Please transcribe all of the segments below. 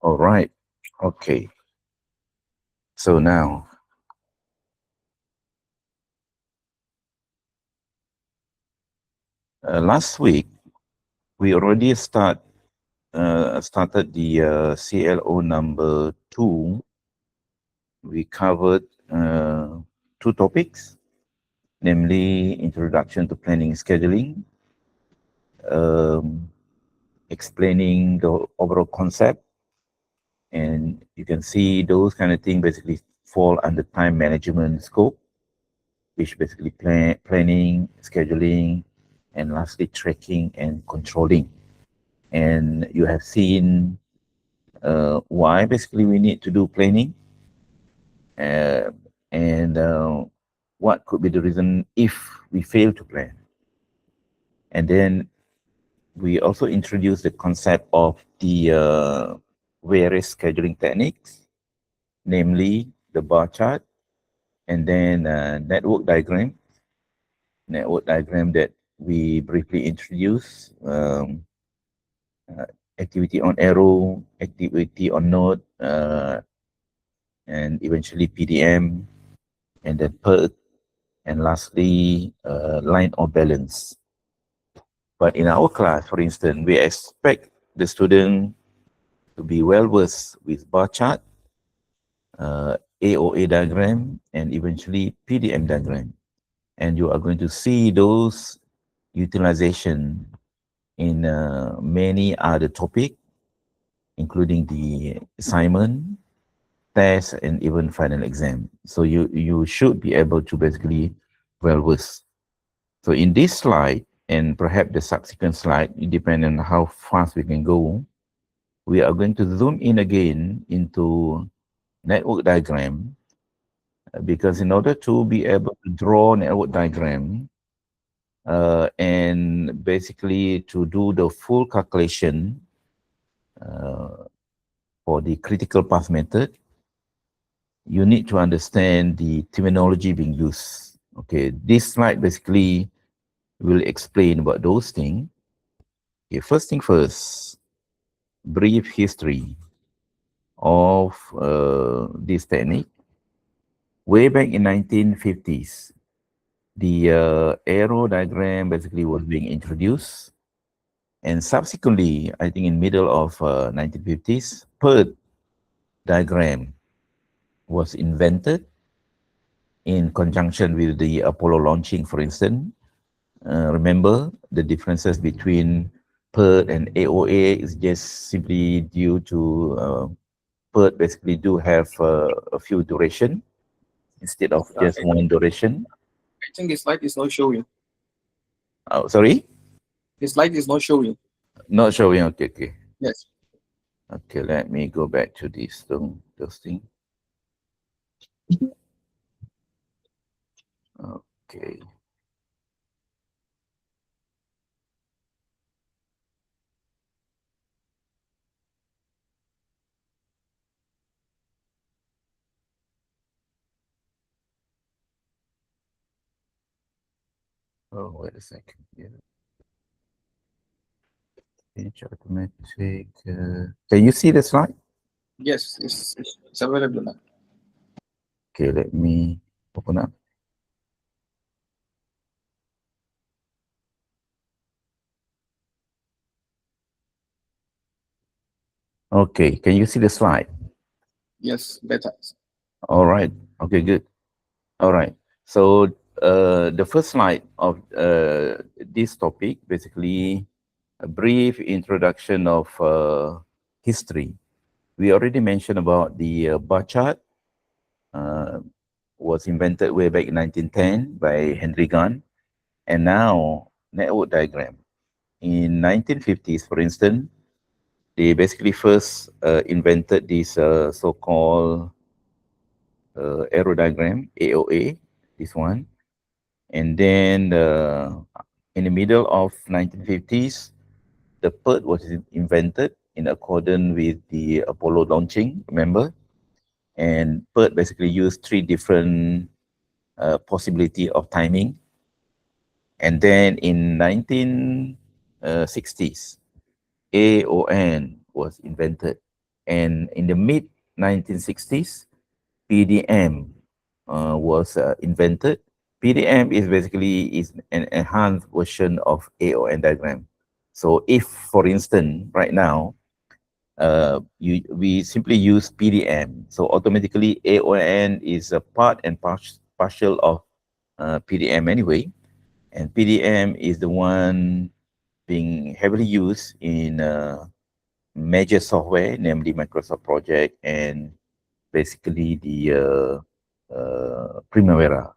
All right. Okay. So now, last week we already started the CLO number 2. We covered two topics, namely introduction to planning and scheduling, um, explaining the overall concept, and you can see those kind of things basically fall under time management scope, which basically planning, scheduling, and lastly tracking and controlling. And you have seen why basically we need to do planning, uh, and what could be the reason if we fail to plan. And then we also introduced the concept of the various scheduling techniques, namely the bar chart, and then network diagram that we briefly introduced, uh, activity on arrow, activity on node, and eventually PDM, and then PERT, and lastly, line of balance. But in our class, for instance, we expect the student to be well versed with bar chart, AOA diagram, and eventually PDM diagram. And you are going to see those utilization in many other topics, including the assignment, test, and even final exam. So you should be able to basically well versed. So in this slide, and perhaps the subsequent slide, depending on how fast we can go, we are going to zoom in again into network diagram, because in order to be able to draw network diagram and basically to do the full calculation uh, for the critical path method, you need to understand the terminology being used. Okay, this slide basically will explain about those things. Okay, first thing first, brief history of this technique. Way back in 1950s, the arrow diagram basically was being introduced, and subsequently, I think in middle of 1950s, PERT diagram was invented in conjunction with the Apollo launching, for instance. Remember the differences between PERT and AOA is just simply due to PERT basically do have a few duration instead of just one duration. I think the slide is not showing. Oh, sorry? The slide is not showing. Not showing. Okay, okay. Yes. Okay, let me go back to this thing, those things. Okay. Oh, wait a second. Yeah. Change automatic. Can you see the slide? Yes, it's available now. Okay, let me open up. Okay, can you see the slide? Yes, better. All right. Okay, good. All right. So the first slide of this topic, basically a brief introduction of history. We already mentioned about the bar chart, uh, was invented way back in 1910 by Henry Gunn, and now network diagram. In 1950s, for instance, they basically first invented this so-called arrow diagram, AOA, this one. And then in the middle of 1950s, the PERT was invented in accordance with the Apollo launching, remember? And PERT basically used three different possibility of timing. And then in 1960s, AON was invented. And in the mid 1960s, PDM was invented. PDM is basically is an enhanced version of AON diagram. So if, for instance, right now, we simply use PDM, so automatically AON is a part and partial of PDM anyway, and PDM is the one being heavily used in major software, namely Microsoft Project and basically the Primavera.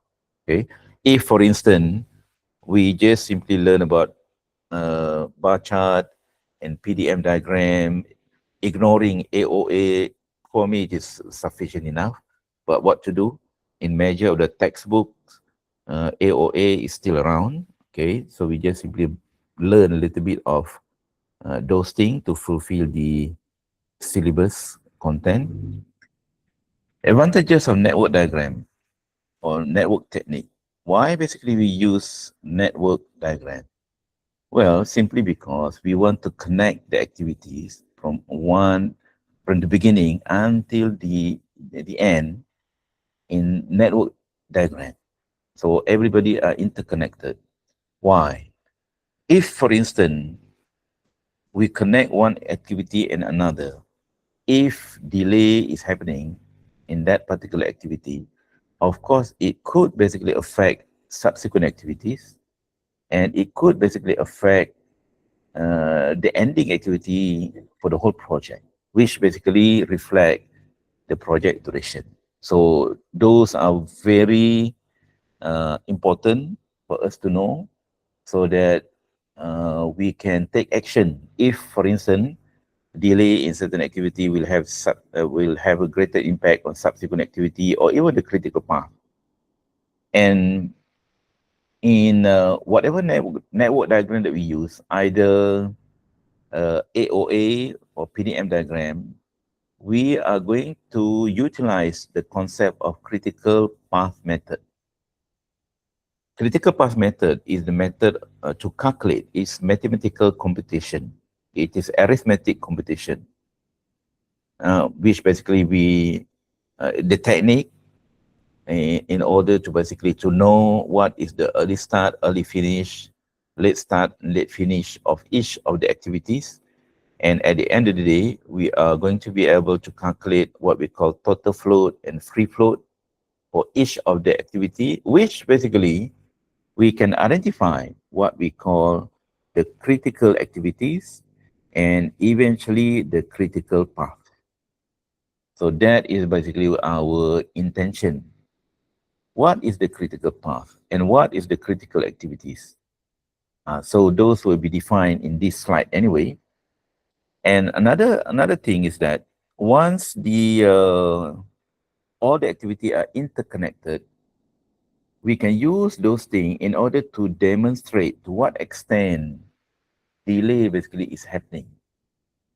Okay, if for instance we just simply learn about bar chart and PDM diagram, ignoring AOA, for me it is sufficient enough. But what to do? In measure of the textbooks, AOA is still around. Okay, so we just simply learn a little bit of those things to fulfill the syllabus content. Advantages of network diagram or network technique. Why basically we use network diagram? Well, simply because we want to connect the activities from the beginning until the end in network diagram. So everybody are interconnected. Why? If, for instance, we connect one activity and another, if delay is happening in that particular activity, of course, it could basically affect subsequent activities, and it could basically affect the ending activity for the whole project, which basically reflect the project duration. So those are very important for us to know so that we can take action if, for instance, delay in certain activity will have a greater impact on subsequent activity or even the critical path. And in whatever network diagram that we use, either AOA or PDM diagram, we are going to utilize the concept of critical path method. Critical path method is the method to calculate. It's mathematical computation. It is arithmetic computation, which basically the technique in order to basically to know what is the early start, early finish, late start, late finish of each of the activities. And at the end of the day, we are going to be able to calculate what we call total float and free float for each of the activity, which basically we can identify what we call the critical activities and eventually the critical path. So that is basically our intention. What is the critical path and what is the critical activities? So those will be defined in this slide anyway. And another thing is that once the all the activity are interconnected, we can use those things in order to demonstrate to what extent delay basically is happening.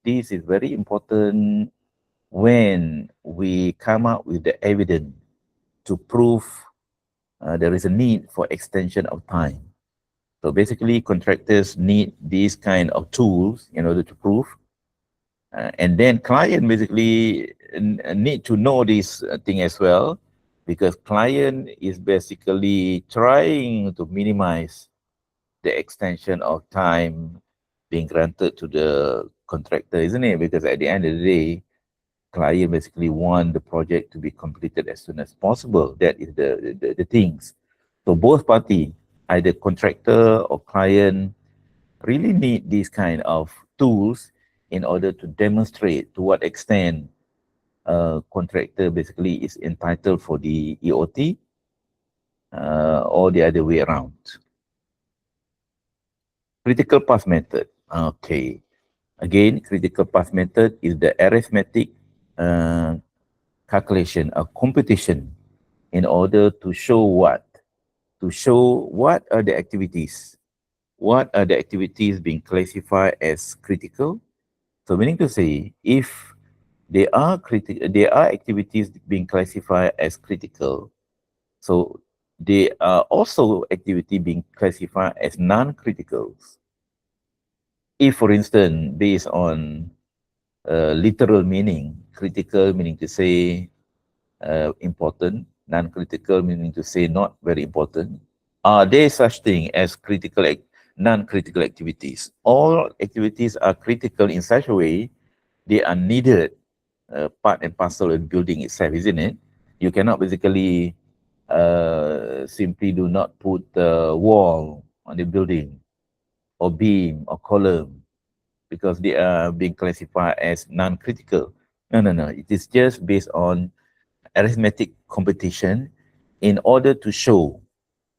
This is very important when we come up with the evidence to prove there is a need for extension of time. So basically, contractors need these kind of tools in order to prove. And then client basically need to know this thing as well, because client is basically trying to minimize the extension of time being granted to the contractor, isn't it? Because at the end of the day, client basically want the project to be completed as soon as possible. That is the things. So both party, either contractor or client, really need these kind of tools in order to demonstrate to what extent contractor basically is entitled for the EOT or the other way around. Critical path method. Okay. Again, critical path method is the arithmetic calculation, a computation in order to show what? To show what are the activities. What are the activities being classified as critical? So meaning to say, if there are activities being classified as critical, so there are also activity being classified as non-criticals. If, for instance, based on literal meaning. Critical meaning to say important, non-critical meaning to say not very important. Are there such thing as non-critical activities? All activities are critical in such a way they are needed, part and parcel of building itself, isn't it? You cannot basically simply do not put the wall on the building or beam or column because they are being classified as non-critical. No, no, no. It is just based on arithmetic competition in order to show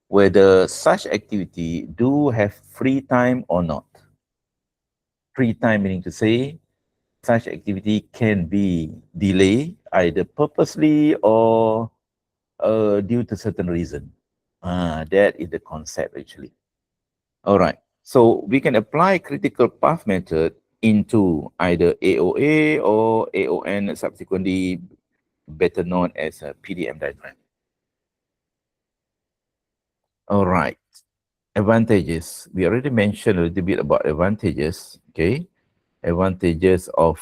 whether such activity do have free time or not. Free time meaning to say such activity can be delayed either purposely or due to certain reason. That is the concept actually. All right. So we can apply critical path method into either AOA or AON, subsequently better known as a PDM diagram. All right. Advantages. We already mentioned a little bit about advantages. Okay. Advantages of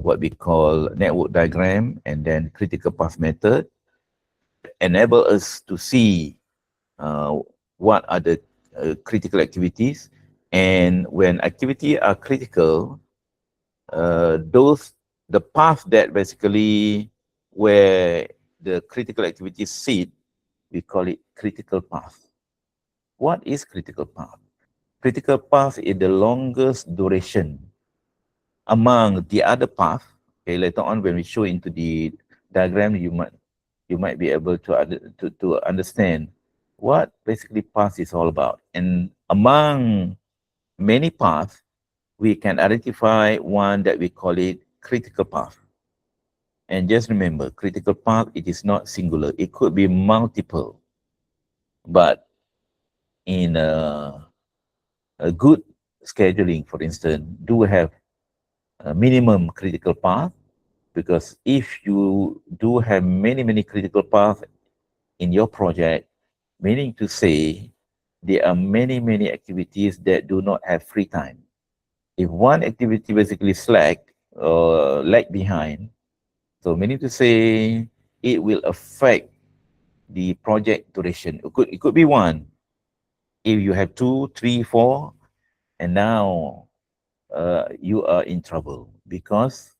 what we call network diagram and then critical path method enable us to see uh, what are the critical activities, and when activity are critical, the path that basically where the critical activities sit, we call it critical path. What is critical path? Critical path is the longest duration among the other path. Okay, later on when we show into the diagram, you might be able to understand what basically path is all about. And among many paths, we can identify one that we call it critical path. And just remember, critical path, it is not singular. It could be multiple. But in a good scheduling, for instance, do have a minimum critical path, because if you do have many critical paths in your project, meaning to say there are many activities that do not have free time. If one activity basically slack or lag behind, so meaning to say it will affect the project duration. It could be one. If you have two, three, four, and now you are in trouble because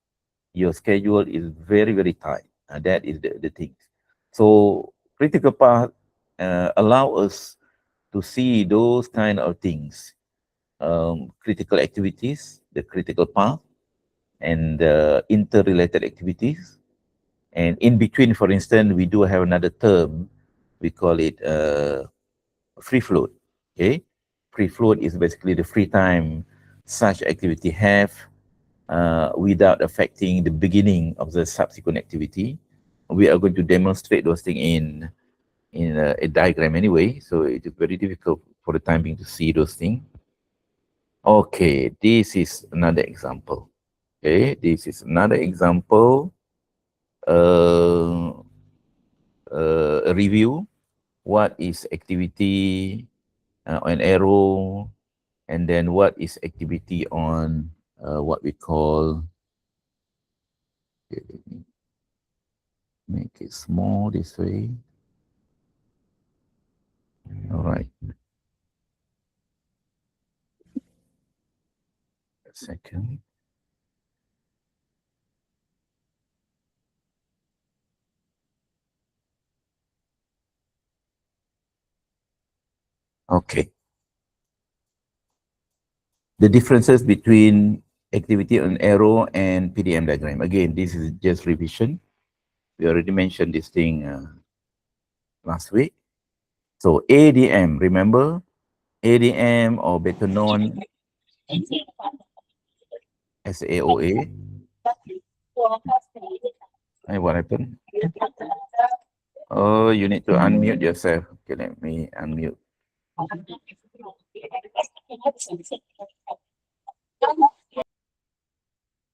your schedule is very tight. And that is the thing. So critical path allow us to see those kind of things, critical activities, the critical path, and the interrelated activities. And in between, for instance, we do have another term, we call it free float. Okay, free float is basically the free time such activity have without affecting the beginning of the subsequent activity. We are going to demonstrate those things in a diagram anyway, so it is very difficult for the time being to see those things. Okay, this is another example. Okay, this is another example. A review. What is activity on arrow, and then what is activity on what we call. Okay, let me make it small this way. All right. A second. Okay. The differences between activity on arrow and PDM diagram. Again, this is just revision. We already mentioned this thing last week. So ADM, remember? ADM or better known as AOA. Hey, what happened? Oh, you need to unmute yourself. Okay, let me unmute.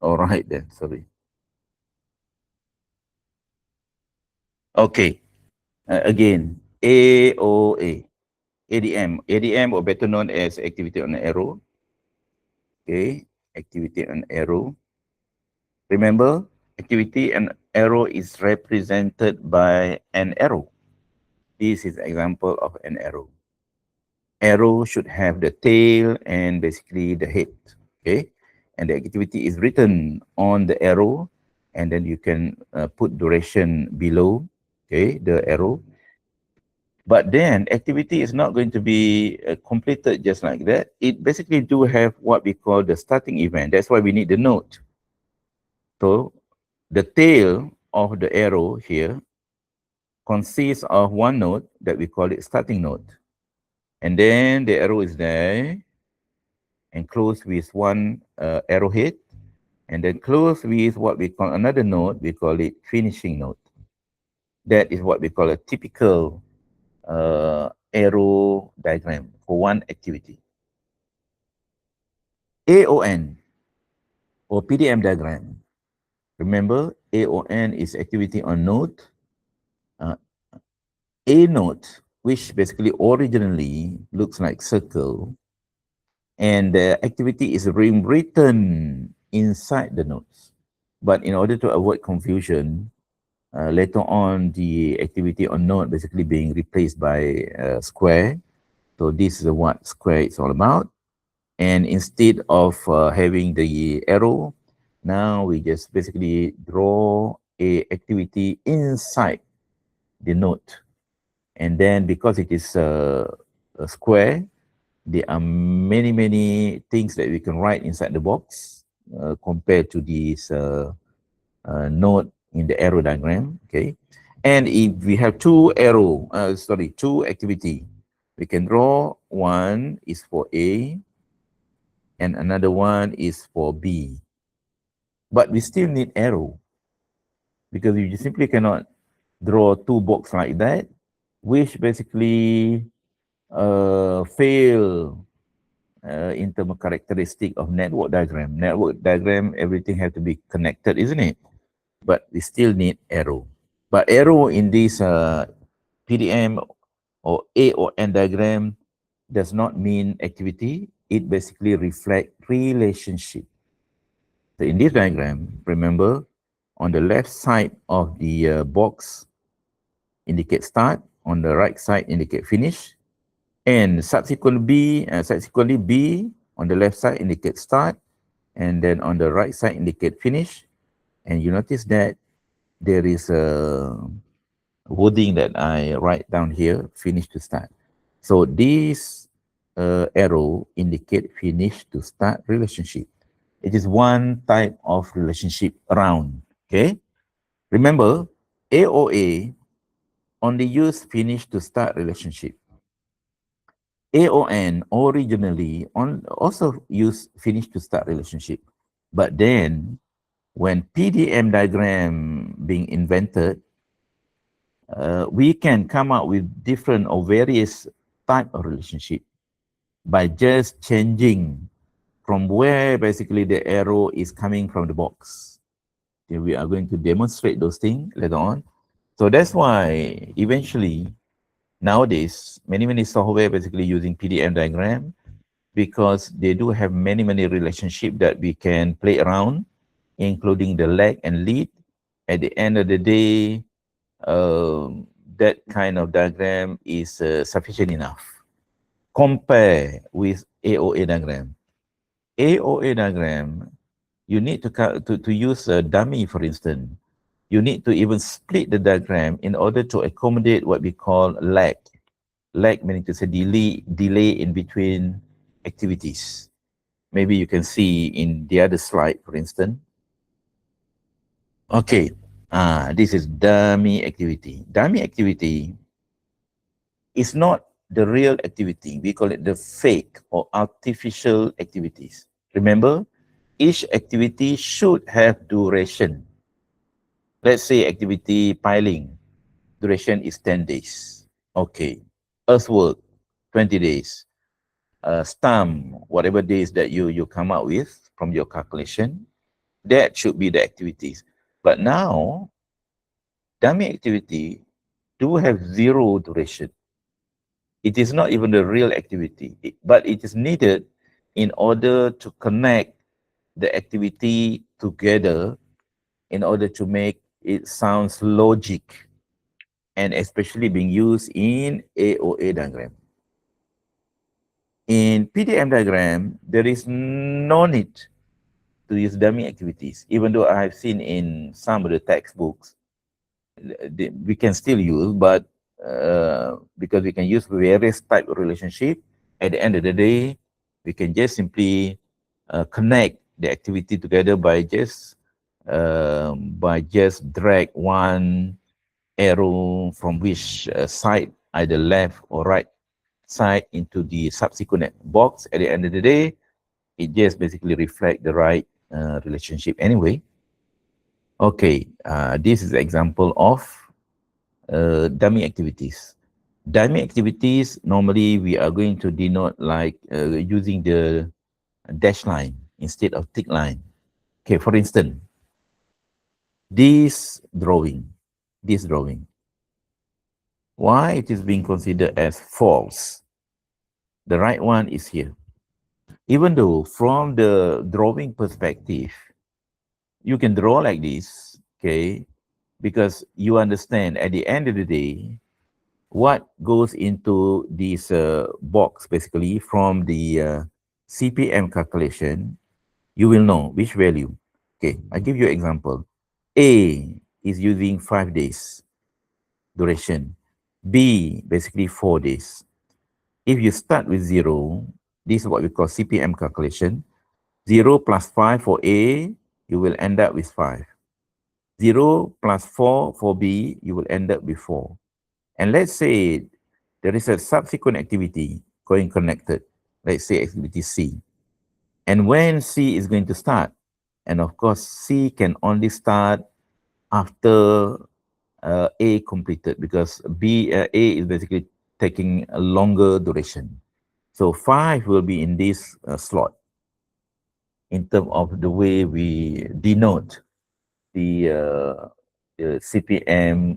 All right then, sorry. Okay, again, AOA, ADM or better known as activity on arrow. Okay, activity and arrow. Remember, activity and arrow is represented by an arrow. This is example of an arrow. Arrow should have the tail and basically the head. Okay, and the activity is written on the arrow, and then you can put duration below. Okay, the arrow. But then activity is not going to be completed just like that. It basically do have what we call the starting event. That's why we need the node. So the tail of the arrow here consists of one node that we call it starting node. And then the arrow is there and close with one arrowhead, and then close with what we call another node, we call it finishing node. That is what we call a typical arrow diagram for one activity. AON or PDM diagram. Remember, AON is activity on node. Uh, A node, which basically originally looks like circle, and the activity is being written inside the nodes. But in order to avoid confusion, later on the activity on node basically being replaced by square. So this is what square is all about. And instead of having the arrow, now we just basically draw a activity inside the node. And then because it is a square, there are many things that we can write inside the box compared to this node in the arrow diagram. Okay, and if we have two activity, we can draw one is for A and another one is for B. But we still need arrow because you simply cannot draw two boxes like that, which basically fail in terms of characteristic of network diagram. Network diagram, everything has to be connected, isn't it? But we still need arrow. But arrow in this PDM or A or N diagram does not mean activity. It basically reflects relationship. So in this diagram, remember, on the left side of the box indicate start, on the right side indicate finish, and subsequently B on the left side indicate start, and then on the right side indicate finish. And you notice that there is a wording that I write down here, finish to start. So this arrow indicate finish to start relationship. It is one type of relationship around. Okay. Remember, AOA only use finish to start relationship. AON originally also use finish to start relationship. But then when PDM diagram being invented, we can come up with different or various type of relationship by just changing from where basically the arrow is coming from the box. Okay, we are going to demonstrate those things later on. So that's why eventually nowadays many software basically using PDM diagram because they do have many relationships that we can play around, including the lag and lead. At the end of the day, that kind of diagram is sufficient enough. Compare with AOA diagram. AOA diagram, you need to use a dummy, for instance. You need to even split the diagram in order to accommodate what we call lag. Lag meaning to say delay in between activities. Maybe you can see in the other slide, for instance. Okay, this is dummy activity. Dummy activity is not the real activity. We call it the fake or artificial activities. Remember, each activity should have duration. Let's say activity piling, duration is 10 days. Okay. Earthwork, 20 days. Stamp, whatever days that you come up with from your calculation, that should be the activities. But now, dummy activity do have zero duration. It is not even the real activity, but it is needed in order to connect the activity together, in order to make it sounds logic, and especially being used in AOA diagram. In PDM diagram, there is no need to use dummy activities, even though I have seen in some of the textbooks, we can still use, but because we can use various type of relationship, at the end of the day, we can just simply connect the activity together by just drag one arrow from which side, either left or right side, into the subsequent box. At the end of the day, it just basically reflect the right relationship anyway. Okay, this is an example of dummy activities. Dummy activities, normally we are going to denote like using the dash line instead of tick line. Okay, for instance, this drawing, why it is being considered as false? The right one is here. Even though from the drawing perspective, you can draw like this, okay, because you understand at the end of the day, what goes into this box, basically from the CPM calculation, you will know which value. Okay, I give you an example. A is using 5 days duration. B, basically 4 days. If you start with 0, this is what we call CPM calculation. 0 plus 5 for A, you will end up with 5. 0 plus 4 for B, you will end up with 4. And let's say there is a subsequent activity going connected. Let's say activity C. And when C is going to start, and of course, C can only start after A completed, because A is basically taking a longer duration. So 5 will be in this slot in terms of the way we denote the CPM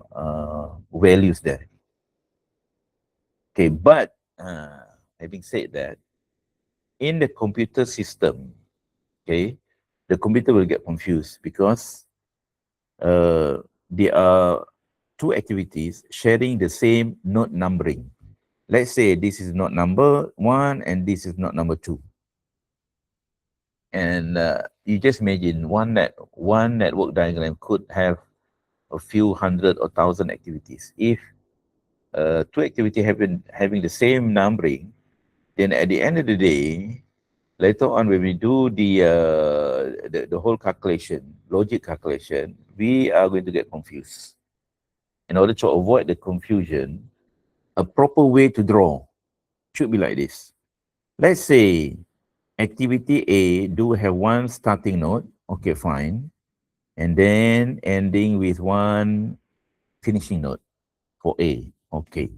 values there. Okay, but having said that, in the computer system, okay, the computer will get confused because there are two activities sharing the same node numbering. Let's say this is node number 1 and this is node number 2. And you just imagine one network diagram could have a few hundred or thousand activities. If two activities having the same numbering, then at the end of the day, later on when we do the whole calculation, logic calculation, we are going to get confused. In order to avoid the confusion, a proper way to draw should be like this. Let's say activity A do have one starting node, okay, fine, and then ending with one finishing node for A, okay.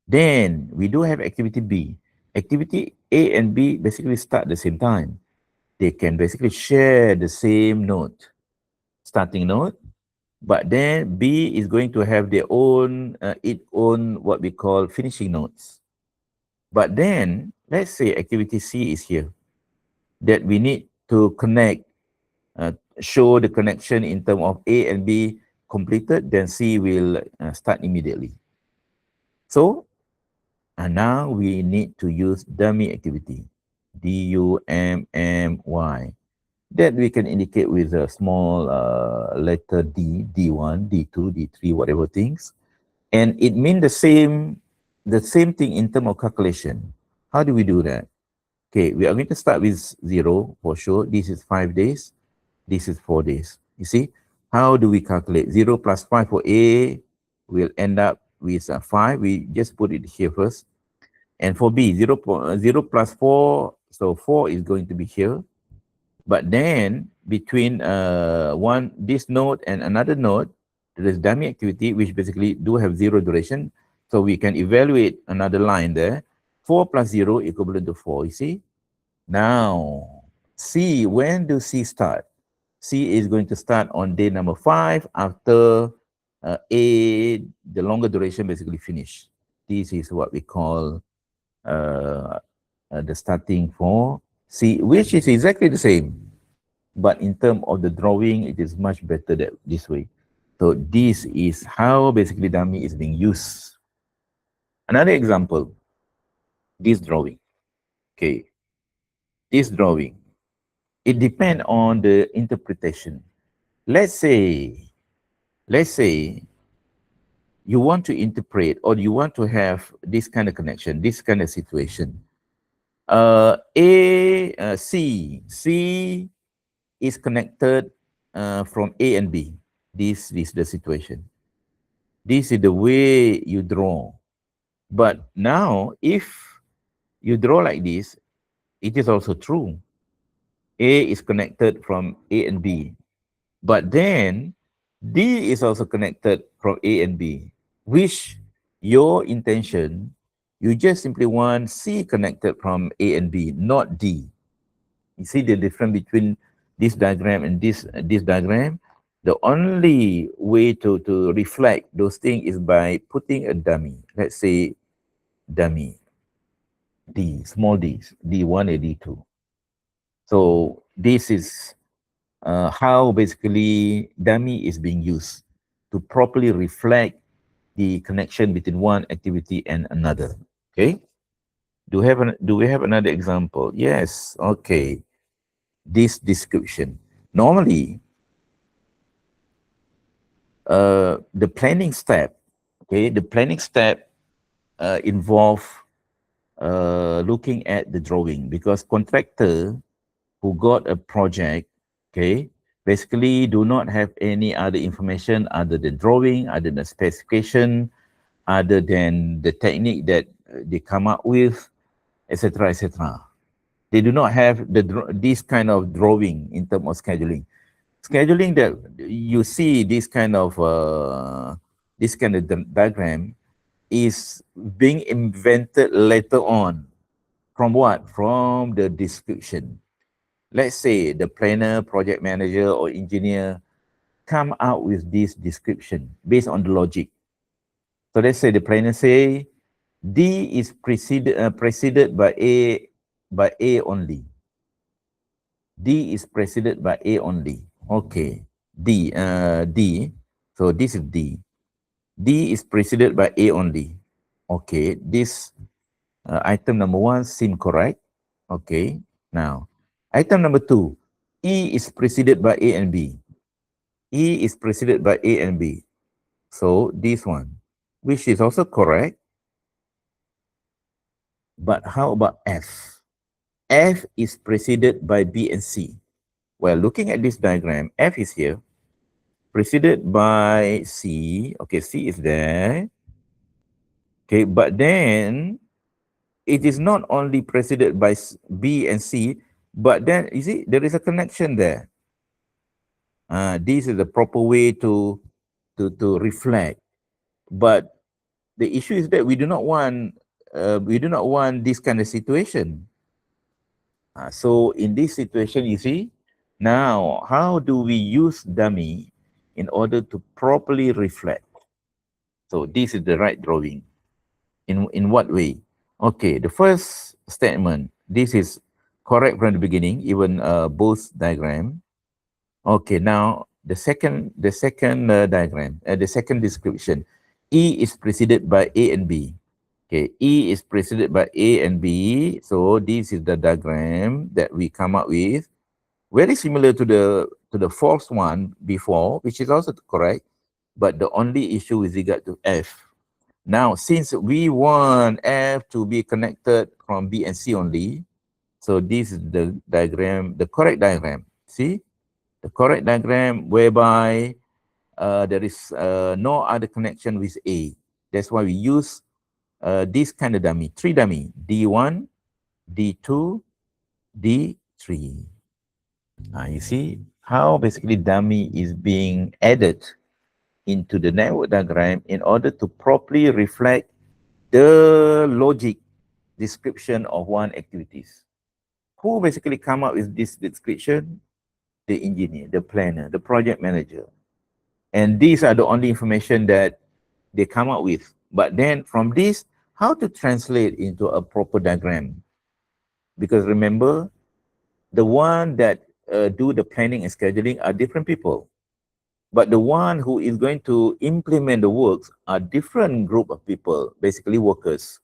Then we do have activity B. Activity A and B basically start at the same time. They can basically share the same node, starting node, but then B is going to have their own, its own what we call finishing nodes. But then, let's say activity C is here, that we need to connect, show the connection in terms of A and B completed, then C will start immediately. So, now we need to use dummy activity, D-U-M-M-Y, that we can indicate with a small letter D, D1, D2, D3, whatever things. And it means the same thing in terms of calculation. How do we do that? Okay, we are going to start with 0 for sure. This is 5 days. This is 4 days. You see, how do we calculate? 0 plus 5 for A will end up with 5. We just put it here first. And for B, 0 plus 4, so 4 is going to be here. But then between this node and another node, there is dummy activity, which basically do have 0 duration. So we can evaluate another line there. 4 plus 0 equivalent to 4, you see? Now, C, when do C start? C is going to start on day number 5 after A, the longer duration basically finished. This is what we call the starting for See, which is exactly the same, but in terms of the drawing, it is much better that this way. So this is how basically dummy is being used. Another example, this drawing. Okay, this drawing. It depends on the interpretation. Let's say, let's say you want to interpret or you want to have this kind of connection, this kind of situation. C is connected from A and B. This is the situation. This is the way you draw. But now, if you draw like this, it is also true. A is connected from A and B. But then, D is also connected from A and B, which your intention, you just simply want C connected from A and B, not D. You see the difference between this diagram and this diagram? The only way to reflect those things is by putting a dummy. Let's say dummy, D, small d, D1 and D2. So this is how basically dummy is being used to properly reflect the connection between one activity and another. Okay. Do we have another example? Yes. Okay. This description. Normally, the planning step. Okay, the planning step involve looking at the drawing because contractor who got a project, okay, basically do not have any other information other than drawing, other than specification, other than the technique that they come up with, etc., etc. They do not have this kind of drawing in terms of scheduling. Scheduling that you see this kind of diagram is being invented later on. From what? From the description. Let's say the planner, project manager, or engineer come out with this description based on the logic. So let's say the planner say D is preceded by A only. D is preceded by A only. Okay. D. So this is D. D is preceded by A only. Okay. This item number one seem correct. Okay. Now, item number two, E is preceded by A and B. E is preceded by A and B. So this one, which is also correct. But how about F? F is preceded by B and C. Well, looking at this diagram, F is here, preceded by C. Okay, C is there. Okay, but then it is not only preceded by B and C, but then you see there is a connection there. This is the proper way to reflect. But the issue is that we do not want this kind of situation. So in this situation, you see, now how do we use dummy in order to properly reflect? So this is the right drawing. In what way? Okay, the first statement, this is correct from the beginning, even both diagram. Okay, now the second diagram, the second description, E is preceded by A and B. Okay, E is preceded by A and B. So this is the diagram that we come up with. Very similar to the fourth one before, which is also correct, but the only issue with regard to F. Now, since we want F to be connected from B and C only, so this is the diagram, the correct diagram. See, the correct diagram whereby there is no other connection with A. That's why we use this kind of dummy, three dummy, D1, D2, D3. You see how basically dummy is being added into the network diagram in order to properly reflect the logic description of one activities. Who basically come up with this description? The engineer, the planner, the project manager. And these are the only information that they come up with. But then from this, how to translate into a proper diagram? Because remember, the one that do the planning and scheduling are different people. But the one who is going to implement the works are different group of people, basically workers,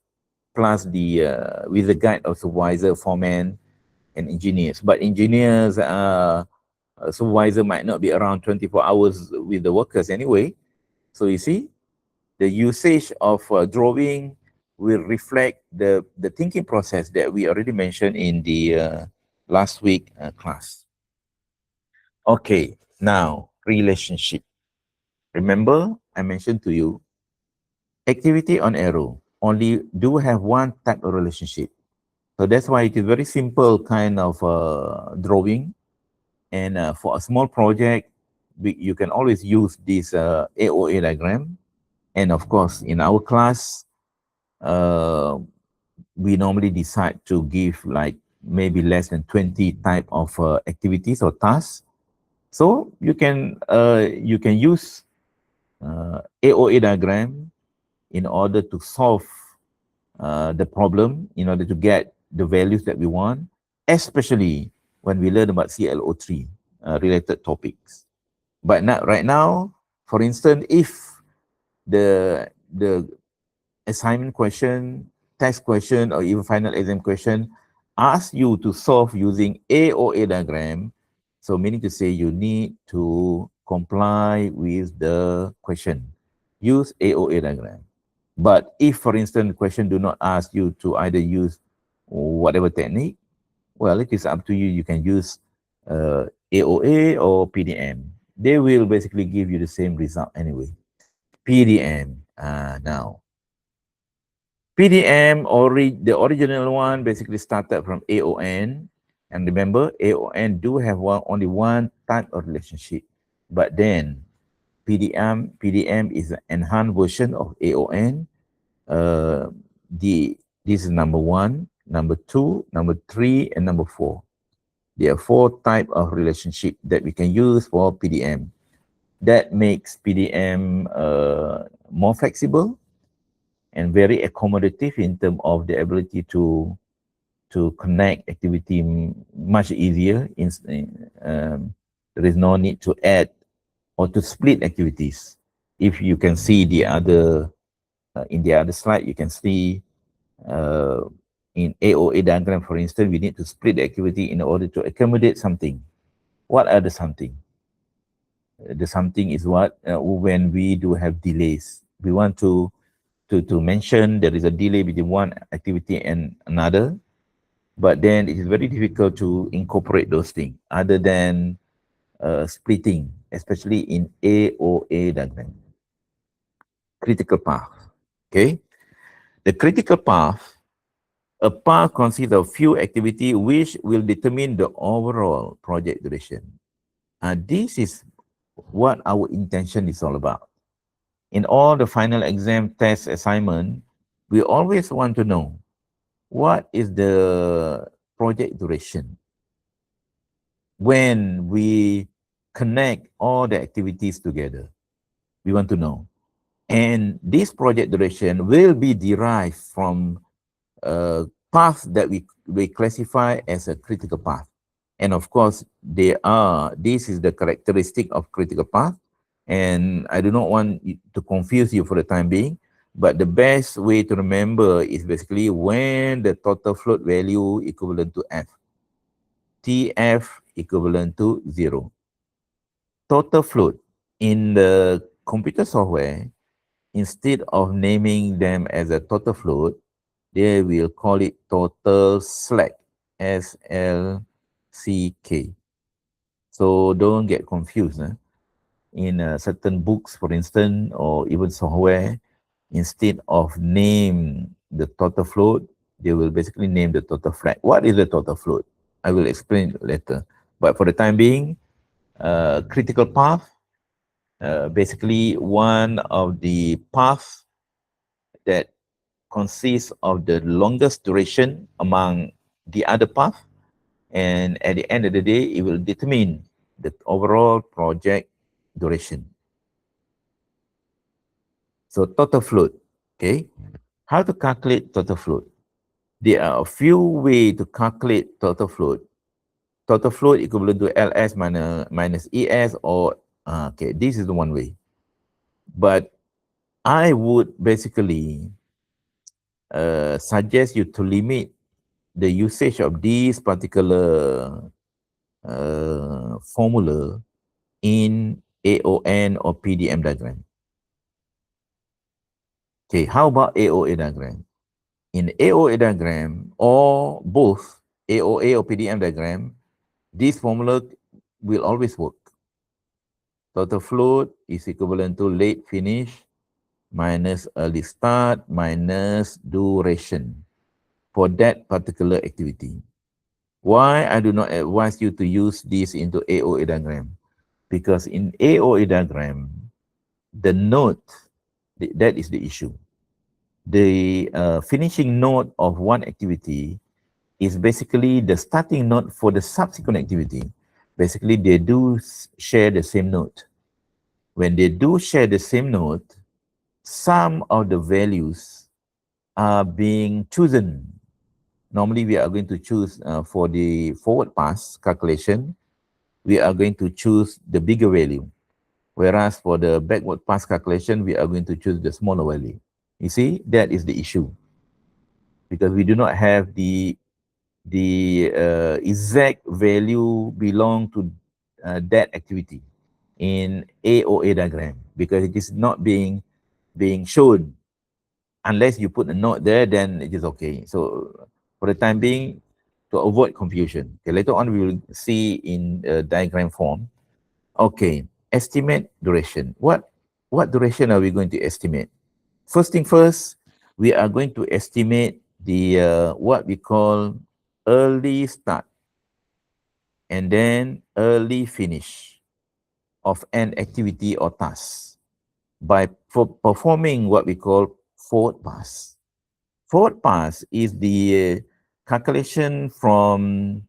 plus the with the guide of supervisor, foreman, and engineers. But engineers, supervisor might not be around 24 hours with the workers anyway. So you see, the usage of drawing will reflect the thinking process that we already mentioned in the last week class. Okay, now relationship. Remember, I mentioned to you, activity on arrow only do have one type of relationship. So that's why it is very simple kind of drawing. And for a small project, you can always use this AOA diagram. And of course, in our class, uh, we normally decide to give like maybe less than 20 type of activities or tasks. So you can use AOA diagram in order to solve the problem, in order to get the values that we want, especially when we learn about CLO3 related topics. But not right now, for instance, if the assignment question, test question, or even final exam question ask you to solve using AOA diagram, so meaning to say you need to comply with the question. Use AOA diagram. But if, for instance, the question do not ask you to either use whatever technique, well, it is up to you. You can use AOA or PDM. They will basically give you the same result anyway. PDM. Now, PDM, the original one basically started from AON. And remember, AON do have only one type of relationship. But then PDM is an enhanced version of AON. Uh, this is number one, number two, number three, and number four. There are four type of relationship that we can use for PDM. That makes PDM more flexible and very accommodative in terms of the ability to connect activity much easier. There is no need to add or to split activities. If you can see the other in the other slide, you can see uh, in AOA diagram, for instance, we need to split the activity in order to accommodate something. What are the something? The something is what when we do have delays. We want to mention there is a delay between one activity and another, but then it is very difficult to incorporate those things other than splitting, especially in AOA diagram. Critical path. Okay, the critical path. A path consists of few activities which will determine the overall project duration. This is what our intention is all about. In all the final exam, test, assignment, we always want to know what is the project duration. When we connect all the activities together, we want to know. And this project duration will be derived from a path that we classify as a critical path. And of course, this is the characteristic of critical path. And I do not want to confuse you for the time being, but the best way to remember is basically when the total float value equivalent to F. TF equivalent to 0. Total float in the computer software, instead of naming them as a total float, they will call it total slack, SLCK. So don't get confused. In certain books, for instance, or even software, instead of name the total float, they will basically name the total slack. What is the total float? I will explain later. But for the time being, critical path, basically one of the paths that consists of the longest duration among the other path, and at the end of the day, it will determine the overall project duration. So total float, okay? How to calculate total float? There are a few ways to calculate total float. total flow equivalent to LS minus ES, or okay, this is the one way. But I would basically suggest you to limit the usage of this particular formula in AON or PDM diagram. Okay, how about AOA diagram? In AOA diagram or both AOA or PDM diagram, this formula will always work. Total float is equivalent to late finish minus early start minus duration for that particular activity. Why I do not advise you to use this into AOA diagram? Because in AOA diagram, the node, that is the issue. The finishing node of one activity is basically the starting node for the subsequent activity. Basically, they do share the same node. When they do share the same node, some of the values are being chosen. Normally, we are going to choose for the forward pass calculation, we are going to choose the bigger value. Whereas for the backward pass calculation, we are going to choose the smaller value. You see, that is the issue. Because we do not have the exact value belong to that activity in AOA diagram, because it is not being shown. Unless you put a note there, then it is okay. So for the time being, to avoid confusion, okay, later on we will see in diagram form. Okay, estimate duration. What duration are we going to estimate? First thing first, we are going to estimate the what we call early start and then early finish of an activity or task by performing what we call forward pass. Forward pass is the calculation from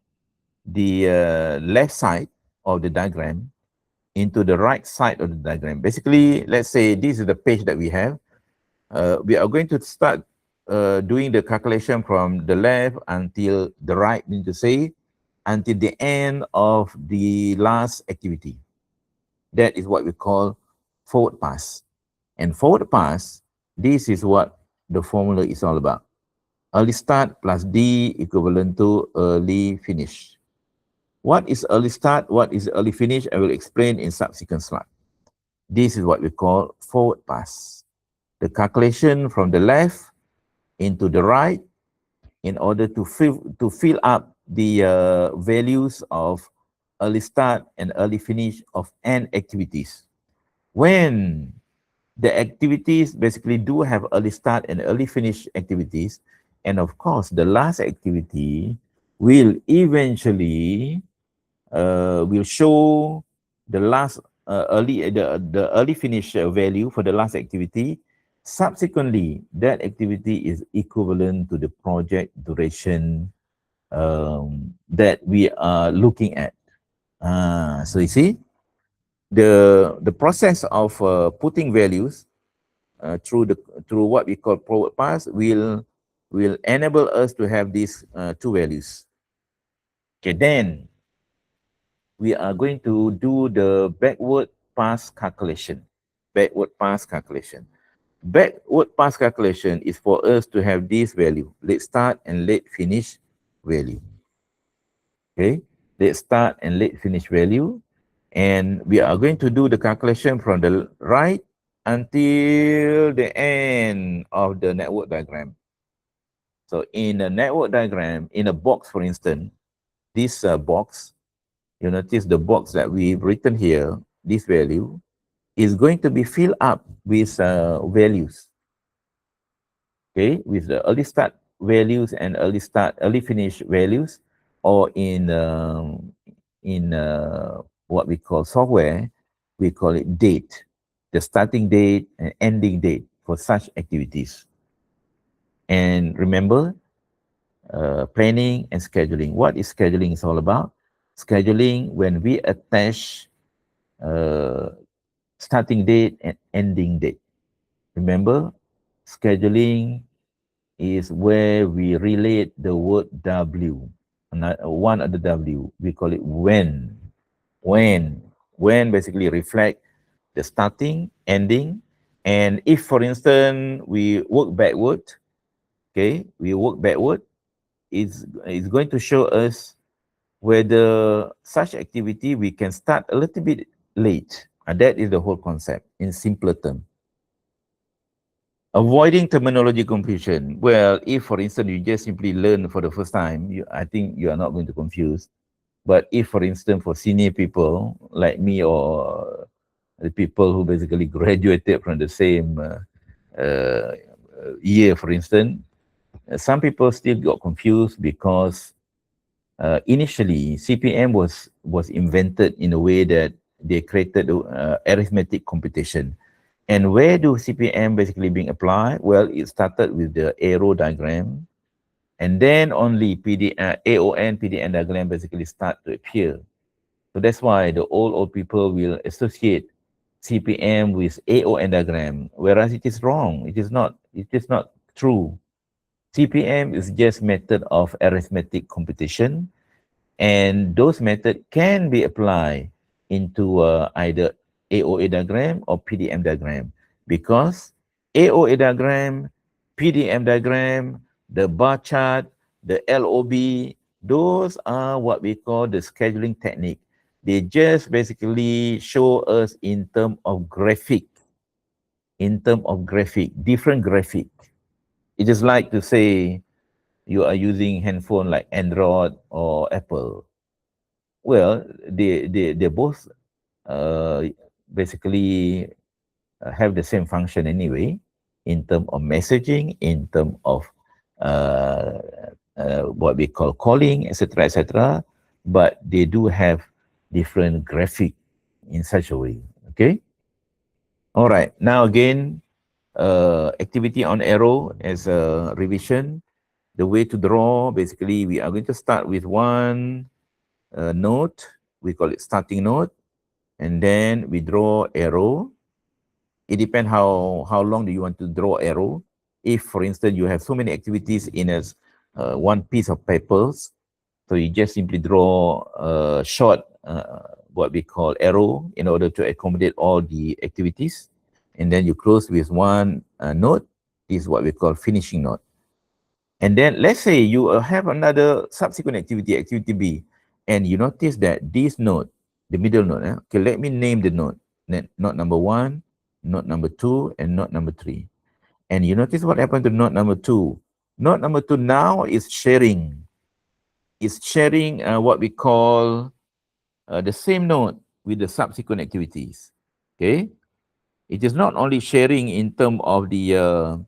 the left side of the diagram into the right side of the diagram. Basically, let's say this is the page that we have. We are going to start doing the calculation from the left until the right, mean to say, until the end of the last activity. That is what we call forward pass. And forward pass, this is what the formula is all about. Early start plus D equivalent to early finish. What is early start? What is early finish? I will explain in subsequent slide. This is what we call forward pass. The calculation from the left into the right in order to fill up the values of early start and early finish of n activities. When the activities basically do have early start and early finish activities, and of course, the last activity will eventually will show the last the early finish value for the last activity. Subsequently, that activity is equivalent to the project duration that we are looking at. So you see, the process of putting values through what we call forward pass will enable us to have these two values. Okay, then we are going to do the backward pass calculation. Backward pass calculation. Backward pass calculation is for us to have this value, late start and late finish value. Okay, late start and late finish value. And we are going to do the calculation from the right until the end of the network diagram. So in the network diagram, in a box, for instance, this box, you notice the box that we've written here, this value, is going to be filled up with values. Okay, with the early start values and early finish values, or in what we call software, we call it date, the starting date and ending date for such activities. And remember, planning and scheduling. What is scheduling is all about? Scheduling when we attach starting date and ending date. Remember, scheduling is where we relate the word W. one other W. We call it when. When basically reflect the starting, ending, and if, for instance, we work backward, okay, it's going to show us whether such activity we can start a little bit late. And that is the whole concept in simpler term. Avoiding terminology confusion. Well, if for instance you just simply learn for the first time, I think you are not going to confuse. But if for instance for senior people like me or the people who basically graduated from the same year, for instance, some people still got confused because initially CPM was invented in a way that they created arithmetic computation. And where do CPM basically being applied? Well, it started with the arrow diagram, and then only AON, PDN diagram basically start to appear. So that's why the old people will associate CPM with AON diagram, whereas it is wrong. It is not true. CPM is just method of arithmetic computation, and those methods can be applied into either AOA diagram or PDM diagram, because AOA diagram, PDM diagram, the bar chart, the LOB, those are what we call the scheduling technique. They just basically show us in terms of graphic, different graphic. It is like to say you are using handphone like Android or Apple. Well, they both uh, basically have the same function anyway, in terms of messaging, in terms of uh, what we call calling, etc., etc. But they do have different graphic in such a way. Okay. All right. Now again, activity on arrow as a revision. The way to draw, basically, we are going to start with one node. We call it starting node, and then we draw arrow. It depends how long do you want to draw arrow. If, for instance, you have so many activities in a one piece of papers, so you just simply draw a short, what we call arrow, in order to accommodate all the activities, and then you close with one node. This is what we call finishing node. And then let's say you have another subsequent activity, activity B, and you notice that this node, the middle node, okay, let me name the node. Node number 1, node number 2, and node number 3. And you notice what happened to node number 2. Node number 2 now is sharing. It's sharing what we call the same node with the subsequent activities. Okay? It is not only sharing in terms of the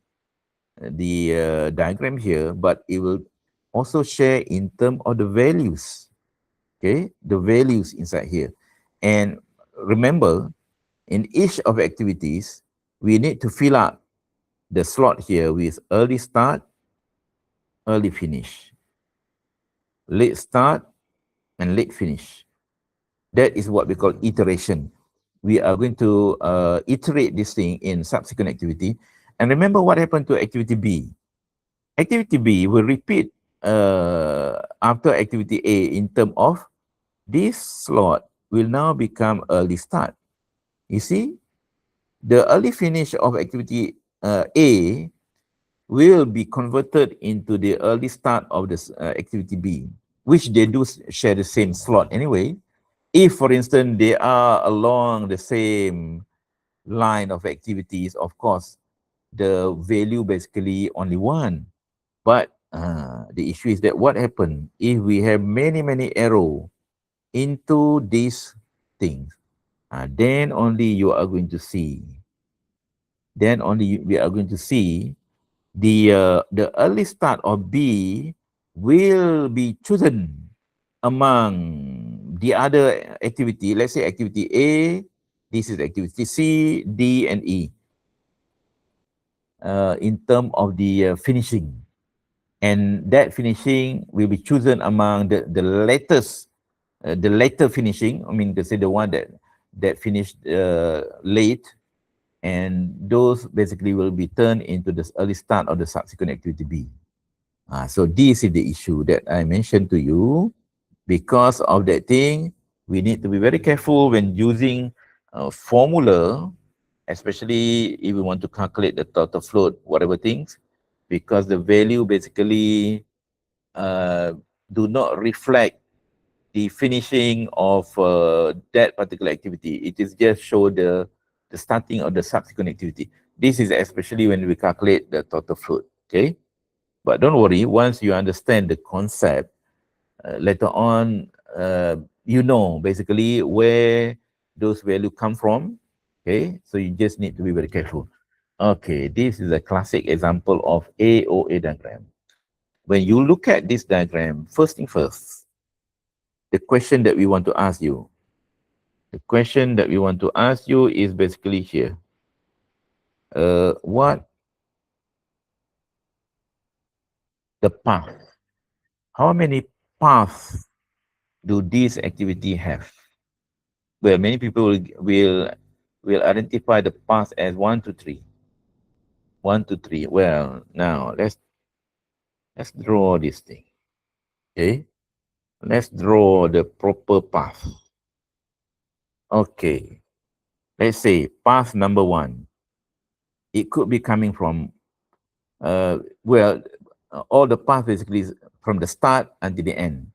diagram here, but it will also share in terms of the values. Okay, the values inside here. And remember, in each of activities, we need to fill up the slot here with early start, early finish, late start, and late finish. That is what we call iteration. We are going to iterate this thing in subsequent activity. And remember what happened to activity B. Activity B will repeat after activity A in terms of this slot will now become early start. You see, the early finish of activity A will be converted into the early start of this activity B, which they do share the same slot anyway. If, for instance, they are along the same line of activities, of course, the value basically only one. But the issue is that what happened if we have many arrow into these things? Then only you are going to see. Then only we are going to see the early start of B will be chosen among the other activity. Let's say activity A, this is activity C, D, and E. In terms of the finishing. And that finishing will be chosen among the latest, the later finishing. I mean, to say the one that finished late, and those basically will be turned into the early start of the subsequent activity B. So this is the issue that I mentioned to you. Because of that thing, we need to be very careful when using a formula, especially if we want to calculate the total float, whatever things, because the value basically do not reflect the finishing of that particular activity. It is just show the starting of the subsequent activity. This is especially when we calculate the total float, okay? But don't worry, once you understand the concept, later on, you know basically where those values come from, okay? So you just need to be very careful. Okay, this is a classic example of AOA diagram. When you look at this diagram, first thing first, the question that we want to ask you, is basically here. What the path? How many paths do this activity have? Well, many people will identify the path as 1 to 3. 1 to 3. Well, now let's draw this thing. Okay, let's draw the proper path. Okay, let's say path number 1. It could be coming from all the path basically is from the start until the end.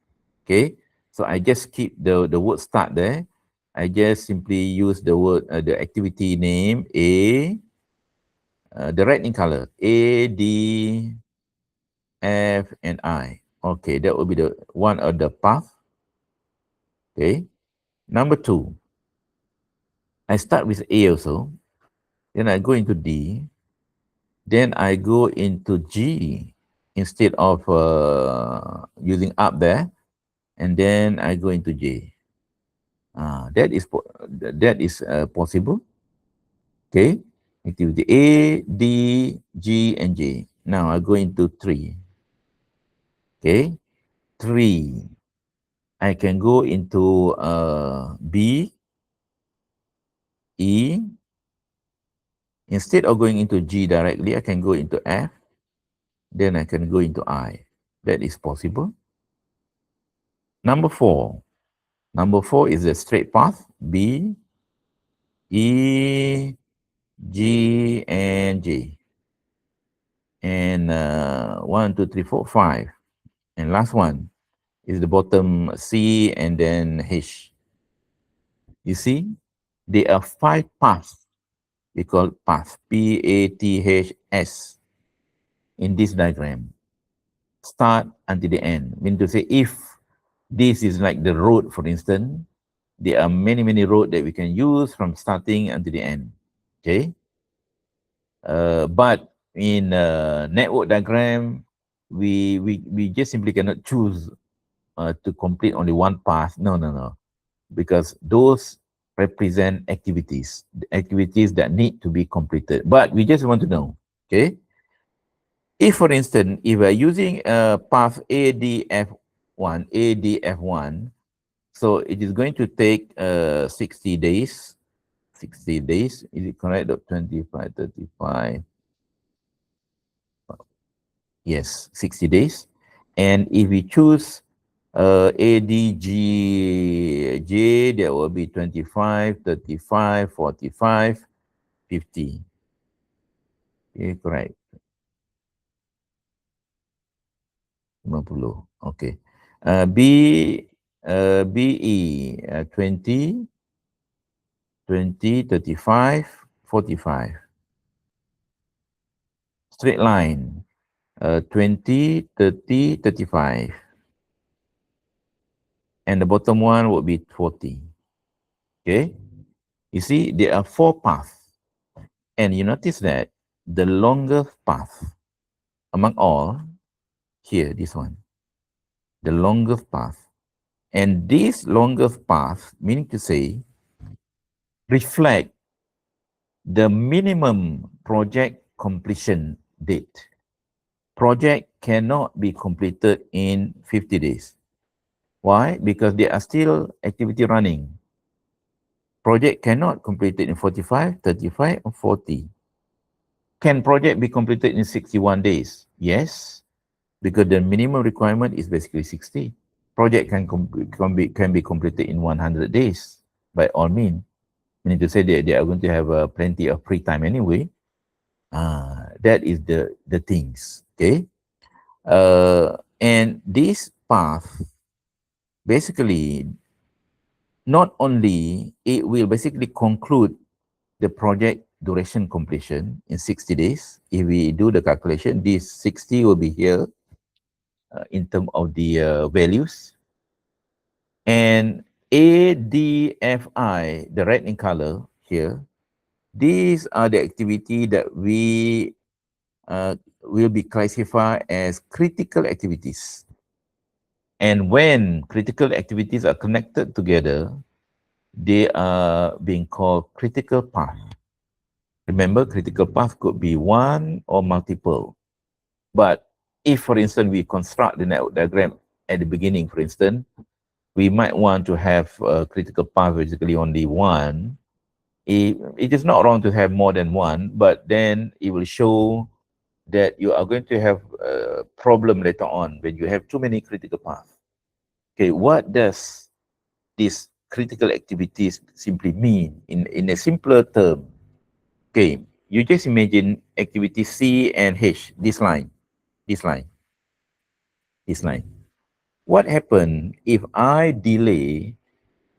Okay, so I just keep the word start there. I just simply use the word the activity name A, the red in color, A, D, F, and I. Okay, that will be the one of the path. Okay, number 2, I start with A also, then I go into D, then I go into G instead of using up there, and then I go into J. That is possible. Okay, activity A, D, G, and J. Now I go into 3. Okay, 3. I can go into B, E. Instead of going into G directly, I can go into F. Then I can go into I. That is possible. Number 4. Number 4 is a straight path. B, E, G, and J. And 1, 2, 3, 4, 5. And last one is the bottom C and then H. You see, there are 5 paths. We call path, P-A-T-H-S, in this diagram. Start until the end. Mean to say, if this is like the road, for instance, there are many, many roads that we can use from starting until the end. Okay. But in a network diagram, we just simply cannot choose to complete only one path. No. Because those represent activities that need to be completed. But we just want to know, okay? If, for instance, if we're using path ADF1, so it is going to take 60 days. 60 days, is it correct? 25, 35. Yes, 60 days. And if we choose ADGJ, that will be 25, 35, 45, 50. Okay, correct. 50. Okay. BE 20, 35, 45. Straight line 20, 30, 35. And the bottom one would be 40. Okay. You see, there are 4 paths. And you notice that the longest path among all, here, this one, the longest path. And this longest path, meaning to say, reflect the minimum project completion date. Project cannot be completed in 50 days. Why? Because there are still activity running. Project cannot complete it in 45, 35, or 40. Can project be completed in 61 days? Yes. because the minimum requirement is basically 60. Project can be completed in 100 days by all means. Meaning to say they are going to have plenty of free time anyway. That is the things. Okay. And this path basically not only it will basically conclude the project duration completion in 60 days. If we do the calculation, this 60 will be here in terms of the values. And ADFI, the red in color here, these are the activity that we will be classified as critical activities. And when critical activities are connected together, they are being called critical path. Remember, critical path could be one or multiple. But if, for instance, we construct the network diagram at the beginning, for instance, we might want to have a critical path basically only one. It is not wrong to have more than one, but then it will show that you are going to have a problem later on when you have too many critical paths. Okay, what does these critical activities simply mean in a simpler term? Okay, you just imagine activity C and H, this line, this line, this line. What happens if I delay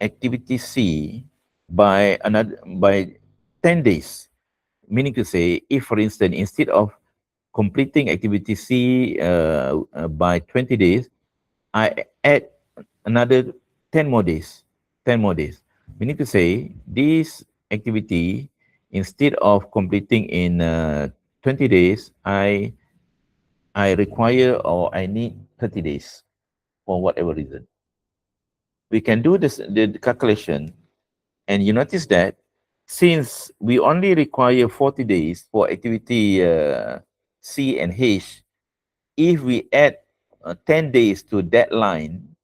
activity C by 10 days? Meaning to say, if for instance, instead of completing activity C by 20 days, I add another 10 more days, 10 more days. Meaning to say, this activity, instead of completing in 20 days, I require or I need 30 days for whatever reason. We can do this, the calculation, and you notice that since we only require 40 days for activity C and H, if we add 10 days to that line,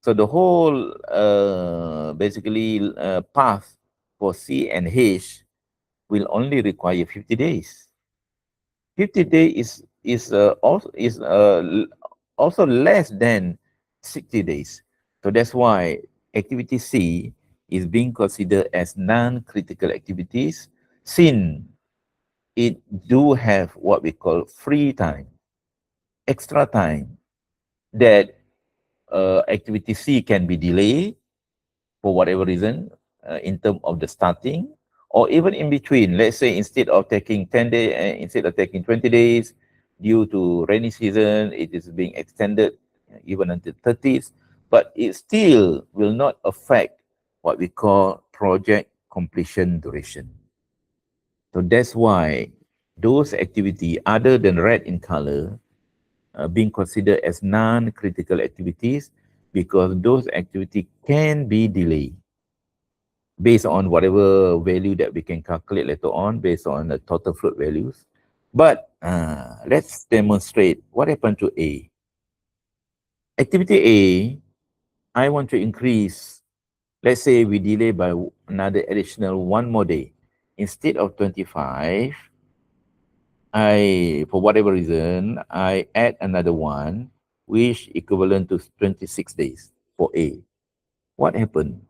so the whole basically path for C and H will only require 50 days. 50 days is also less than 60 days. So that's why activity C is being considered as non-critical activities, since it do have what we call free time, extra time, that activity C can be delayed for whatever reason in terms of the starting, or even in between. Let's say instead of taking 10 days, instead of taking 20 days, due to rainy season, it is being extended even until 30th, but it still will not affect what we call project completion duration. So that's why those activity other than red in color being considered as non-critical activities, because those activities can be delayed based on whatever value that we can calculate later on based on the total float values. But let's demonstrate what happened to A. Activity A, I want to increase, let's say we delay by another additional one more day. Instead of 25, for whatever reason, I add another one, which equivalent to 26 days for A. What happened?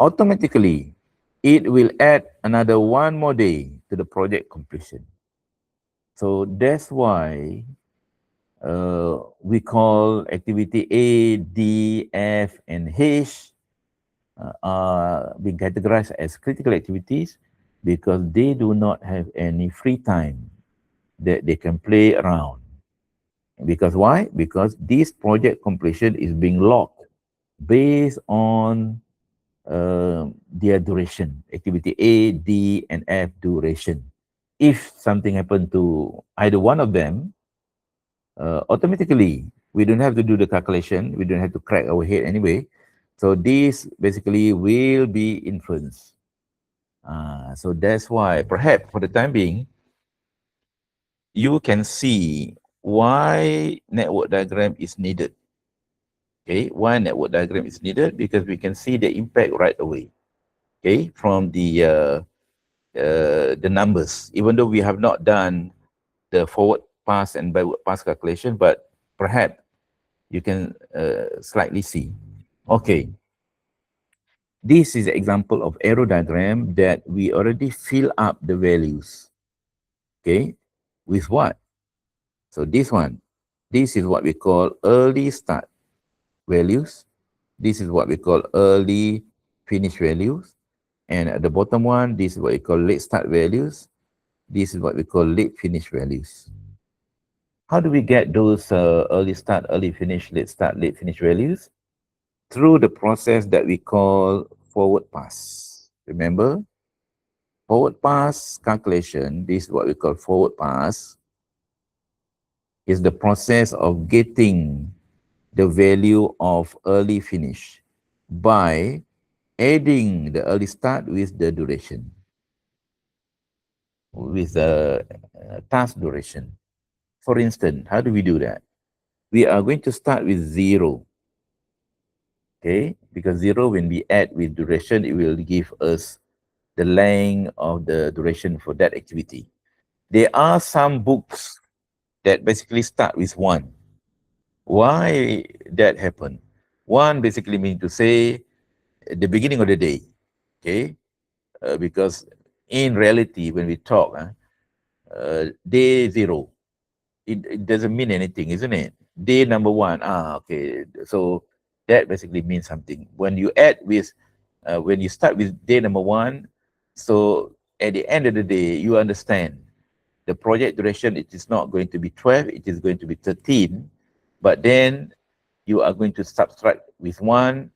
Automatically, it will add another one more day to the project completion. So that's why we call activity A, D, F, and H are being categorized as critical activities because they do not have any free time that they can play around. Because why? Because this project completion is being locked based on their duration, activity A, D, and F duration. If something happened to either one of them, automatically, we don't have to do the calculation. We don't have to crack our head anyway. So this basically will be influenced. So that's why, perhaps for the time being, you can see why network diagram is needed. Okay, why network diagram is needed? Because we can see the impact right away. Okay, from the numbers, even though we have not done the forward pass and backward pass calculation, but perhaps you can slightly see. Okay, this is an example of arrow diagram that we already fill up the values. Okay, with what? So this one, this is what we call early start values. This is what we call early finish values. And at the bottom one, this is what we call late start values. This is what we call late finish values. How do we get those early start, early finish, late start, late finish values? Through the process that we call forward pass. Remember, forward pass calculation, this is what we call forward pass, is the process of getting the value of early finish by adding the early start with the duration, with the task duration. For instance, how do we do that? We are going to start with 0, okay? Because 0, when we add with duration, it will give us the length of the duration for that activity. There are some books that basically start with 1. Why that happen? 1 basically means to say the beginning of the day, okay? Because in reality, when we talk, day 0, it doesn't mean anything, isn't it? Day number 1, okay. So that basically means something. When you add with, when you start with day number 1, so at the end of the day, you understand the project duration, it is not going to be 12, it is going to be 13. But then you are going to subtract with 1.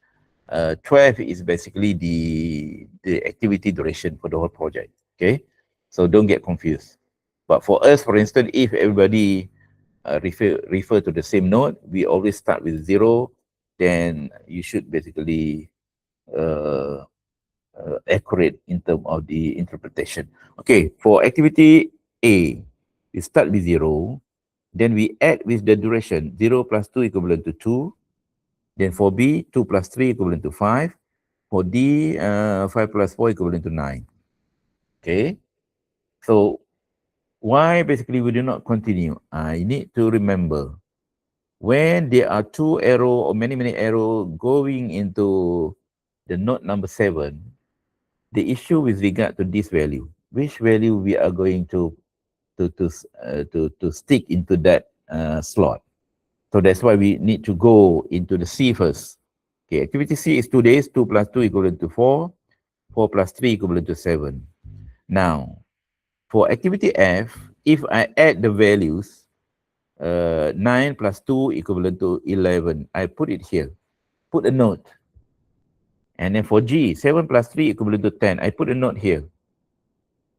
12 is basically the activity duration for the whole project, okay? So don't get confused. But for us, for instance, if everybody refer to the same node, we always start with 0, then you should basically accurate in terms of the interpretation. Okay, for activity A, we start with 0, then we add with the duration, 0 plus 2 equivalent to 2. Then for B, 2 plus 3 equivalent to 5. For D, 5 plus 4 equivalent to 9. Okay, so why basically we do not continue? I need to remember, when there are 2 arrow or many arrow going into the node number 7, the issue with regard to this value, which value we are going to stick into that slot. So that's why we need to go into the C first. Okay, activity C is 2 days, 2 plus 2 equivalent to 4, 4 plus 3 equivalent to 7. Now, for activity F, if I add the values, 9 plus 2 equivalent to 11, I put it here, put a note. And then for G, 7 plus 3 equivalent to 10, I put a note here.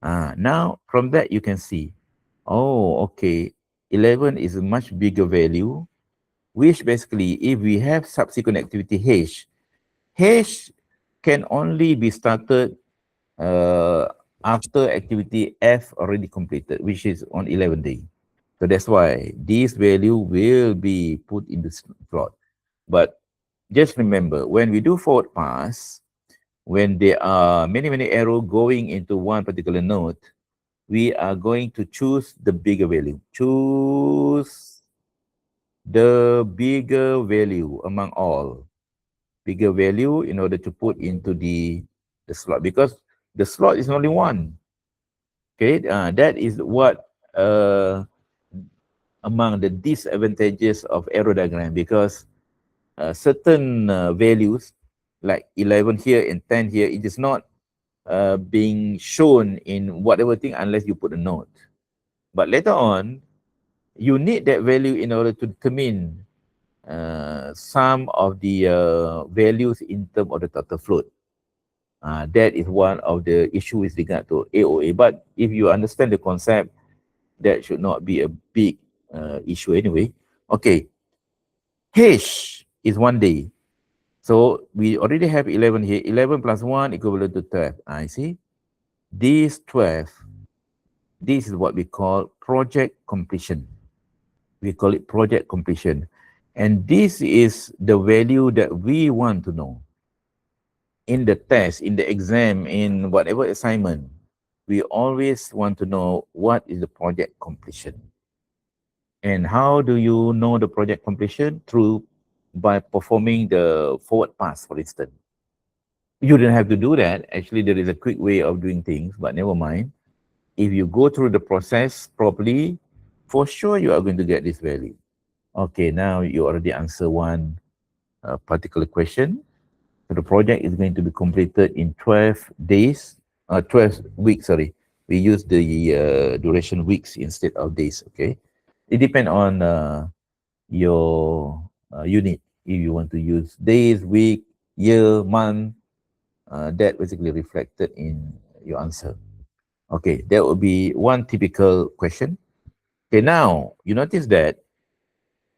Now, from that, you can see, oh, okay, 11 is a much bigger value, which basically, if we have subsequent activity H can only be started after activity F already completed, which is on 11 day. So that's why this value will be put in the slot. But just remember, when we do forward pass, when there are many arrows going into one particular node, we are going to choose the bigger value. Choose the bigger value among all. Bigger value in order to put into the slot, because the slot is only one. Okay, that is what among the disadvantages of arrow diagram, because certain values like 11 here and 10 here, it is not being shown in whatever thing unless you put a note. But later on, you need that value in order to determine some of the values in terms of the total float. That is one of the issues with regard to AOA. But if you understand the concept, that should not be a big issue anyway. Okay, H is 1 day. So we already have 11 here. 11 plus 1 equivalent to 12. I see. This 12, this is what we call project completion. We call it project completion. And this is the value that we want to know. In the test, in the exam, in whatever assignment, we always want to know what is the project completion. And how do you know the project completion? Through by performing the forward pass, for instance. You don't have to do that. Actually, there is a quick way of doing things, but never mind. If you go through the process properly, for sure you are going to get this value. Okay, now you already answer one particular question. So the project is going to be completed in 12 days, 12 weeks, sorry. We use the duration weeks instead of days, okay? It depends on your unit. If you want to use days, week, year, month, that basically reflected in your answer. Okay, that would be one typical question. Okay, now you notice that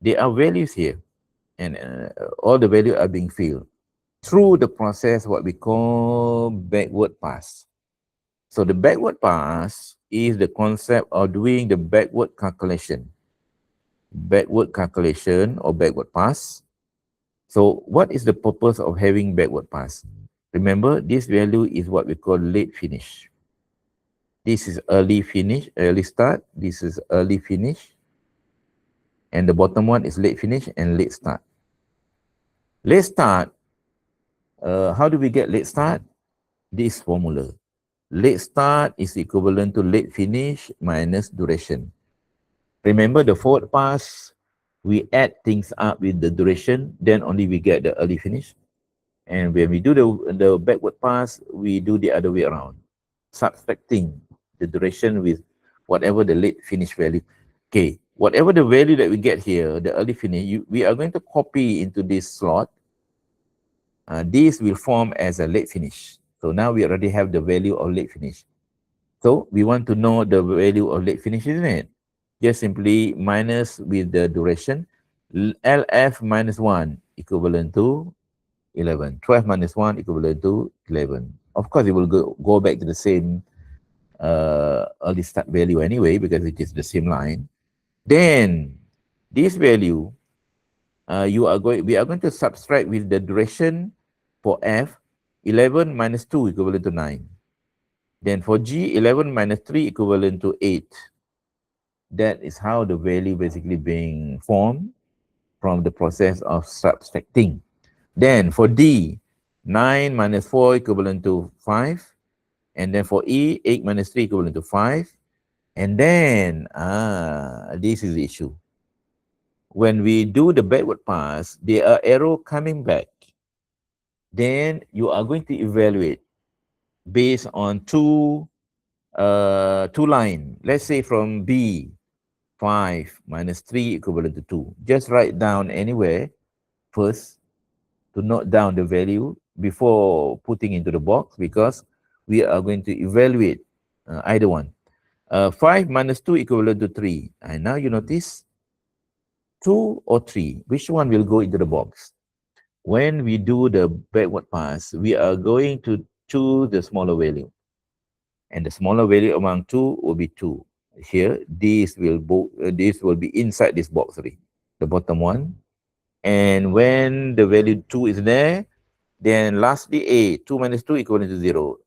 there are values here, and all the values are being filled through the process what we call backward pass. So the backward pass is the concept of doing the backward calculation. Backward calculation or backward pass. So what is the purpose of having backward pass? Remember, this value is what we call late finish. This is early finish, early start. This is early finish. And the bottom one is late finish and late start. Late start, how do we get late start? This formula. Late start is equivalent to late finish minus duration. Remember the forward pass, we add things up with the duration, then only we get the early finish. And when we do the backward pass, we do the other way around, subtracting the duration with whatever the late finish value. Okay, whatever the value that we get here, the early finish, we are going to copy into this slot. This will form as a late finish. So now we already have the value of late finish. So we want to know the value of late finish, isn't it? Just simply minus with the duration. LF minus 1 equivalent to 11. 12 minus 1 equivalent to 11. Of course, it will go back to the same early start value anyway, because it is the same line. Then this value, we are going to subtract with the duration for F. 11 minus 2 equivalent to 9. Then for G, 11 minus 3 equivalent to 8. That is how the value basically being formed from the process of subtracting. Then for D, 9 minus 4 equivalent to 5. And then for E, 8 minus 3 equivalent to 5. And then, this is the issue. When we do the backward pass, there are arrow coming back. Then you are going to evaluate based on two line. Let's say from B, 5 minus 3 equivalent to 2. Just write down anywhere first to note down the value before putting into the box, because we are going to evaluate either one. 5 minus 2 equivalent to 3. And now you notice 2 or 3. Which one will go into the box? When we do the backward pass, we are going to choose the smaller value. And the smaller value among 2 will be 2. Here, this will be inside this box, sorry, the bottom one. And when the value 2 is there, then lastly A, 2 minus 2 equivalent to 0.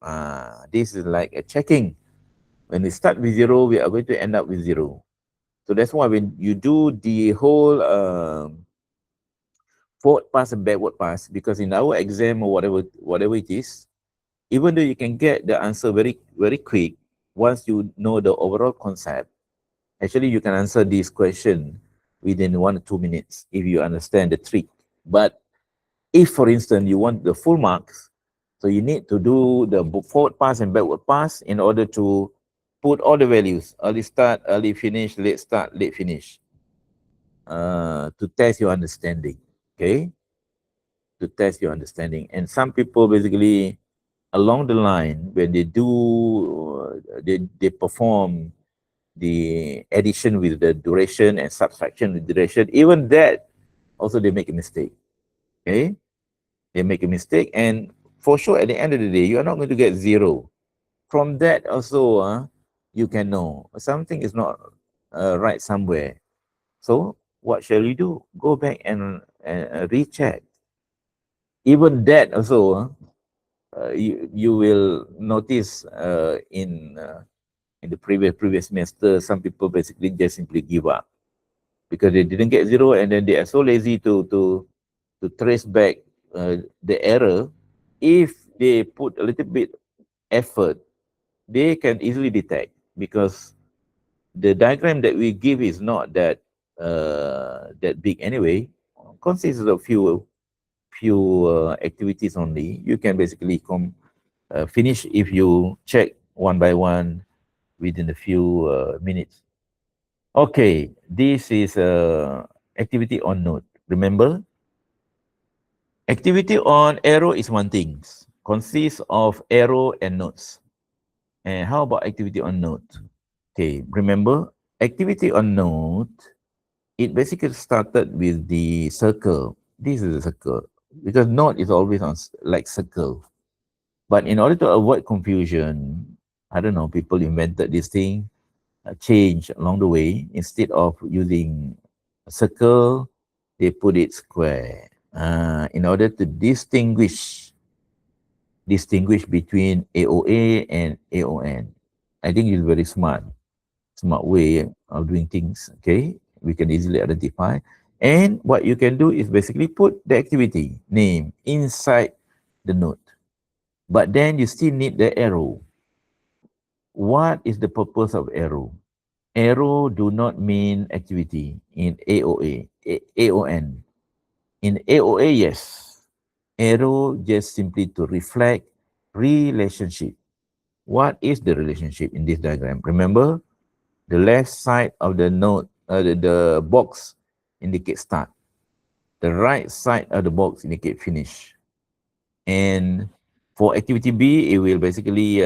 This is like a checking. When we start with 0, we are going to end up with 0. So that's why when you do the whole forward pass and backward pass, because in our exam or whatever it is, even though you can get the answer very, very quick, once you know the overall concept, actually you can answer this question within 1 or 2 minutes if you understand the trick. But if, for instance, you want the full marks, so you need to do the forward pass and backward pass in order to put all the values, early start, early finish, late start, late finish, to test your understanding, okay? To test your understanding. And some people basically, along the line, when they do, they perform the addition with the duration and subtraction with duration, even that, also they make a mistake, okay? They make a mistake, and for sure, at the end of the day, you are not going to get 0. From that also, you can know something is not right somewhere. So what shall you do? Go back and recheck. Even that also, you will notice in the previous semester, some people basically just simply give up. because they didn't get zero, and then they are so lazy to trace back the error. If they put a little bit effort, they can easily detect, because the diagram that we give is not that big anyway. Consists of few activities only. You can basically finish if you check one by one within a few minutes. Okay, this is activity on note. Remember, activity on arrow is one thing. Consists of arrow and notes. And how about activity on note? Okay, remember, activity on note, it basically started with the circle. This is a circle, because note is always on like circle. But in order to avoid confusion, I don't know, people invented this thing, change along the way. Instead of using a circle, they put it square. In order to distinguish between AOA and AON. I think it's very smart way of doing things. Okay, we can easily identify. And what you can do is basically put the activity name inside the note. But then you still need the arrow. What is the purpose of arrow? Arrow do not mean activity in AOA, AON. In AOA, yes. Arrow just simply to reflect relationship. What is the relationship in this diagram? Remember, the left side of the note, the box indicates start. The right side of the box indicate finish. And for activity B, it will basically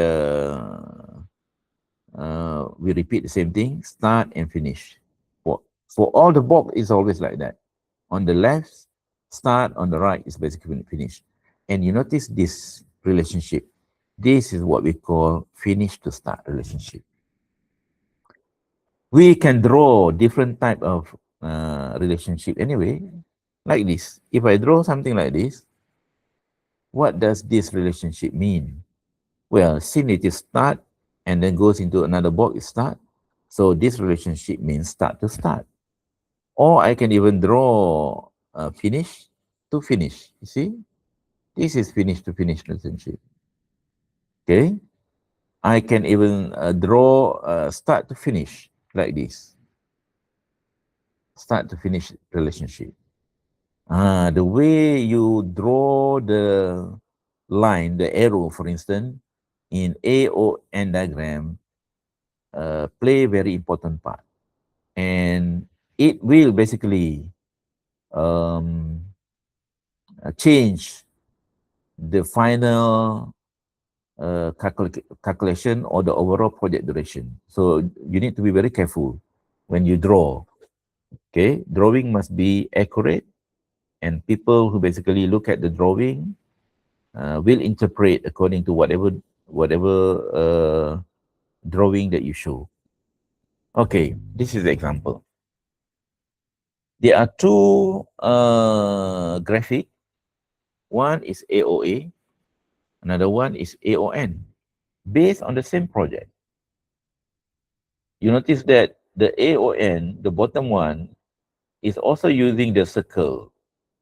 we repeat the same thing, start and finish. For all the box, it's always like that. On the left, start, on the right is basically finish. And you notice this relationship. This is what we call finish to start relationship. We can draw different type of relationship anyway, like this. If I draw something like this, what does this relationship mean? Well, since it is start and then goes into another box, is start. So this relationship means start to start. Or I can even draw finish to finish. You see, this is finish to finish relationship. Okay, I can even draw start to finish like this. Start to finish relationship. The way you draw the line, the arrow, for instance, in AON diagram, play very important part. And it will basically um, change the final calculation or the overall project duration. So you need to be very careful when you draw. Okay, drawing must be accurate, and people who basically look at the drawing will interpret according to whatever drawing that you show. Okay, this is the example. There are two graphic. One is AOA, another one is AON, based on the same project. You notice that the AON, the bottom one, is also using the circle.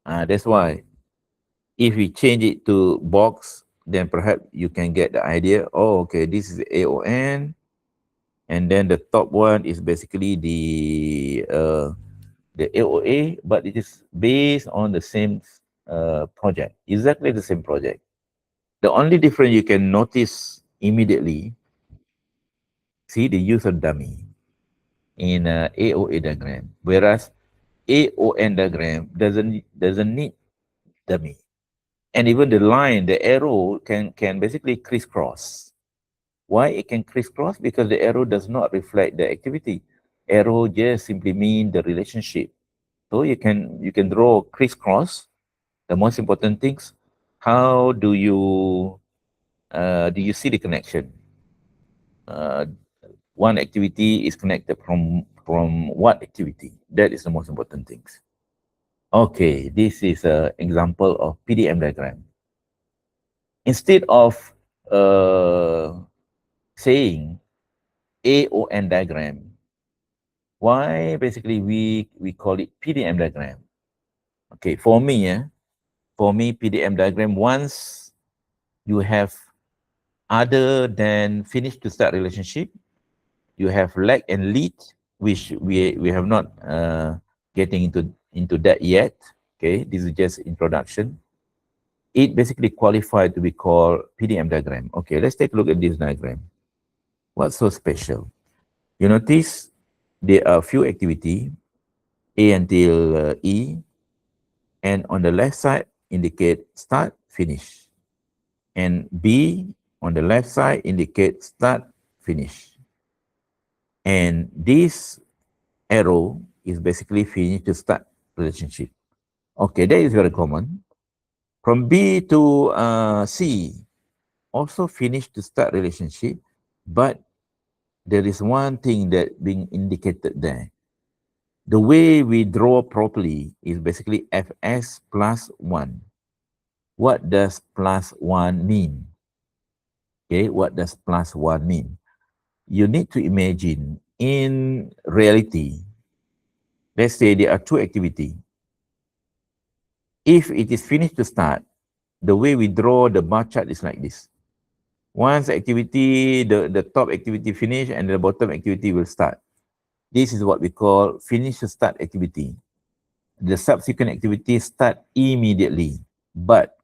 That's why if we change it to box, then perhaps you can get the idea. Oh, okay, this is AON, and then the top one is basically the AOA, but it is based on the same project, exactly the same project. The only difference you can notice immediately, see the use of dummy in AOA diagram, whereas AON diagram doesn't need dummy. And even the line, the arrow can basically crisscross. Why it can crisscross? Because the arrow does not reflect the activity. Arrow just simply mean the relationship. So you can draw crisscross. The most important things, how do you see the connection? Uh, one activity is connected from what activity? That is the most important things. Okay, this is an example of PDM diagram. Instead of saying AON diagram, why basically we call it PDM diagram. Okay, for me, PDM diagram, once you have other than finish to start relationship, you have lag and lead, which we have not getting into that yet. Okay, this is just introduction. It basically qualified to be called PDM diagram. Okay, let's take a look at this diagram. What's so special? You notice there are few activity, A until E, and on the left side indicate start, finish. And B on the left side indicate start, finish. And this arrow is basically finish to start relationship. Okay, that is very common. From B to C, also finish to start relationship, but there is one thing that being indicated there. The way we draw properly is basically Fs plus 1. What does plus 1 mean? Okay, what does plus 1 mean? You need to imagine in reality, let's say there are two activities. If it is finished to start, the way we draw the bar chart is like this. Once activity, the top activity finish and the bottom activity will start. This is what we call finish to start activity. The subsequent activities start immediately. But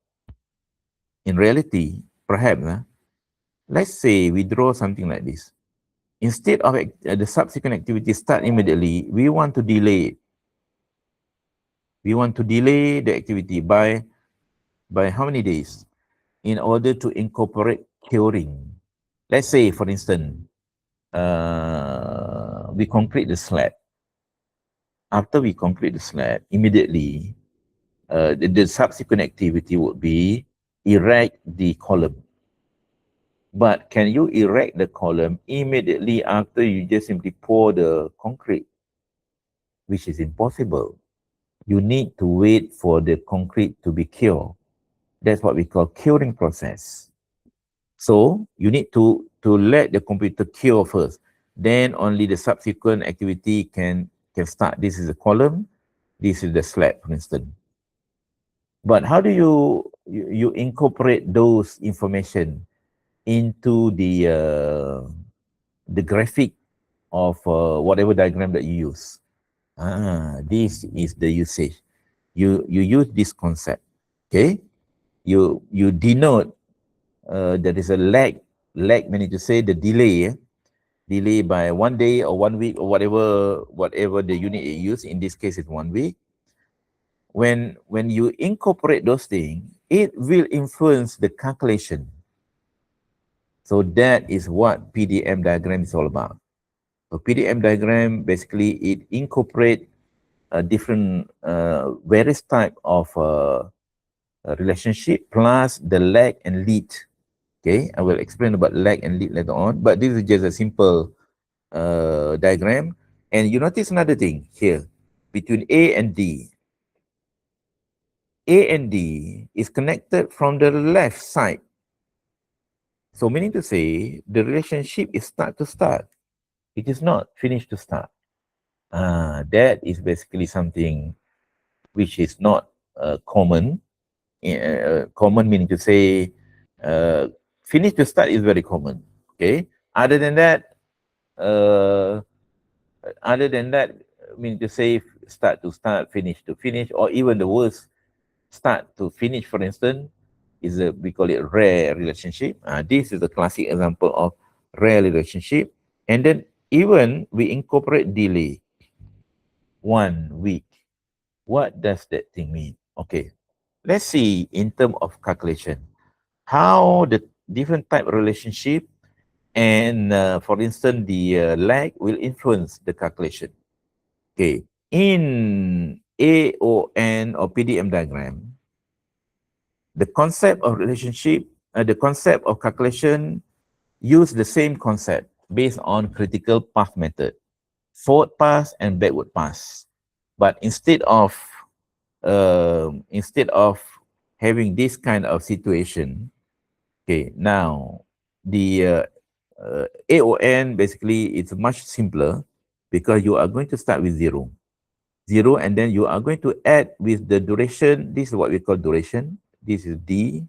in reality, perhaps, let's say we draw something like this. Instead of the subsequent activity start immediately, we want to delay it. We want to delay the activity by how many days in order to incorporate curing. Let's say, for instance, we concrete the slab. After we concrete the slab, immediately, the subsequent activity would be erect the column. But can you erect the column immediately after you just simply pour the concrete? Which is impossible. You need to wait for the concrete to be cured. That's what we call curing process. So you need to let the computer cure first. Then only the subsequent activity can start. This is a column. This is the slab, for instance. But how do you incorporate those information into the graphic of whatever diagram that you use? This is the usage. You use this concept. Okay, you denote there is a lag meaning to say the delay. Delay by 1 day or 1 week or whatever the unit you use. In this case, it's 1 week. When you incorporate those things, it will influence the calculation. So that is what PDM diagram is all about. So PDM diagram, basically, it incorporates different various type of relationship plus the lag and lead. Okay, I will explain about lag and lead later on, but this is just a simple diagram. And you notice another thing here between A and D. A and D is connected from the left side. So meaning to say, the relationship is start to start. It is not finish to start. That is basically something which is not common. Common meaning to say, finish to start is very common. Okay. Other than that, meaning to say start to start, finish to finish, or even the worst, start to finish, for instance, is we call it rare relationship. This is a classic example of rare relationship. And then even we incorporate delay, 1 week. What does that thing mean? Okay, let's see in terms of calculation, how the different type of relationship and for instance, the lag will influence the calculation. Okay, in AON or PDM diagram, the concept of relationship, the concept of calculation use the same concept based on critical path method, forward pass and backward pass. But instead of having this kind of situation, okay, now the AON basically it's much simpler. because you are going to start with 0. 0, and then you are going to add with the duration. This is what we call duration. This is D.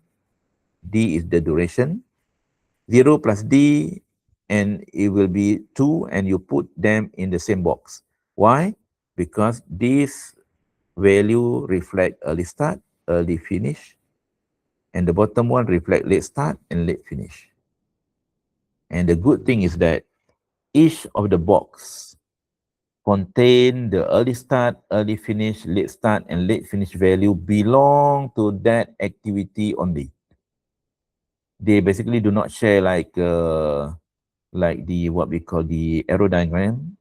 D is the duration. 0 plus D, and it will be 2, and you put them in the same box. Why? Because this value reflect early start, early finish, and the bottom one reflect late start and late finish. And the good thing is that each of the box contain the early start, early finish, late start, and late finish value belong to that activity only. They basically do not share like the what we call the arrow diagram.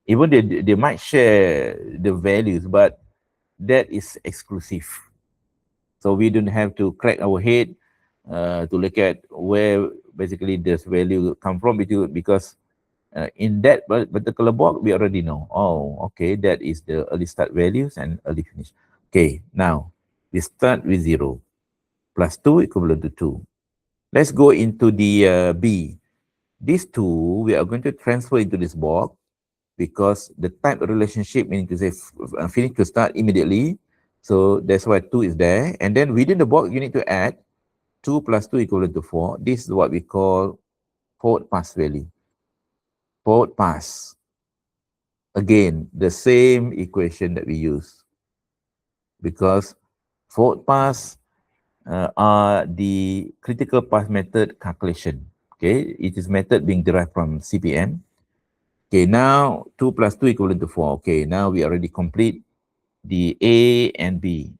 Even they might share the values, but that is exclusive. So we don't have to crack our head to look at where basically this value come from, because in that particular box, we already know, oh, okay, that is the early start values and early finish. Okay, now we start with 0 plus 2 equivalent to 2. Let's go into the B. These two, we are going to transfer into this box because the type of relationship, meaning to say finish to start immediately. So that's why 2 is there. And then within the box, you need to add 2 plus 2 equivalent to 4. This is what we call forward pass value. Forward pass. Again, the same equation that we use, because forward pass are the critical path method calculation. Okay, it is method being derived from CPM. Okay, now 2 plus 2 equivalent to 4. Okay, now we already complete the A and B.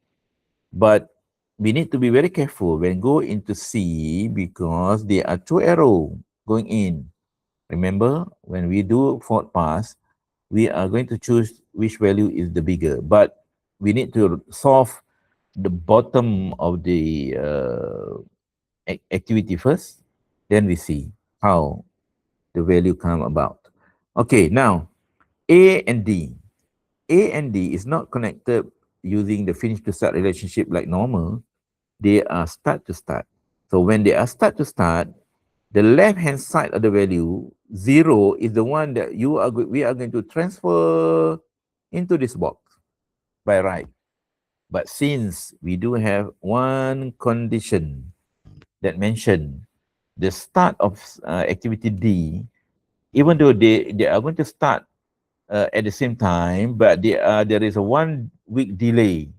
But we need to be very careful when go into C, because there are 2 arrows going in. Remember, when we do forward pass, we are going to choose which value is the bigger, but we need to solve the bottom of the activity first, then we see how the value come about. Okay, now A and D. A and D is not connected using the finish to start relationship like normal. They are start to start. So when they are start to start, the left hand side of the value 0 is the one that we are going to transfer into this box by right. But since we do have one condition that mentioned the start of activity D, even though they are going to start at the same time, but there is a 1 week delay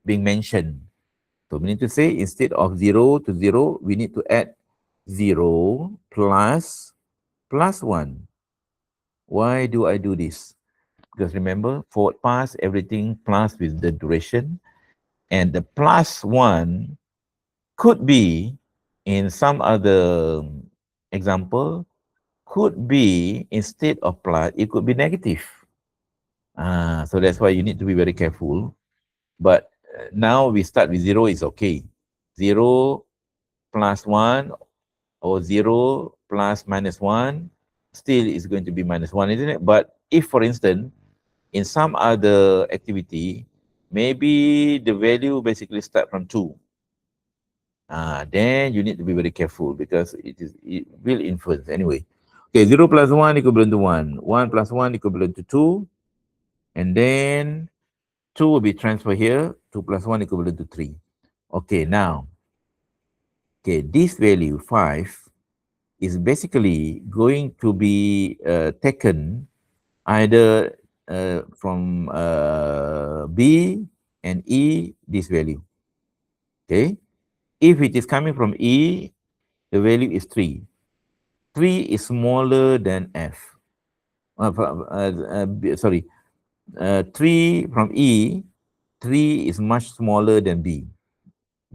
being mentioned. So we need to say, instead of 0 to 0, we need to add 0 plus 1. Why do I do this? Because remember, forward pass, everything plus with the duration, and the plus 1 could be, in some other example, could be, instead of plus, it could be negative. So that's why you need to be very careful. But now we start with 0 is okay. 0 plus 1 or 0 plus minus 1 still is going to be minus 1, isn't it? But if, for instance, in some other activity, maybe the value basically start from 2. Then you need to be very careful, because it will influence anyway. Okay, 0 plus 1 equivalent to 1. 1 plus 1 equivalent to 2. And then 2 will be transferred here. 2 plus 1 equivalent to 3. Okay, now, okay, this value 5 is basically going to be taken either from B and E, this value. Okay, if it is coming from E, the value is 3. 3 is smaller than F. Sorry, 3 from E, 3 is much smaller than B.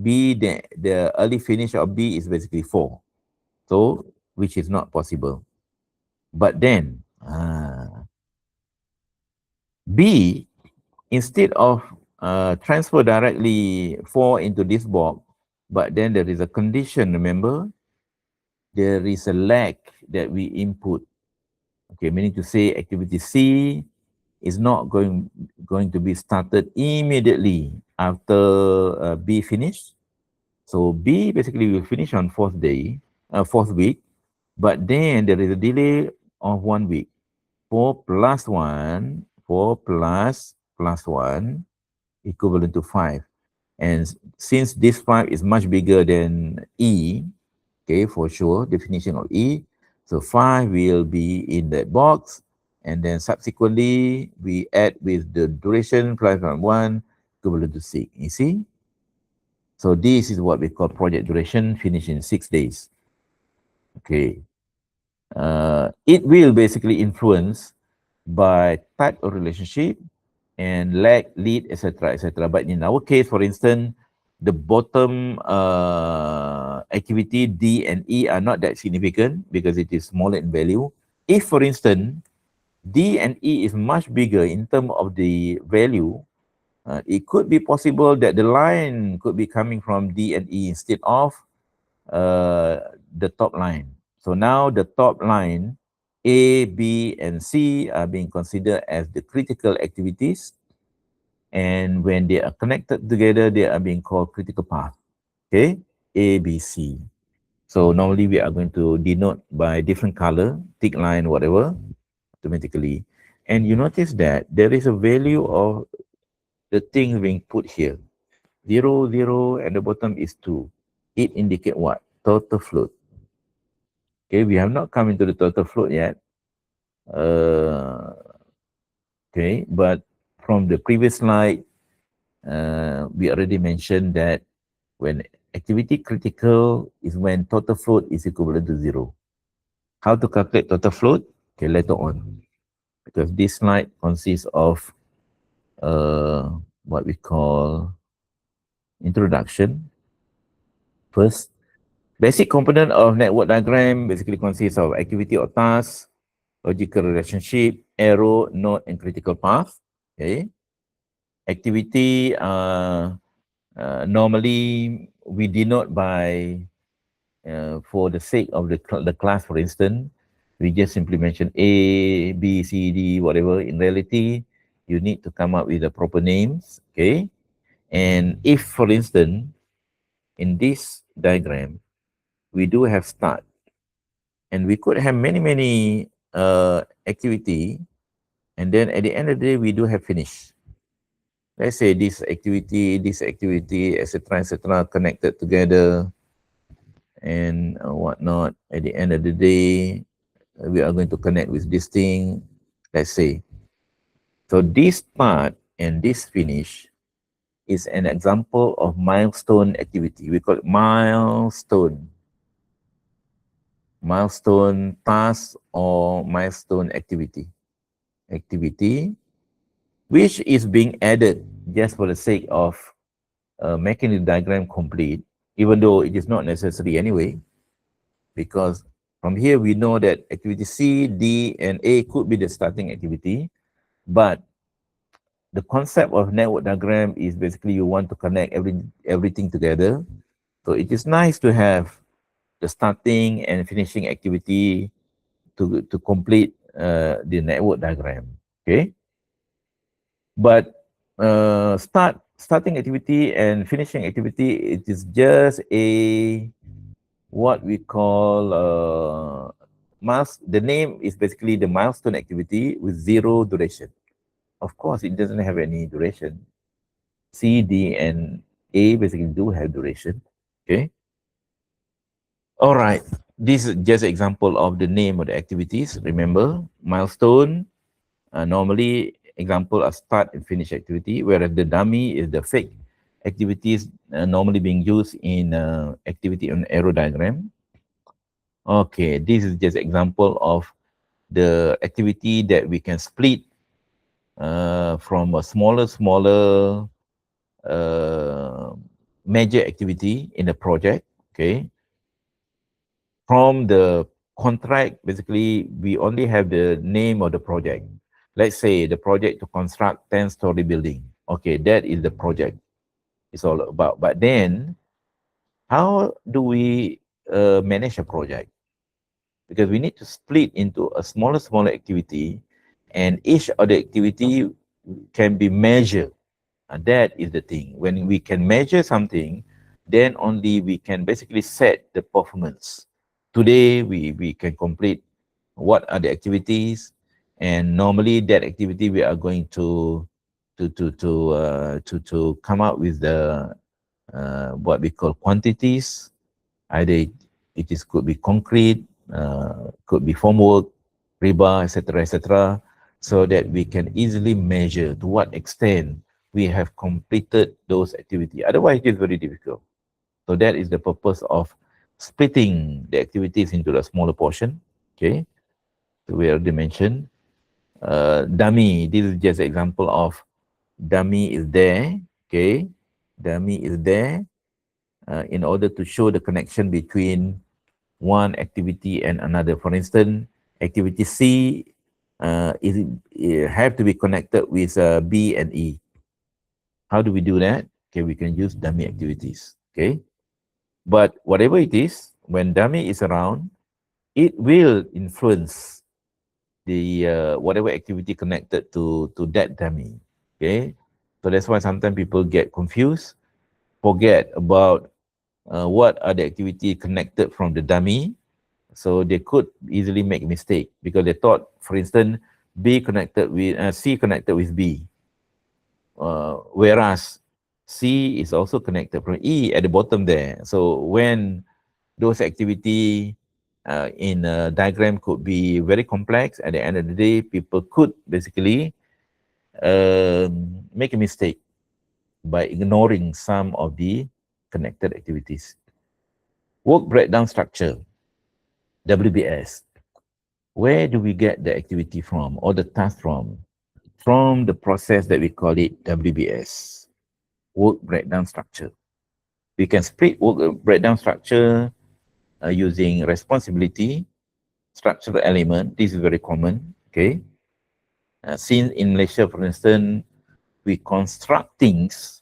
B, the early finish of B is basically 4. So, which is not possible. But then, B, instead of transfer directly 4 into this box, but then there is a condition, remember? There is a lag that we input. Okay, meaning to say activity C is not going to be started immediately after B finish. So B basically will finish on fourth week, but then there is a delay of 1 week. 4 plus 1, 4 plus 1 equivalent to 5. And since this 5 is much bigger than E, okay, for sure, definition of E, so 5 will be in that box, and then subsequently we add with the duration plus 1 equivalent to 6. You see? So this is what we call project duration, finish in 6 days. Okay. It will basically influence by type of relationship and lag, lead, etc., etc. But in our case, for instance, the bottom activity D and E are not that significant because it is smaller in value. If, for instance, D and E is much bigger in terms of the value, it could be possible that the line could be coming from D and E instead of the top line. So now the top line, A, B, and C are being considered as the critical activities. And when they are connected together, they are being called critical path. Okay, A, B, C. So normally we are going to denote by different color, thick line, whatever, automatically. And you notice that there is a value of the thing being put here. 0, 0, and the bottom is 2. It indicate what? Total float. Okay, we have not come into the total float yet. Okay, but from the previous slide, we already mentioned that when activity critical is when total float is equivalent to 0. How to calculate total float? Okay, later on. Because this slide consists of what we call introduction. First, basic component of network diagram basically consists of activity or task, logical relationship, arrow, node, and critical path. Okay. Activity, normally we denote by, for the sake of the class, for instance, we just simply mention A, B, C, D, whatever. In reality, you need to come up with the proper names, okay? And if, for instance, in this diagram, we do have start, and we could have many activity, and then at the end of the day, we do have finish. Let's say this activity, etc., connected together and whatnot. At the end of the day, we are going to connect with this thing, let's say. So this part and this finish is an example of milestone activity. We call it milestone task or milestone activity. Activity which is being added just for the sake of making the diagram complete, even though it is not necessary anyway, because from here we know that activity C, D, and A could be the starting activity, but the concept of network diagram is basically you want to connect everything together. So it is nice to have the starting and finishing activity to complete the network diagram. Okay, but starting activity and finishing activity, it is just a what we call the name is basically the milestone activity with 0 duration. Of course, it doesn't have any duration. C, D, and A basically do have duration. Okay. All right. This is just an example of the name of the activities. Remember, milestone, normally example of start and finish activity, whereas the dummy is the fake activities normally being used in activity on arrow diagram. Okay, this is just example of the activity that we can split from a smaller major activity in a project. Okay, from the contract, basically we only have the name of the project. Let's say the project to construct 10-story building. Okay, that is the project it's all about. But then how do we manage a project? Because we need to split into a smaller activity, and each of the activity can be measured. And that is the thing. When we can measure something, then only we can basically set the performance. Today, we can complete what are the activities, And normally that activity we are going to come up with the what we call quantities. Either it is could be concrete, could be formwork, rebar, etc., etc., so that we can easily measure to what extent we have completed those activities. Otherwise, it is very difficult. So that is the purpose of splitting the activities into a smaller portion. Okay, so we already mentioned. Dummy, this is just an example of dummy is there. Okay, dummy is there in order to show the connection between one activity and another. For instance, activity C have to be connected with B and E. How do we do that? Okay, we can use dummy activities. Okay, but whatever it is, when dummy is around, it will influence the whatever activity connected to that dummy. Okay, so that's why sometimes people get confused, forget about what are the activity connected from the dummy. So they could easily make mistake because they thought, for instance, B connected with C connected with B, whereas C is also connected from E at the bottom there. So when those activity in a diagram could be very complex, at the end of the day, people could basically make a mistake by ignoring some of the connected activities. Work breakdown structure, WBS. Where do we get the activity from or the task from? From the process that we call it WBS, work breakdown structure. We can split work breakdown structure using responsibility, structural element. This is very common, okay? Since in Malaysia, for instance, we construct things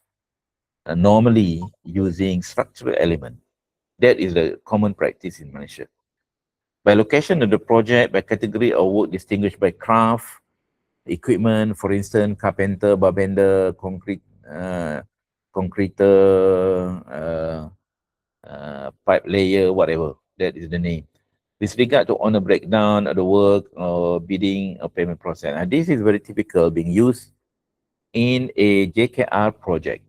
normally using structural element. That is the common practice in Malaysia. By location of the project, by category of work distinguished by craft, equipment, for instance, carpenter, barbender, concreter, pipe layer, whatever. That is the name. With regard to honor breakdown of the work or bidding or payment process. And this is very typical being used in a JKR project.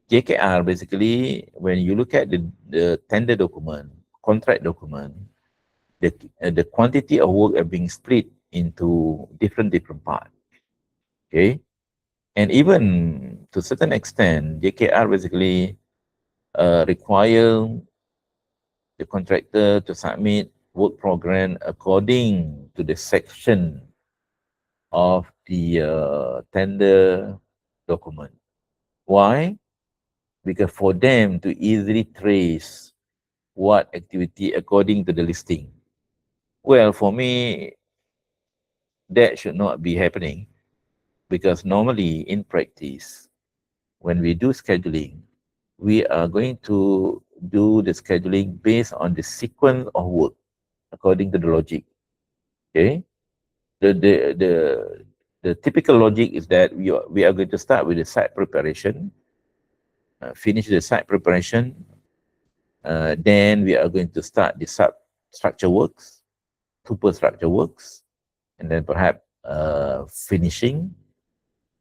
JKR, basically, when you look at the tender document, contract document, the quantity of work are being split into different parts. Okay, and even to a certain extent, JKR basically require the contractor to submit work program according to the section of the tender document. Why? Because for them to easily trace what activity according to the listing. Well, for me, that should not be happening because normally in practice, when we do scheduling, we are going to do the scheduling based on the sequence of work according to the logic. Okay. The typical logic is that we are going to start with the site preparation, finish the site preparation, then we are going to start the substructure works, superstructure works, and then perhaps finishing,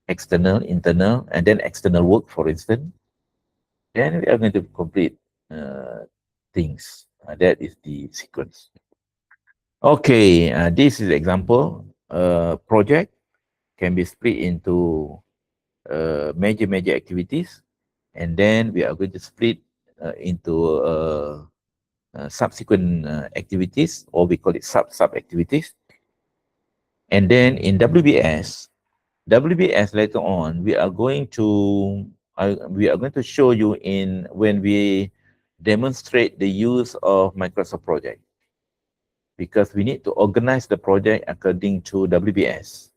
external, internal, and then external work, for instance. Then we are going to complete things. That is the sequence. Okay, this is example. Project can be split into major activities, and then we are going to split into subsequent activities, or we call it sub activities. And then in WBS later on, we are going to show you in when we demonstrate the use of Microsoft Project, because we need to organize the project according to WBS.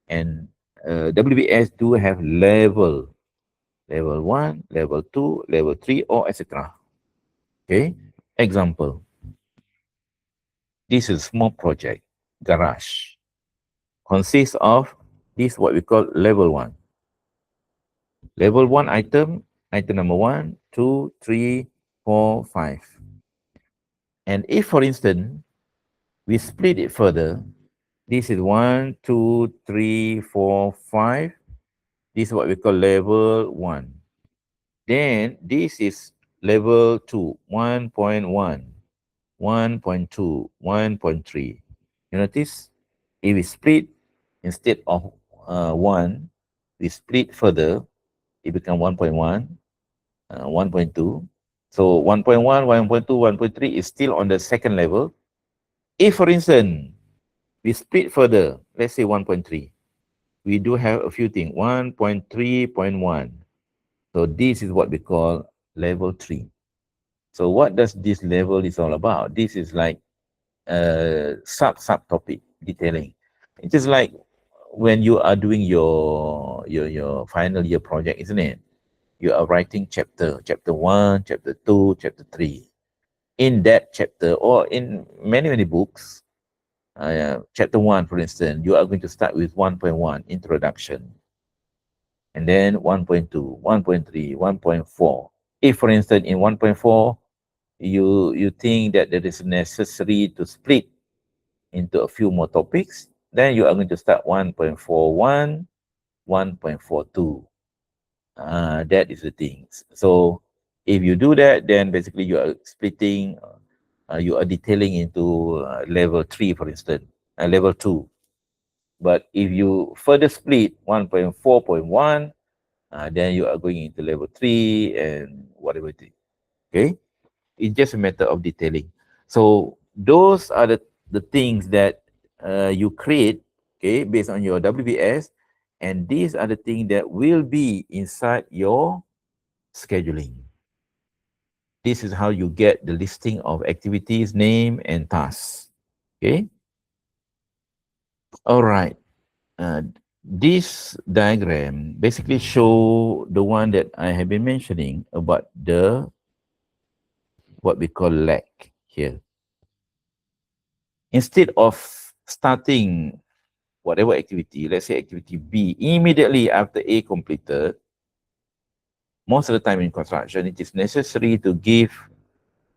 And WBS do have level 1, level 2, level 3, or etc. Okay, example. This is small project, garage. Consists of this what we call level 1. Level 1 item number 1, 2, 3, 4, 5. And if, for instance, we split it further, This is 1, 2, 3, 4, 5. This is what we call level 1. Then this is level 2, 1.1, 1.2, 1.3. You notice if we split instead of 1, we split further, it becomes 1.1, 1.2. So 1.1, 1.2, 1.3 is still on the second level. If, for instance, we split further, let's say 1.3, we do have a few things, 1.3.1. So this is what we call level 3. So what does this level is all about? This is like subtopic detailing. It is like when you are doing your final year project, isn't it? You are writing chapter 1, chapter 2, chapter 3. In that chapter, or in many books, chapter 1, for instance, you are going to start with 1.1, introduction, and then 1.2, 1.3, 1.4. If, for instance, in 1.4, you think that it is necessary to split into a few more topics, then you are going to start 1.41, 1.42. That is the thing. So if you do that, then basically you are splitting, you are detailing into level 3, for instance, level 2. But if you further split 1.4.1, then you are going into level 3 and whatever it is. Okay? It's just a matter of detailing. So those are the things that you create, okay, based on your WBS, and these are the things that will be inside your scheduling. This is how you get the listing of activities, name, and tasks. Okay. All right. This diagram basically show the one that I have been mentioning about the what we call lag here. Instead of starting whatever activity, let's say activity B, immediately after A completed, most of the time in construction, it is necessary to give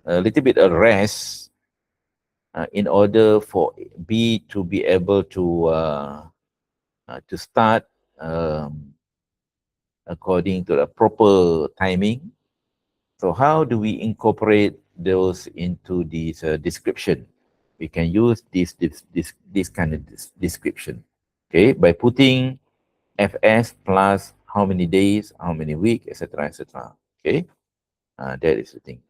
a little bit of rest in order for B to be able to start according to the proper timing. So how do we incorporate those into this description? We can use this kind of description, okay, by putting FS plus how many days, how many weeks, etc., etc. Okay, that is the thing.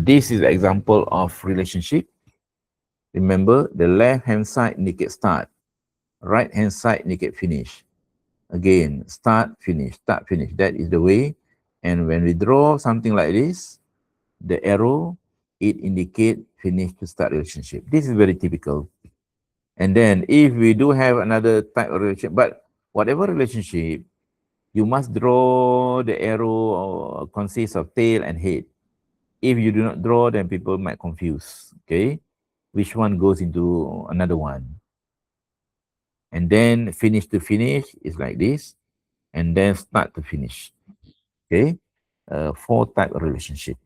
This is an example of relationship. Remember, the left-hand side indicate start, right-hand side indicate finish. Again, start, finish, start, finish. That is the way. And when we draw something like this, the arrow, it indicate finish to start relationship. This is very typical. And then if we do have another type of relationship, but whatever relationship, you must draw the arrow consists of tail and head. If you do not draw, then people might confuse, okay? Which one goes into another one. And then finish to finish is like this. And then start to finish, okay? 4 type of relationship.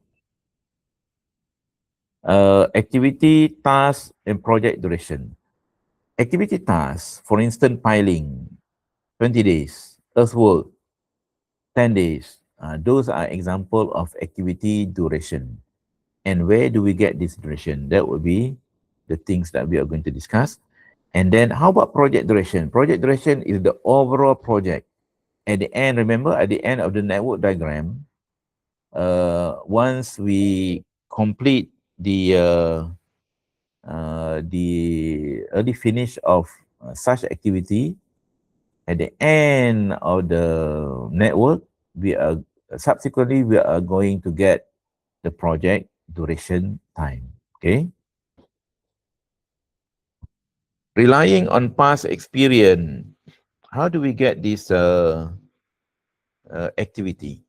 Activity, task, and project duration. Activity task, for instance, piling, 20 days, earthwork, 10 days. Those are example of activity duration. And where do we get this duration? That would be the things that we are going to discuss. And then how about project duration? Project duration is the overall project. At the end, remember, at the end of the network diagram, once we complete the early finish of such activity, at the end of the network, we are subsequently we are going to get the project duration time. Okay. Relying on past experience, how do we get this activity?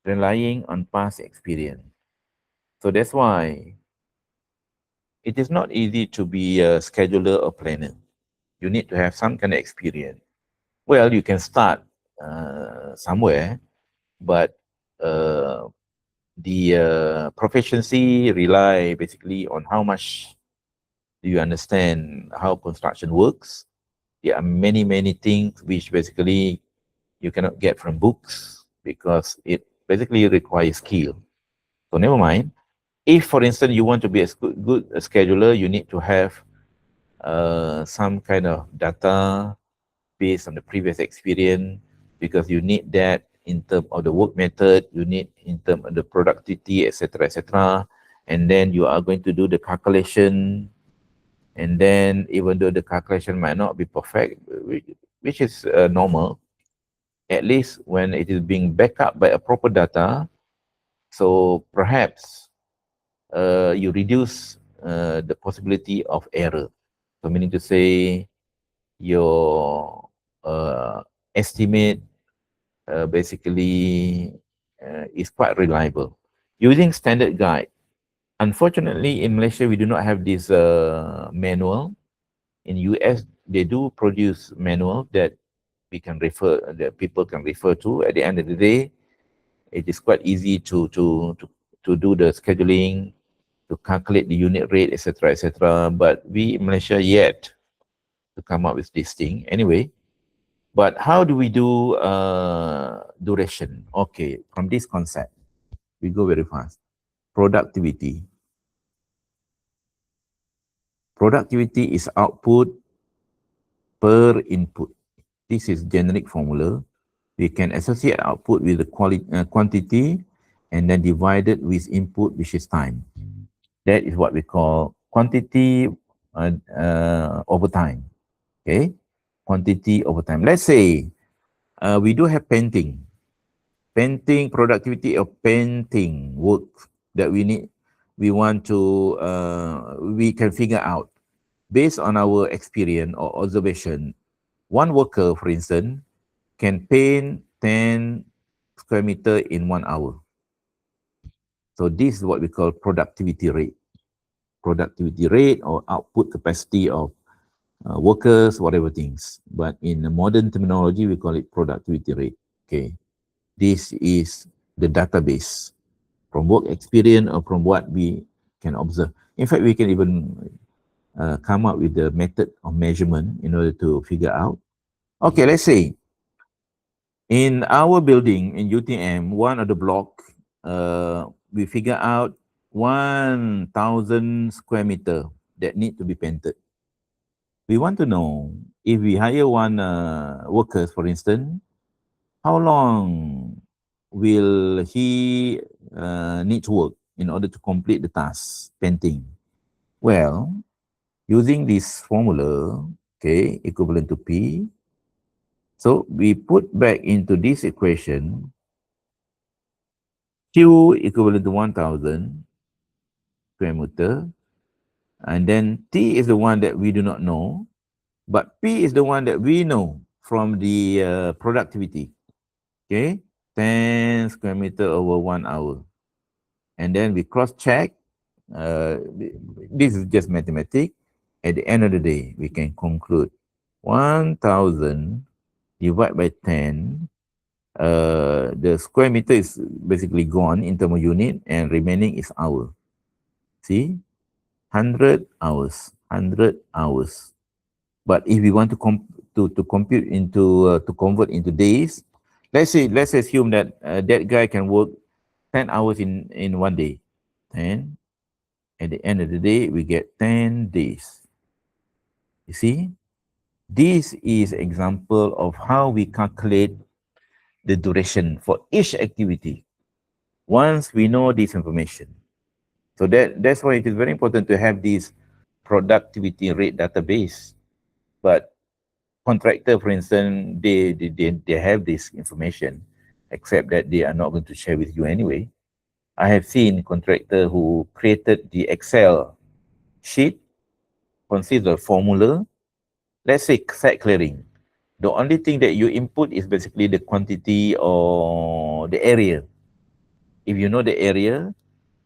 Relying on past experience. So that's why it is not easy to be a scheduler or planner. You need to have some kind of experience. Well, you can start somewhere, but the proficiency rely basically on how much Do you understand how construction works? There are many, many things which basically you cannot get from books because it basically requires skill. So never mind. If, for instance, you want to be a good scheduler, you need to have some kind of data based on the previous experience because you need that in terms of the work method, you need in terms of the productivity, etc., etc. And then you are going to do the calculation. And then even though the calculation might not be perfect, which is normal, at least when it is being backed up by a proper data, so perhaps you reduce the possibility of error. So meaning to say your estimate basically is quite reliable. Using standard guide. Unfortunately, in Malaysia, we do not have this manual. In US, they do produce manual that we can refer, that people can refer to. At the end of the day, it is quite easy to do the scheduling, to calculate the unit rate, etc., etc. But we in Malaysia yet to come up with this thing. Anyway, but how do we do duration? Okay, from this concept, we go very fast. Productivity. Productivity is output per input. This is generic formula. We can associate output with the quantity and then divide it with input, which is time. That is what we call quantity over time. Okay, quantity over time. Let's say we do have painting. Painting, productivity of painting work that we need, we want to, we can figure out based on our experience or observation. One worker, for instance, can paint 10 square meter in 1 hour. So this is what we call productivity rate. Productivity rate or output capacity of workers, whatever things. But in the modern terminology, we call it productivity rate. Okay. This is the database from work experience or from what we can observe. In fact, we can even come up with the method of measurement in order to figure out. Okay, let's say in our building in UTM, one of the block, we figure out 1,000 square meter that need to be painted. We want to know if we hire one workers, for instance, how long will he need to work in order to complete the task, painting? Well, using this formula, okay, equivalent to P, so we put back into this equation, Q equivalent to 1,000 square meter, and then T is the one that we do not know, but P is the one that we know from the productivity, okay? 10 square meter over 1 hour. And then we cross-check. This is just mathematics. At the end of the day, we can conclude 1,000 divided by 10. The square meter is basically gone in terms of unit and remaining is hour. See? 100 hours. 100 hours. But if we want to compute into, to convert into days, let's assume that that guy can work 10 hours in 1 day. 10. At the end of the day, we get 10 days. You see, this is example of how we calculate the duration for each activity once we know this information. So that's why it is very important to have this productivity rate database. But contractor, for instance, they have this information, except that they are not going to share with you anyway. I have seen contractor who created the Excel sheet, consists of formula. Let's say site clearing. The only thing that you input is basically the quantity or the area. If you know the area,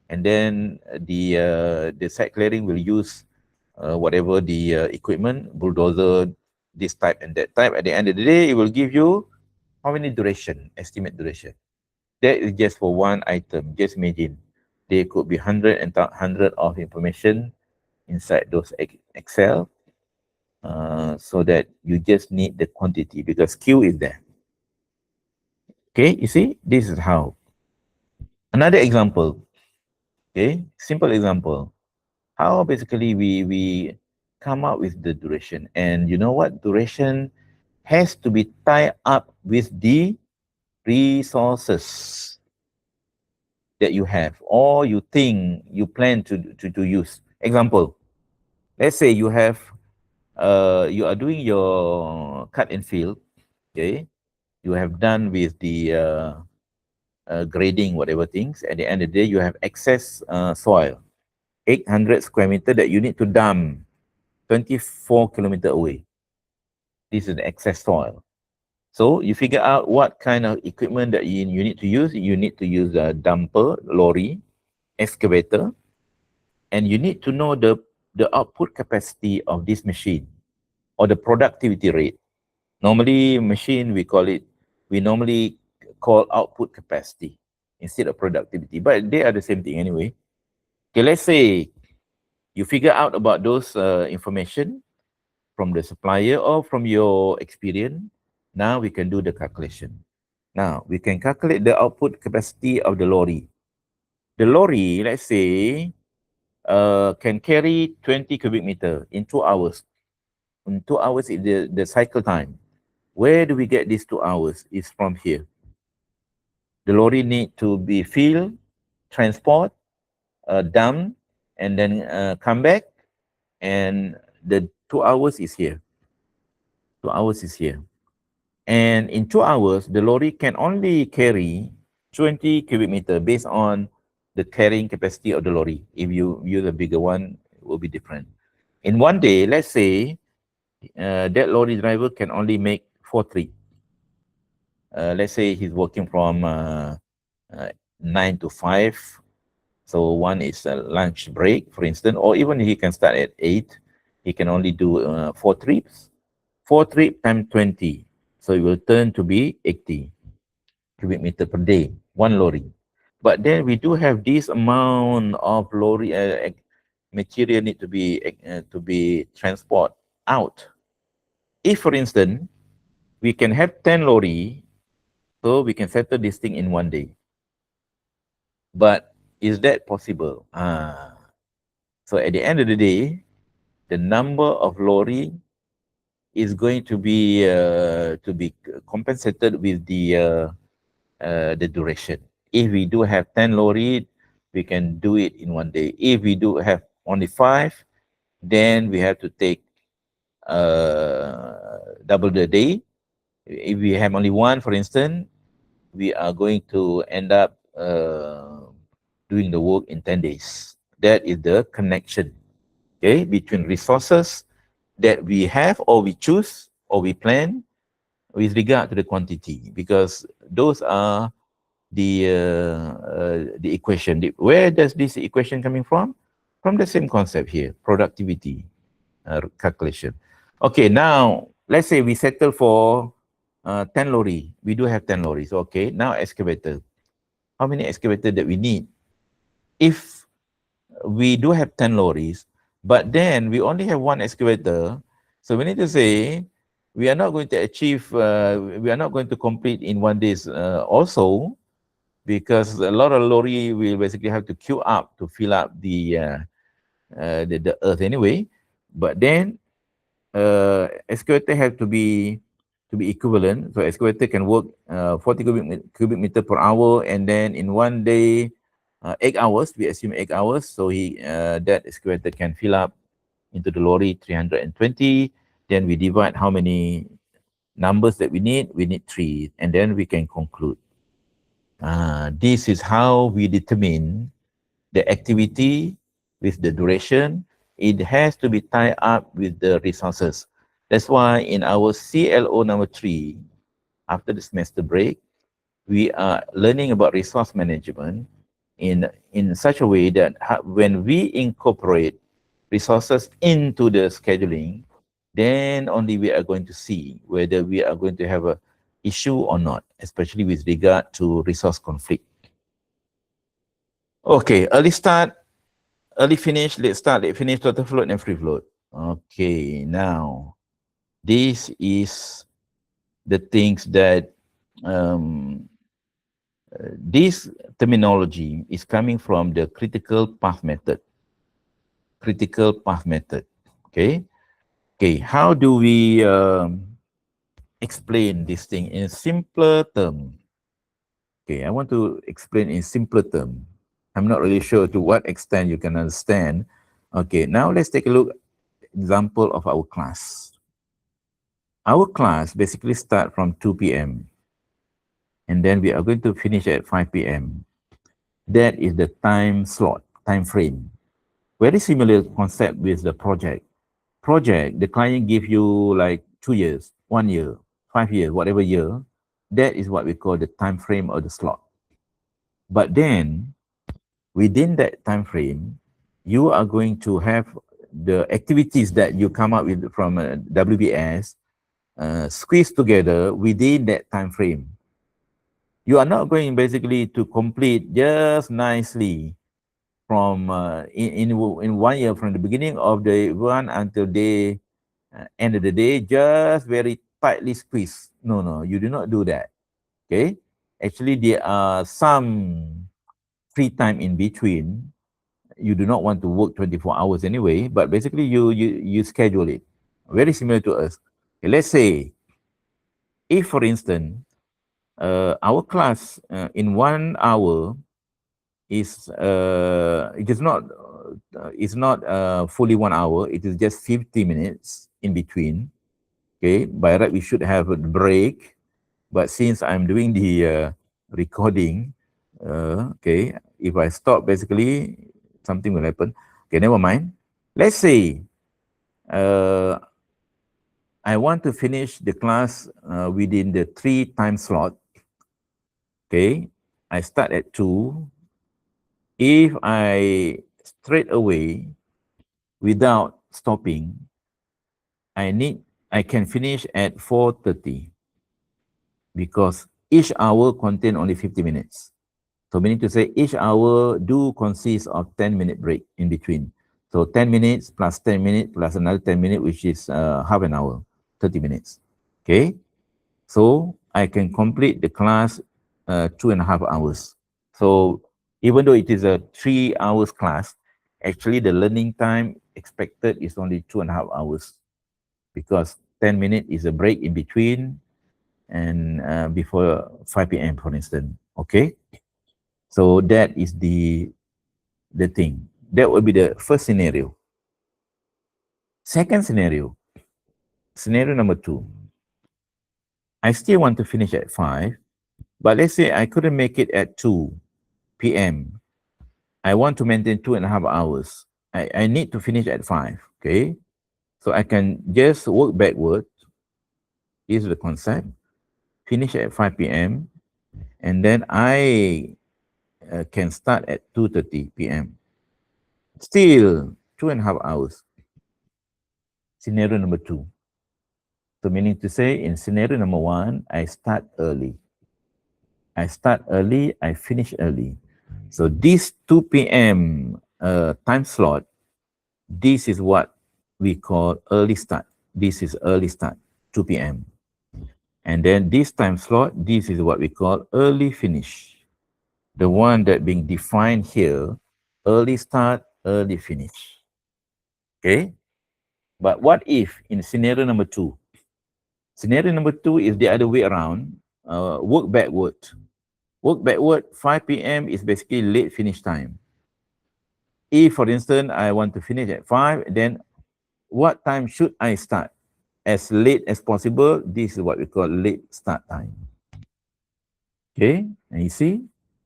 and then the site clearing will use whatever the equipment, bulldozer, this type and that type. At the end of the day, it will give you how many duration, estimate duration. That is just for one item. Just imagine, there could be hundred of information inside those Excel, so that you just need the quantity because Q is there. Okay, you see, this is how. Another example, okay, simple example. How basically we come up with the duration, and you know what? Duration has to be tied up with the resources that you have or you think you plan to use. Example, let's say you have you are doing your cut and fill, okay? You have done with the grading, whatever things. At the end of the day, you have excess soil, 800 square meter that you need to dump 24 kilometer away. This is the excess soil. So you figure out what kind of equipment that you need to use. You need to use a dumper, lorry, excavator, and you need to know the output capacity of this machine or the productivity rate. Normally, machine, we normally call output capacity instead of productivity, but they are the same thing anyway. Okay, let's say you figure out about those information from the supplier or from your experience. Now we can do the calculation. Now we can calculate the output capacity of the lorry. The lorry, let's say, can carry 20 cubic meter in 2 hours. In 2 hours is the cycle time. Where do we get these 2 hours? Is from here. The lorry need to be filled, transport, dumped, and then come back, and the 2 hours is here. 2 hours is here. And in 2 hours, the lorry can only carry 20 cubic meter based on the carrying capacity of the lorry. If you use a bigger one, it will be different. In one day, let's say that lorry driver can only make 4 trips. Let's say he's working from 9 to 5. So one is a lunch break, for instance, or even he can start at 8. He can only do 4 trips. 4 trips times 20. So it will turn to be 80 cubic meter per day, one lorry. But then we do have this amount of lorry material need to be transport out. If, for instance, we can have 10 lorry, so we can settle this thing in one day. But is that possible? So at the end of the day, the number of lorry is going to be compensated with the duration. If we do have 10 lorry, we can do it in one day. If we do have only 5, then we have to take double the day. If we have only 1, for instance, we are going to end up doing the work in 10 days. That is the connection, okay, between resources that we have or we choose or we plan with regard to the quantity, because those are the equation. Where does this equation coming from? From the same concept here, productivity calculation. Okay, now let's say we settle for 10 lorry. We do have 10 lorries. Okay, now excavator. How many excavator that we need? If we do have 10 lorries, but then we only have 1 excavator, so we need to say we are not going to achieve, we are not going to complete in 1 day also, because a lot of lorry will basically have to queue up to fill up the earth anyway. But then excavator have to be equivalent. So excavator can work 40 cubic meter per hour, and then in 1 day, 8 hours. We assume 8 hours. So that excavator can fill up into the lorry 320. Then we divide how many numbers that we need. We need 3, and then we can conclude. This is how we determine the activity with the duration. It has to be tied up with the resources. That's why in our CLO number 3, after the semester break, we are learning about resource management in such a way that when we incorporate resources into the scheduling, then only we are going to see whether we are going to have a issue or not, especially with regard to resource conflict. Okay, early start early finish, late start, late finish, total float, and free float. Okay, now this is the things that this terminology is coming from the critical path method. Critical path method. Okay. Okay. How do we explain this thing in simpler term? Okay, I want to explain in simpler term. I'm not really sure to what extent you can understand. Okay, now let's take a look example of our class. Our class basically start from 2 p.m. and then we are going to finish at 5 p.m. That is the time slot, time frame. Very similar concept with the project. Project, the client give you like 2 years, 1 year, 5 years, whatever year. That is what we call the time frame or the slot. But then within that time frame, you are going to have the activities that you come up with from WBS squeezed together within that time frame. You are not going basically to complete just nicely from in 1 year, from the beginning of the one until the end of the day, just very tightly squeezed. No, no, you do not do that. Okay, actually there are some free time in between. You do not want to work 24 hours anyway, but basically you schedule it. Very similar to us. Okay, let's say if, for instance, our class in 1 hour is it is not it's not fully 1 hour. It is just 50 minutes in between. Okay, by right we should have a break, but since I'm doing the recording, okay, if I stop, basically something will happen. Okay, never mind. Let's say I want to finish the class within the 3 time slot. Okay, I start at 2. If I straight away without stopping, I can finish at 4:30 because each hour contain only 50 minutes. So meaning to say each hour do consist of 10-minute break in between. So 10 minutes plus 10 minutes plus another 10 minutes, which is half an hour, 30 minutes. Okay. So I can complete the class 2.5 hours. So even though it is a 3 hours class, actually the learning time expected is only 2.5 hours because 10 minutes is a break in between and before 5 p.m. for instance. Okay. So that is the thing. That would be the first scenario. Second scenario, scenario number 2. I still want to finish at 5, but let's say I couldn't make it at 2 p.m. I want to maintain 2.5 hours. I need to finish at 5, okay? So I can just work backward. Is the concept. Finish at 5 p.m. and then I can start at 2:30 p.m. Still 2.5 hours. Scenario number 2. So meaning to say in scenario number 1, I start early. I start early, I finish early. So this 2 p.m. Time slot, this is what we call early start. This is early start, 2 p.m. And then this time slot, this is what we call early finish. The one that being defined here, early start, early finish. Okay? But what if in scenario number 2? Scenario number 2 is the other way around, work backward. Work backward, 5 p.m. is basically late finish time. If, for instance, I want to finish at 5, then what time should I start? As late as possible. This is what we call late start time. Okay, and you see,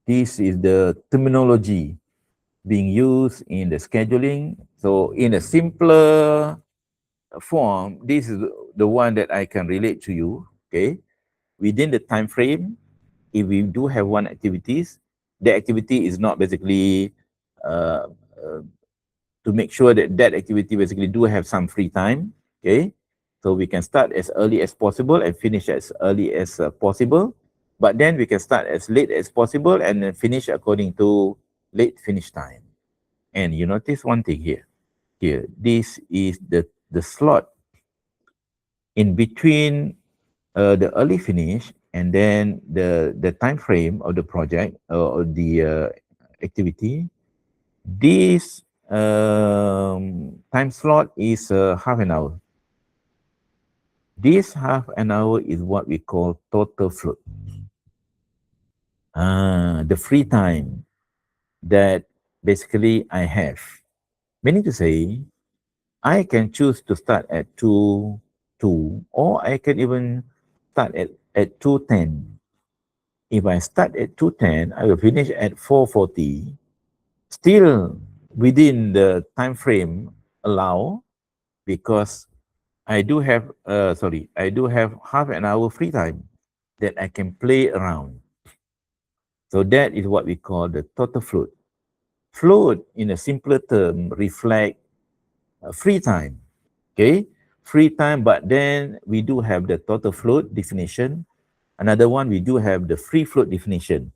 this is the terminology being used in the scheduling. So in a simpler form, this is the one that I can relate to you. Okay, within the time frame, if we do have one activities, the activity is not basically uh, to make sure that that activity basically do have some free time. Okay, so we can start as early as possible and finish as early as possible, but then we can start as late as possible and then finish according to late finish time. And you notice one thing here. Here, this is the slot in between the early finish and then the time frame of the project or the activity. This time slot is half an hour. This half an hour is what we call total float. The free time that basically I have. Meaning to say, I can choose to start at 2, or I can even start at 2:10. If I start at 2:10, I will finish at 4:40, still within the time frame allow, because I do have half an hour free time that I can play around. So that is what we call the total float. Float, in a simpler term, reflect free time. Okay, free time, but then we do have the total float definition. Another one, we do have the free float definition.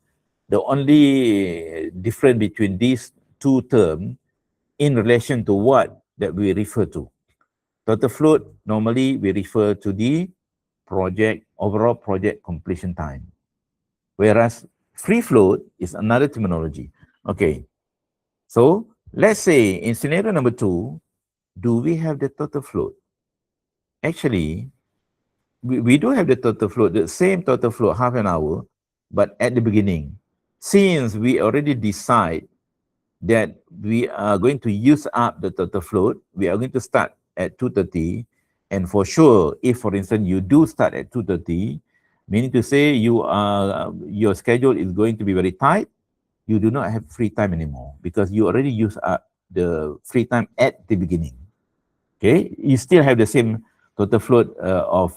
The only difference between these two terms in relation to what that we refer to. Total float, normally we refer to the overall project completion time. Whereas free float is another terminology. Okay, so let's say in scenario number 2, do we have the total float? Actually, we do have the total float, the same total float, half an hour, but at the beginning, since we already decide that we are going to use up the total float, we are going to start at 2:30, and for sure, if for instance you do start at 2:30, meaning to say your schedule is going to be very tight, you do not have free time anymore because you already use up the free time at the beginning. Okay, you still have the same total float of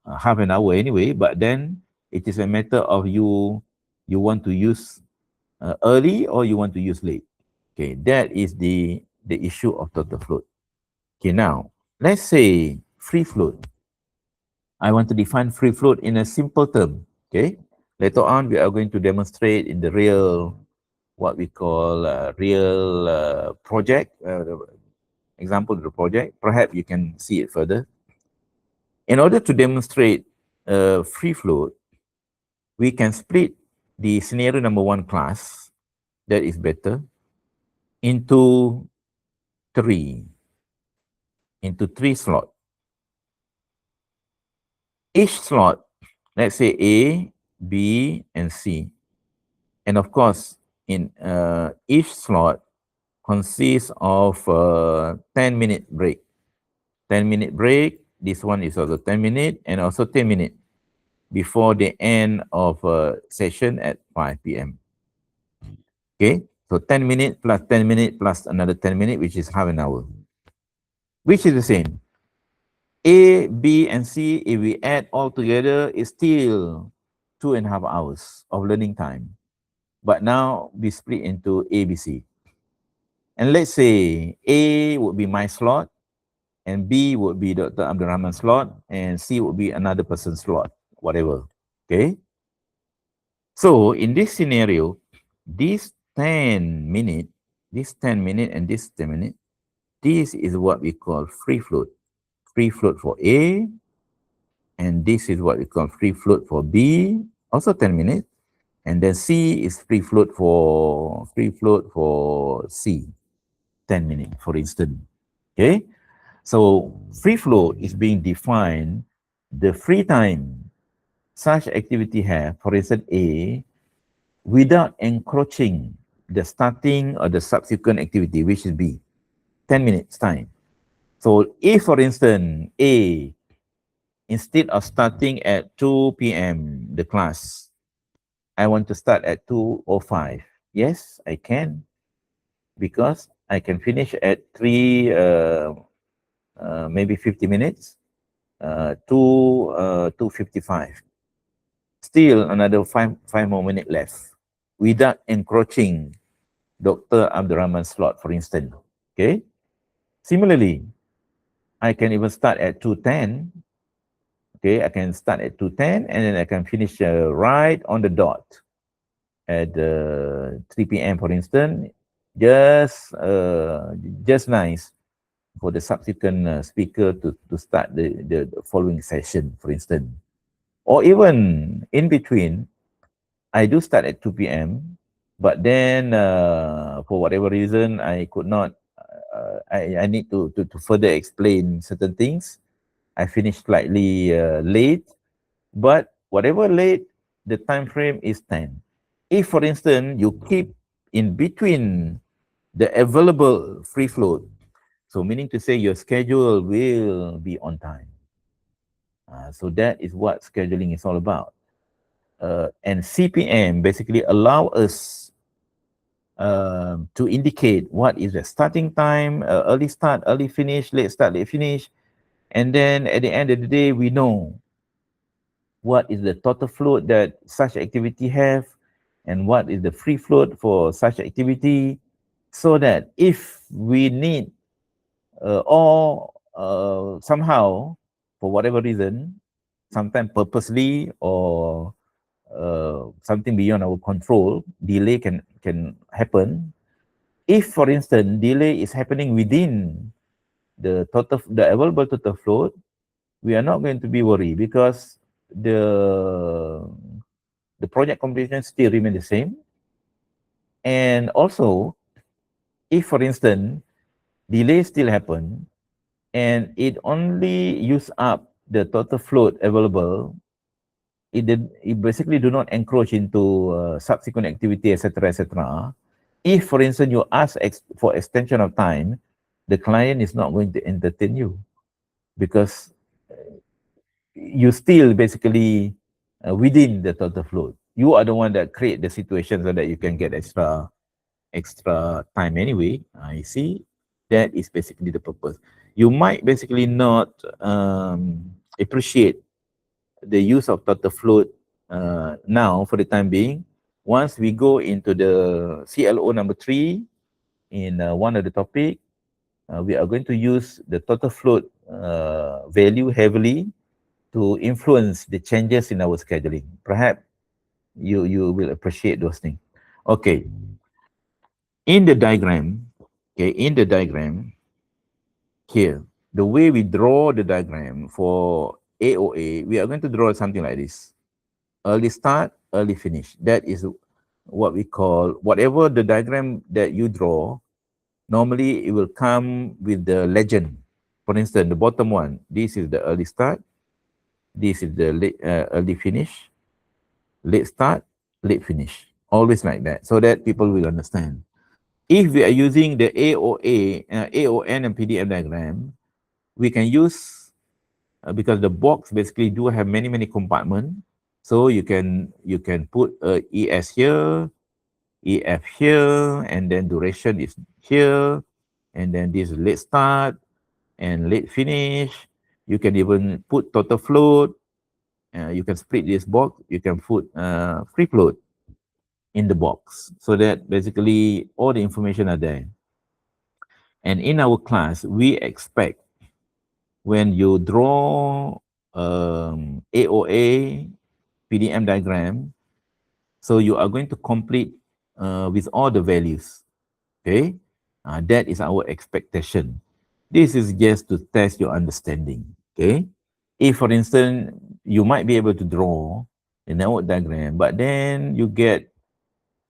half an hour anyway, but then it is a matter of you want to use early or you want to use late. Okay, that is the issue of total float. Okay, now let's say free float. I want to define free float in a simple term. Okay, later on we are going to demonstrate in the real, what we call real project, example of the project. Perhaps you can see it further. In order to demonstrate free float, we can split the scenario number 1 class, that is better, into three, slots. Each slot, let's say A, B, and C. And of course, in each slot consists of 10-minute break. 10-minute break, this one is also 10 minutes, and also 10 minutes before the end of a session at 5 p.m. Okay, so 10 minutes plus 10 minutes plus another 10 minutes, which is half an hour. Which is the same? A, B, and C, if we add all together, is still 2.5 hours of learning time. But now we split into A, B, C. And let's say A would be my slot, and B would be Dr. Abdul Rahman's slot, and C would be another person's slot, whatever. Okay? So in this scenario, this 10 minute, and this 10 minute, this is what we call free float. Free float for A, and this is what we call free float for B, also 10 minutes. And then C is free float for C, 10 minutes, for instance. Okay? So free float is being defined the free time such activity have, for instance, A, without encroaching the starting or the subsequent activity, which is B, 10 minutes time. So if, for instance, A, instead of starting at 2 p.m., the class, I want to start at 2:05. Yes, I can, because I can finish at 3, maybe 50 minutes, 2:55. Still another five more minutes left without encroaching Dr. Abdurrahman's slot, for instance. Okay. Similarly, I can even start at 2:10. Okay, I can start at 2:10 and then I can finish right on the dot at 3 p.m., for instance. just just nice for the subsequent speaker to start the following session, for instance. Or even in between, I do start at 2 p.m., but then for whatever reason, I could not, I need to further explain certain things. I finished slightly late, but whatever late, the time frame is 10. If, for instance, you keep in between the available free float, so meaning to say your schedule will be on time. So that is what scheduling is all about. And CPM basically allow us to indicate what is the starting time, early start, early finish, late start, late finish. And then at the end of the day, we know what is the total float that such activity have and what is the free float for such activity, so that if we need or somehow, for whatever reason, sometimes purposely or something beyond our control, delay can happen. If, for instance, delay is happening within the available total float, we are not going to be worried because the project completion still remain the same. And also, if, for instance, delay still happen and it only use up the total float available, it basically do not encroach into subsequent activity, etc., etc. If, for instance, you ask for extension of time, the client is not going to entertain you because you still basically within the total float. You are the one that create the situation so that you can get extra time anyway. I see. That is basically the purpose. You might basically not appreciate the use of total float now for the time being. Once we go into the CLO number 3 in one of the topic, we are going to use the total float value heavily to influence the changes in our scheduling. Perhaps you will appreciate those things. Okay, in the diagram, here, the way we draw the diagram for AOA, we are going to draw something like this. Early start, early finish. That is what we call, whatever the diagram that you draw, normally it will come with the legend. For instance, the bottom one, this is the early start, this is the early finish, late start, late finish. Always like that, so that people will understand. If we are using the AOA, AON and PDM diagram, we can use, because the box basically do have many compartments. So you can put ES here, EF here, and then duration is here, and then this is late start and late finish. You can even put total float. You can split this box. You can put free float in the box, so that basically all the information are there. And in our class, we expect when you draw AOA PDM diagram, so you are going to complete with all the values. Okay, that is our expectation. This is just to test your understanding. Okay, if for instance you might be able to draw the network diagram, but then you get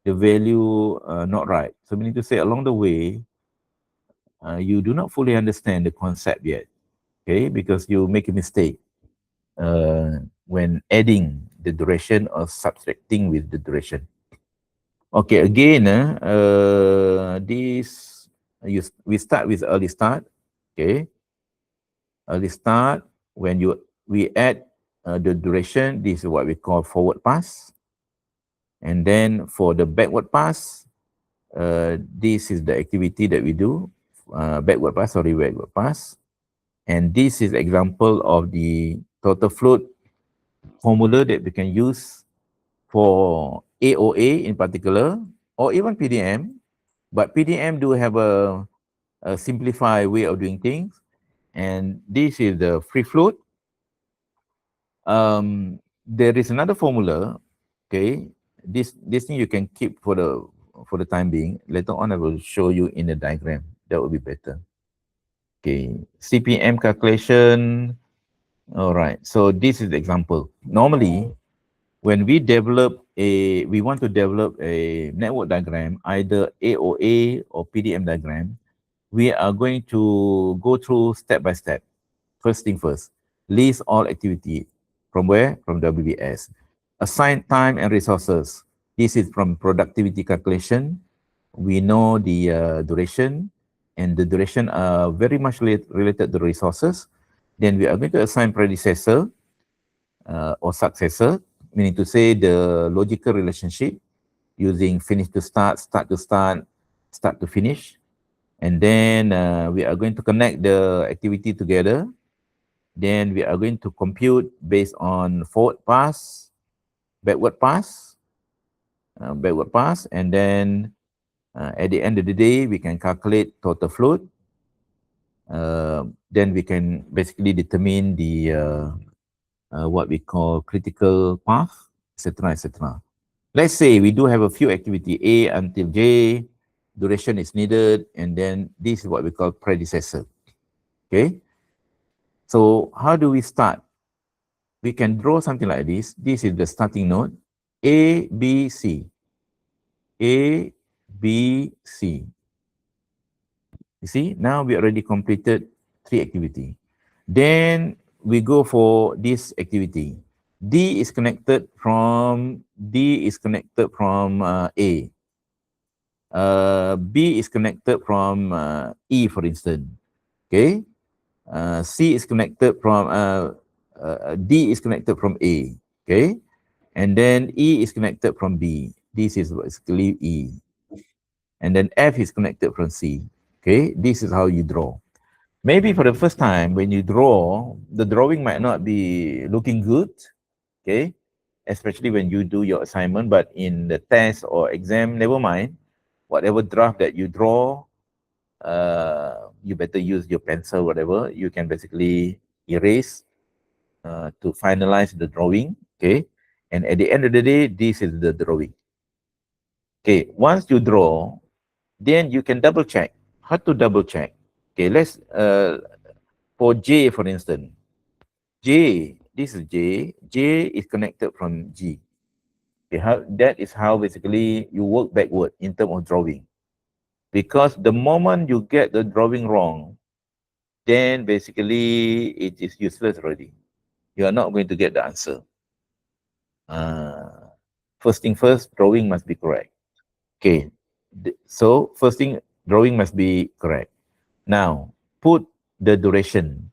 the value not right. So meaning to say along the way, you do not fully understand the concept yet. Okay, because you make a mistake when adding the duration or subtracting with the duration. Okay, again, this we start with early start. Okay, early start, when we add the duration, this is what we call forward pass. And then for the backward pass, this is the activity that we do, backward pass. And this is example of the total float formula that we can use for AOA in particular, or even PDM. But PDM do have a simplified way of doing things. And this is the free float. There is another formula. Okay, this thing you can keep for the for the time being. Later on, I will show you in the diagram. That will be better. Okay, CPM calculation. All right, so this is the example. Normally, when we want to develop a network diagram, either AOA or PDM diagram, we are going to go through step by step. First thing first, list all activity. From where? From WBS. Assign time and resources. This is from productivity calculation. We know the duration, and the duration are very much related to resources. Then we are going to assign predecessor or successor, meaning to say the logical relationship using finish to start, start to start, start to finish. And then we are going to connect the activity together. Then we are going to compute based on forward pass, backward pass, and then at the end of the day, we can calculate total float. Then we can basically determine the what we call critical path, etc., etc. Let's say we do have a few activity A until J, duration is needed, and then this is what we call predecessor. Okay. So how do we start? We can draw something like this. This is the starting node, A, B, C. A, B, C. You see, now we already completed 3 activity. Then we go for this activity. D is connected from A. B is connected from E, for instance. Okay. C is connected from D is connected from A. Okay. And then E is connected from B. This is basically E. And then F is connected from C. Okay. This is how you draw. Maybe for the first time when you draw, the drawing might not be looking good. Okay. Especially when you do your assignment, but in the test or exam, never mind. Whatever draft that you draw, you better use your pencil, whatever. You can basically erase to finalize the drawing. Okay. And at the end of the day, this is the drawing. Okay. Once you draw, then you can double check. How to double check? Okay. Let's, for J, for instance, J, this is J. J is connected from G. Okay, that is how basically you work backward in terms of drawing. Because the moment you get the drawing wrong, then basically it is useless already. You are not going to get the answer. First thing first, drawing must be correct. Okay, so first thing, drawing must be correct. Now, put the duration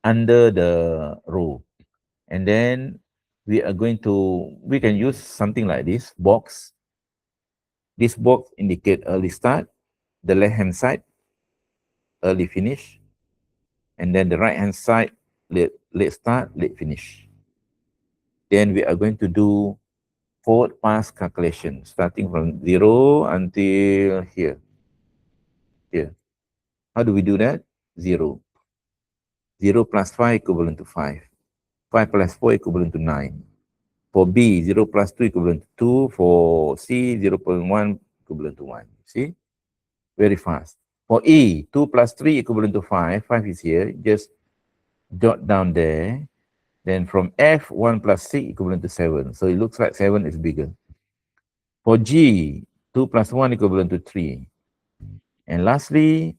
under the row. And then we can use something like this box. This box indicate early start, the left-hand side, early finish, and then the right-hand side, late start, late finish. Then we are going to do forward pass calculation, starting from 0 until here. Here. How do we do that? 0. 0 plus 5 equivalent to 5. 5 plus 4 equivalent to 9. For B, 0 plus 2 equivalent to 2. For C, 0.1 equivalent to 1. See? Very fast. For E, 2 plus 3 equivalent to 5. 5 is here. Just jot down there. Then from F, 1 plus 6 equivalent to 7. So it looks like 7 is bigger. For G, 2 plus 1 equivalent to 3. And lastly,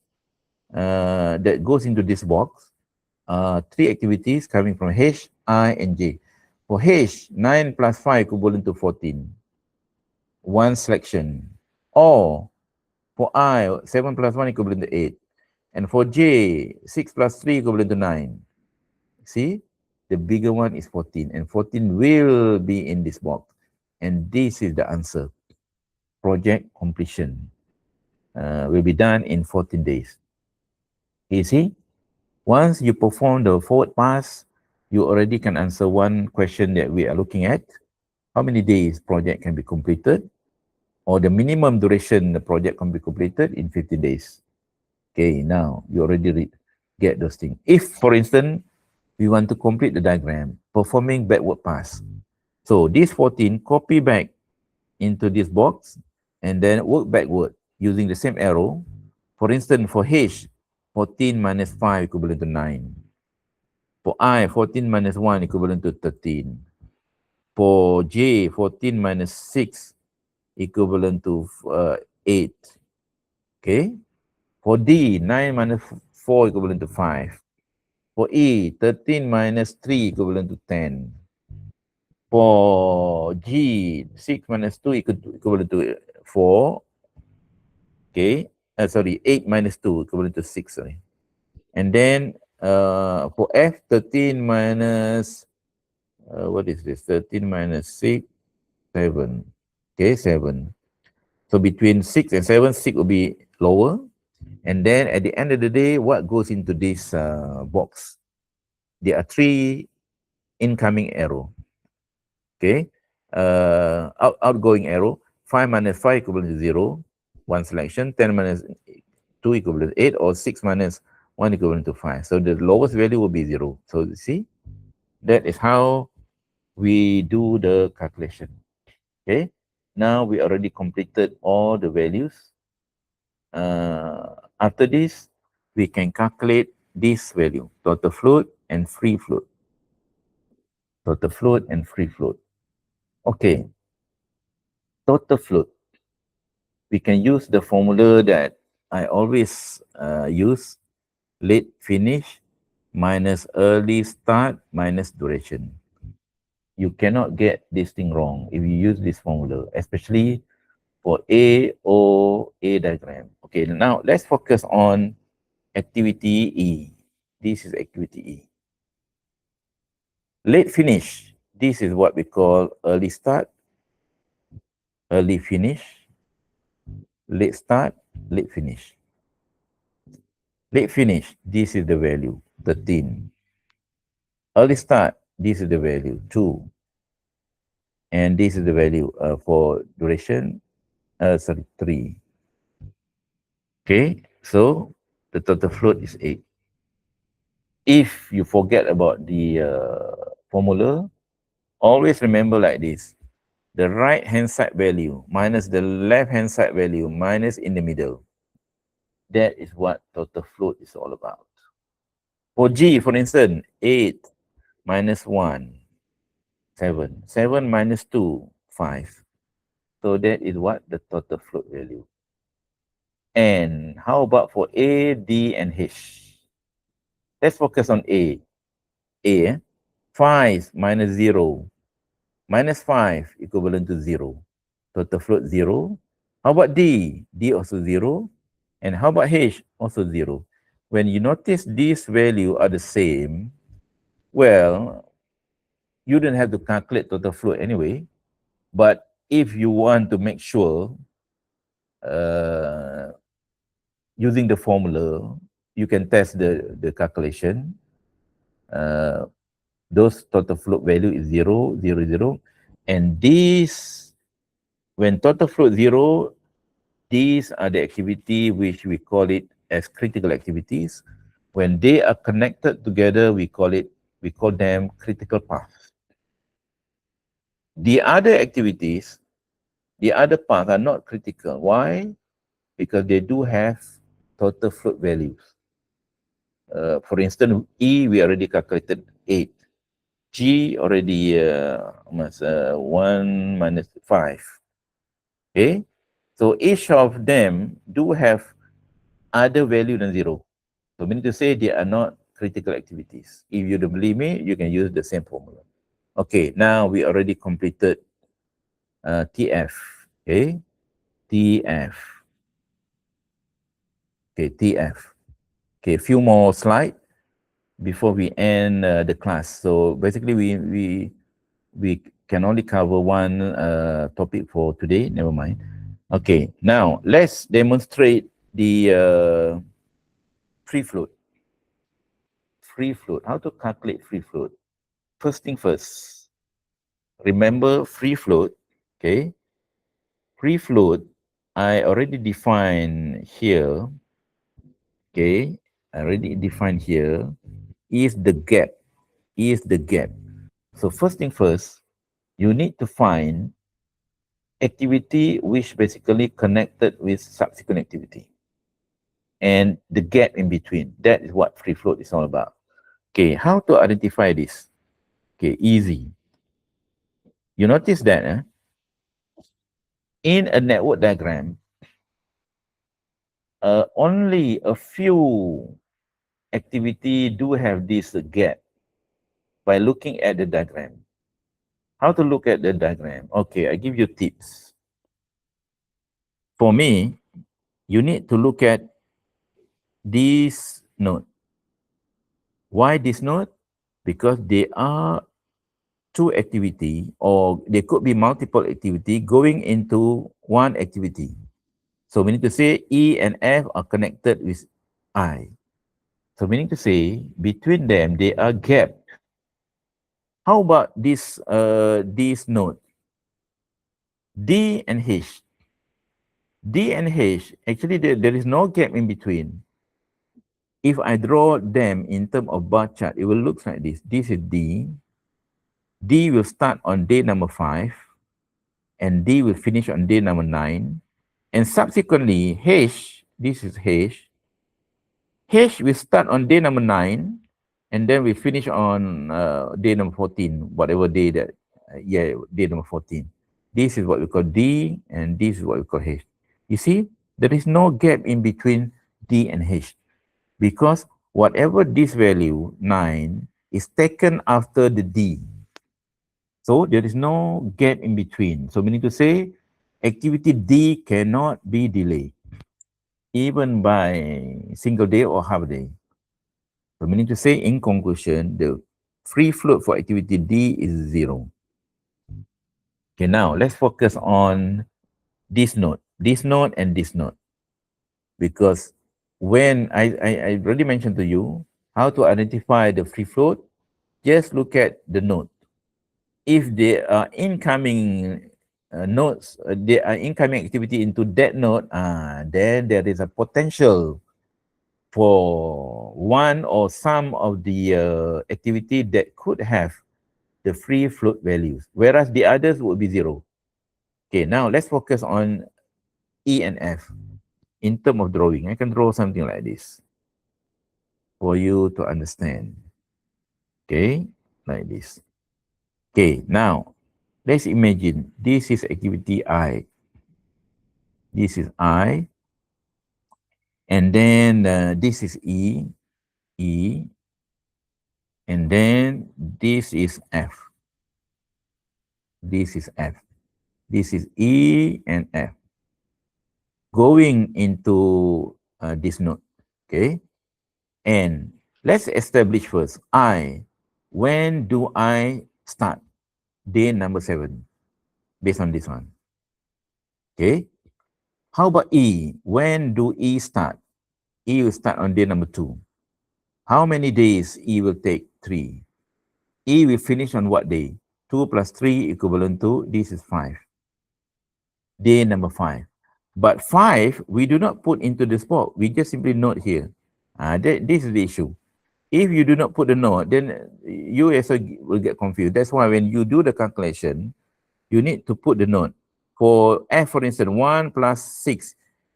that goes into this box. 3 activities coming from H, I, and J. For H, 9 plus 5 equivalent to 14. 1 selection. Or for I, 7 plus 1 equivalent to 8. And for J, 6 plus 3 equivalent to 9. See? The bigger one is 14. And 14 will be in this box. And this is the answer. Project completion will be done in 14 days. You see? Once you perform the forward pass, you already can answer one question that we are looking at. How many days project can be completed? Or the minimum duration the project can be completed in 50 days. Okay, now you already get those things. If, for instance, we want to complete the diagram, performing backward pass. So this 14, copy back into this box, and then work backward using the same arrow. For instance, for H, 14 minus 5 equivalent to 9. For I, 14 minus 1 equivalent to 13. For J, 14 minus 6 equivalent to 8. Okay. For D, 9 minus 4 equivalent to 5. For E, 13 minus 3 equivalent to 10. For G, 6 minus 2 equivalent to 4. Okay. Sorry, 8 minus 2 equivalent to 6. Sorry. And then for F, 13 minus, what is this? 13 minus 6, 7. Okay, 7. So between 6 and 7, 6 will be lower. And then at the end of the day, what goes into this box? There are 3 incoming arrow. Okay. Outgoing arrow, 5 minus 5 equivalent to 0. One selection, 10 minus 2 equivalent to 8, or 6 minus 1 equivalent to 5. So the lowest value will be 0. So you see, that is how we do the calculation. Okay. Now we already completed all the values. After this, we can calculate this value, total float and free float. Total float and free float. Okay. Total float. We can use the formula that I always use, late finish minus early start minus duration. You cannot get this thing wrong if you use this formula, especially for A diagram. Okay, now let's focus on activity E. This is activity E. Late finish. This is what we call early start, early finish, late start, late finish. Late finish, this is the value, 13. Early start, this is the value, 2. And this is the value for duration, 3. Okay, so the total float is 8. If you forget about the formula, always remember like this. The right-hand side value minus the left-hand side value minus in the middle. That is what total float is all about. For G, for instance, 8 minus 1, 7. 7 minus 2, 5. So that is what the total float value. And how about for A, D, and H? Let's focus on A. A, 5 minus 0. Minus 5 equivalent to 0. Total float 0. How about D? D also 0. And how about H? Also 0. When you notice these values are the same, well, you don't have to calculate total float anyway. But if you want to make sure, using the formula, you can test the calculation. Those total float value is 0, 0, 0. And these, when total float 0, these are the activity which we call it as critical activities. When they are connected together, we call them critical paths. The other activities, the other paths are not critical. Why? Because they do have total float values. For instance, E, we already calculated 8. G already 1 minus 5. Okay? So each of them do have other value than 0. So meaning to say they are not critical activities. If you don't believe me, you can use the same formula. Okay, now we already completed TF. Okay, TF. Okay, TF. Okay, a few more slides before we end the class. So basically, we can only cover one topic for today. Never mind. Okay, now let's demonstrate the free float. Free float. How to calculate free float? First thing first. Remember free float. Okay. Free float. I already defined here. Okay. I already defined here. Is the gap. Is the gap. So first thing first, you need to find activity which basically connected with subsequent activity. And the gap in between, that is what free float is all about. Okay, how to identify this? Okay, easy. You notice that in a network diagram, only a few activity do have this gap by looking at the diagram. How to look at the diagram? Okay, I give you tips. For me, you need to look at this node. Why this node? Because they are two activity, or there could be multiple activity going into one activity. So we need to say E and F are connected with I. So meaning to say between them they are gap. How about this node? D and H. D and H, actually there is no gap in between. If I draw them in terms of bar chart, it will look like this. This is D. D will start on day number 5, and D will finish on day number 9. And subsequently, H, this is H. H will start on day number 9, and then we finish on day number 14, whatever day that, day number 14. This is what we call D, and this is what we call H. You see, there is no gap in between D and H, because whatever this value, 9, is taken after the D. So there is no gap in between. So meaning to say, activity D cannot be delayed, even by single day or half day. So meaning to say, in conclusion, the free float for activity D is 0. Okay, now let's focus on this node and this node. Because when I already mentioned to you how to identify the free float, just look at the node. If there are incoming nodes, there are incoming activity into that node, then there is a potential for one or some of the activity that could have the free float values, whereas the others would be 0. Okay, now let's focus on E and F. In terms of drawing, I can draw something like this for you to understand. Okay, like this. Okay, now let's imagine this is activity I. This is I. And then this is E, E. And then this is F. This is F. This is E and F. Going into this node. Okay. And let's establish first I. When do I start? Day number 7. Based on this one. Okay. How about E? When do E start? E will start on day number 2. How many days E will take? 3. E will finish on what day? 2 plus 3 equivalent to, this is 5. Day number 5. But 5, we do not put into the spot. We just simply note here. This is the issue. If you do not put the note, then you also will get confused. That's why when you do the calculation, you need to put the note. For F, for instance, 1 plus 6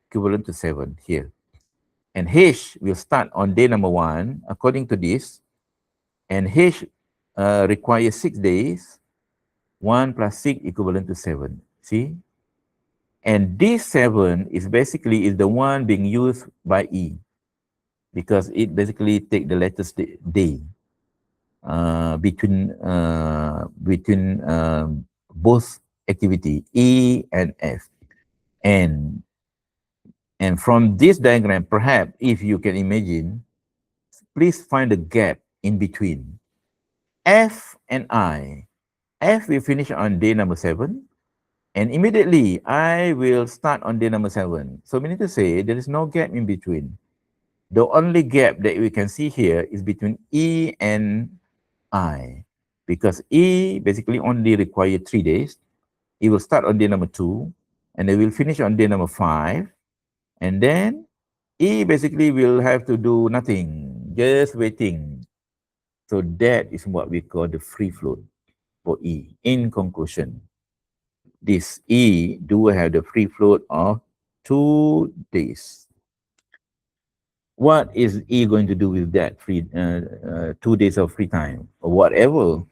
equivalent to 7 here. And H will start on day number 1, according to this. And H requires 6 days. 1 plus 6 equivalent to 7. See? And this 7 is basically the one being used by E, because it basically take the latest day between both activity E and F. And from this diagram, perhaps if you can imagine, please find a gap in between F and I. F will finish on day number 7, and immediately I will start on day number 7. So meaning to say there is no gap in between. The only gap that we can see here is between E and I, because E basically only require 3 days. It will start on day number 2, and it will finish on day number 5. And then E basically will have to do nothing, just waiting. So that is what we call the free float for E. In conclusion, this E do have the free float of 2 days. What is E going to do with that 2 days of free time or whatever?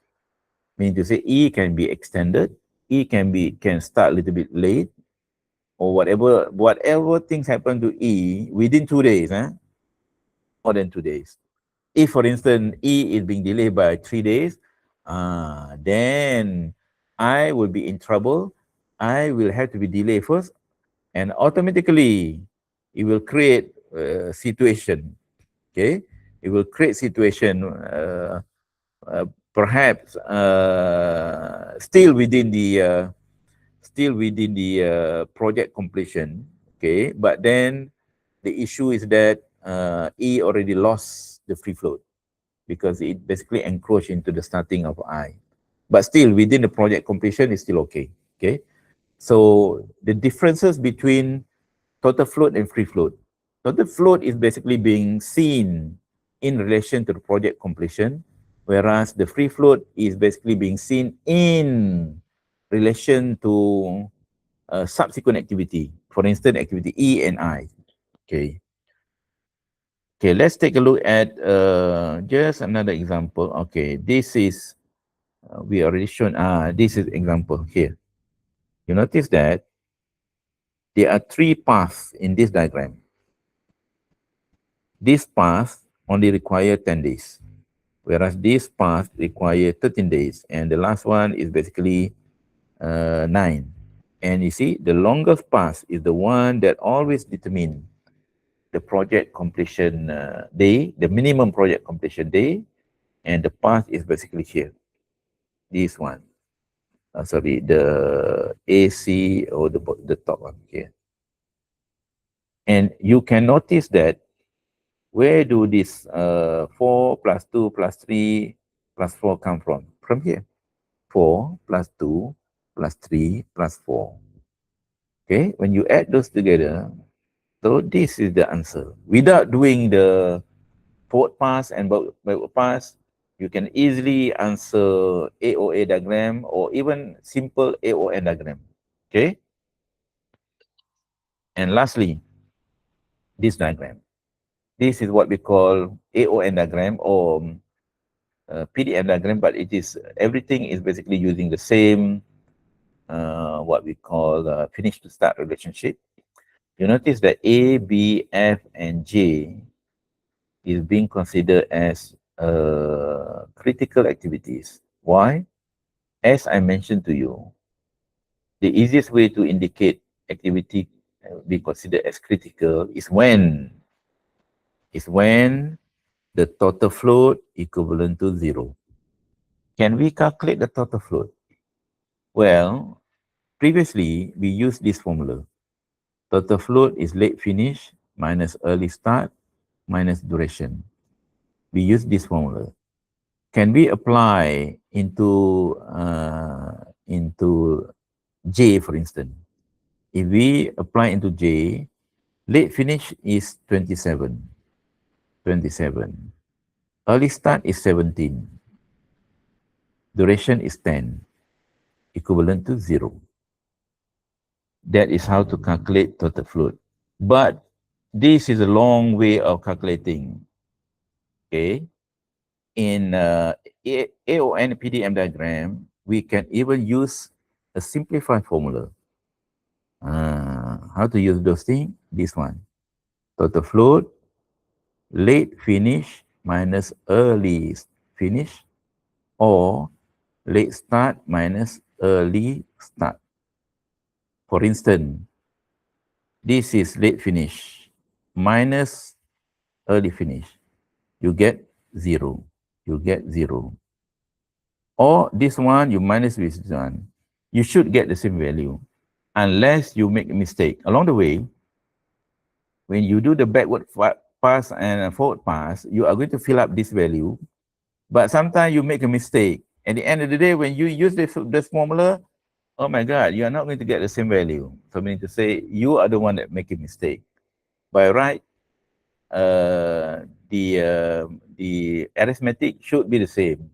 Mean to say E can be extended, E can start a little bit late, or whatever things happen to E within 2 days, more than 2 days. If, for instance, E is being delayed by 3 days, then I will be in trouble. I will have to be delayed first, and automatically it will create a situation. Okay, it will create situation. Perhaps still within the project completion. Okay, but then the issue is that E already lost the free float because it basically encroached into the starting of I. But still within the project completion is still okay. Okay, so the differences between total float and free float. Total float is basically being seen in relation to the project completion, whereas the free float is basically being seen in relation to subsequent activity. For instance, activity E and I. Okay. Okay, let's take a look at just another example. Okay, this is, we already shown, this is example here. You notice that there are 3 paths in this diagram. This path only require 10 days, whereas this path require 13 days, and the last one is basically 9. And you see, the longest path is the one that always determine the project completion day, the minimum project completion day, and the path is basically here, this one. Sorry, the AC or the top one here. And you can notice that where do this 4 plus 2 plus 3 plus 4 come from? From here. 4 plus 2 plus 3 plus 4. Okay, when you add those together, so this is the answer. Without doing the forward pass and backward pass, you can easily answer AOA diagram or even simple AON diagram. Okay. And lastly, this diagram. This is what we call AON diagram or PDM diagram, but it is, everything is basically using the same, what we call finish to start relationship. You notice that A, B, F, and J is being considered as critical activities. Why? As I mentioned to you, the easiest way to indicate activity be considered as critical is when the total float equivalent to 0. Can we calculate the total float? Well, previously we used this formula. Total float is late finish minus early start minus duration. We use this formula. Can we apply into J, for instance? If we apply into J, late finish is 27. Early start is 17. Duration is 10, equivalent to 0. That is how to calculate total float. But this is a long way of calculating. Okay. In AON PDM diagram, we can even use a simplified formula. How to use those things? This one. Total float, late finish minus early finish, or late start minus early start. For instance, this is late finish minus early finish. You get 0. You get 0. Or this one, you minus this one. You should get the same value unless you make a mistake. Along the way, when you do the backward pass and forward pass, you are going to fill up this value. But sometimes you make a mistake. At the end of the day, when you use this formula, oh my God, you are not going to get the same value. So I mean to say, you are the one that make a mistake. By right, the arithmetic should be the same.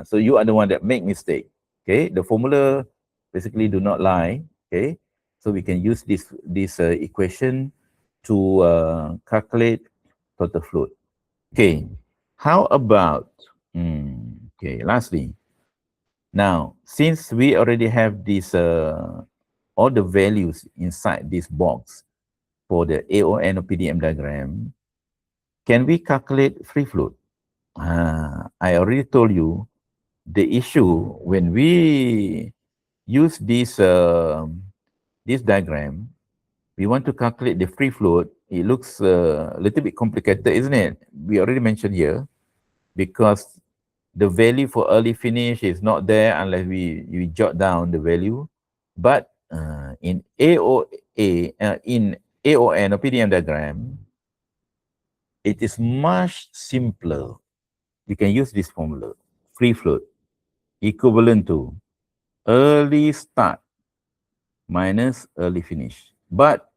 So you are the one that make mistake. Okay, the formula basically do not lie. Okay, so we can use this equation to calculate total float. Okay, how about okay? Lastly, now since we already have this all the values inside this box for the AON or PDM diagram, can we calculate free float? I already told you the issue when we use this diagram, we want to calculate the free float. It looks a little bit complicated, isn't it? We already mentioned here because the value for early finish is not there unless we jot down the value. But in in AON or PDM diagram, it is much simpler. We can use this formula, free float, equivalent to early start minus early finish. But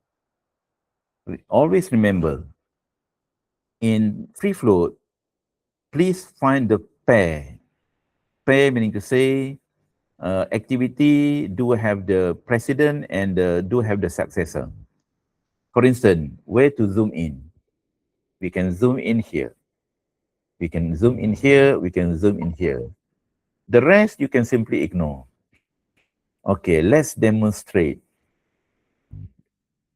always remember, in free float, please find the pair. Pair meaning to say activity do have the precedent and do have the successor. For instance, where to zoom in? We can zoom in here. We can zoom in here. We can zoom in here. The rest you can simply ignore. Okay, let's demonstrate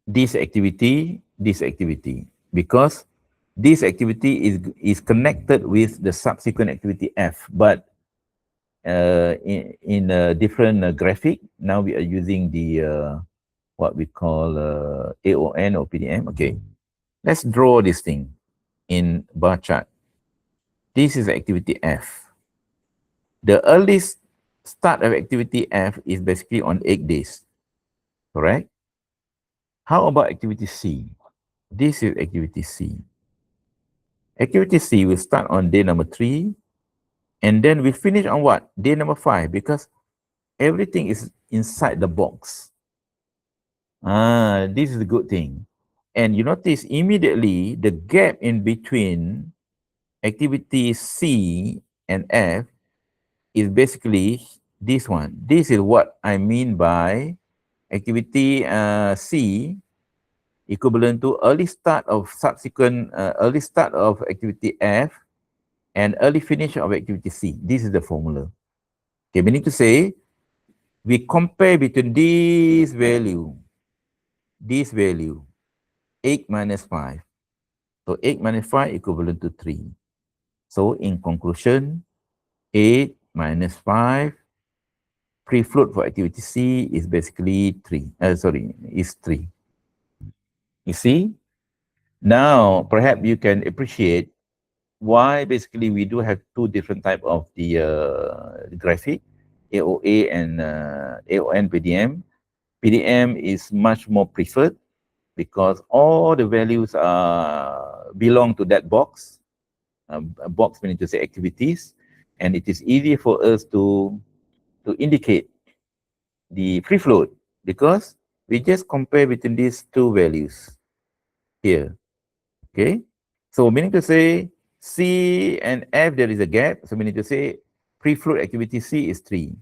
this activity, because this activity is connected with the subsequent activity F, but in a different graphic. Now we are using the what we call AON or PDM. Okay, let's draw this thing in bar chart. This is activity F. The earliest start of activity F is basically on 8 days, correct? How about activity C? This is activity C. Activity C will start on day number 3, and then we finish on what? Day number 5, because everything is inside the box. This is a good thing. And you notice immediately the gap in between activity C and F is basically this one. This is what I mean by activity C equivalent to early start of early start of activity F and early finish of activity C. This is the formula. Okay, meaning to say, we compare between this value, 8 minus 5. So 8 minus 5 equivalent to 3. So in conclusion, 8 minus 5 free float for activity C is basically 3. Is 3. You see? Now, perhaps you can appreciate why basically we do have two different type of the graphic, AOA and AON PDM. PDM is much more preferred because all the values belong to that box. A box meaning to say activities, and it is easy for us to indicate the free float because we just compare between these two values here. Okay, so meaning to say C and F there is a gap, so meaning to say free float activity C is 3.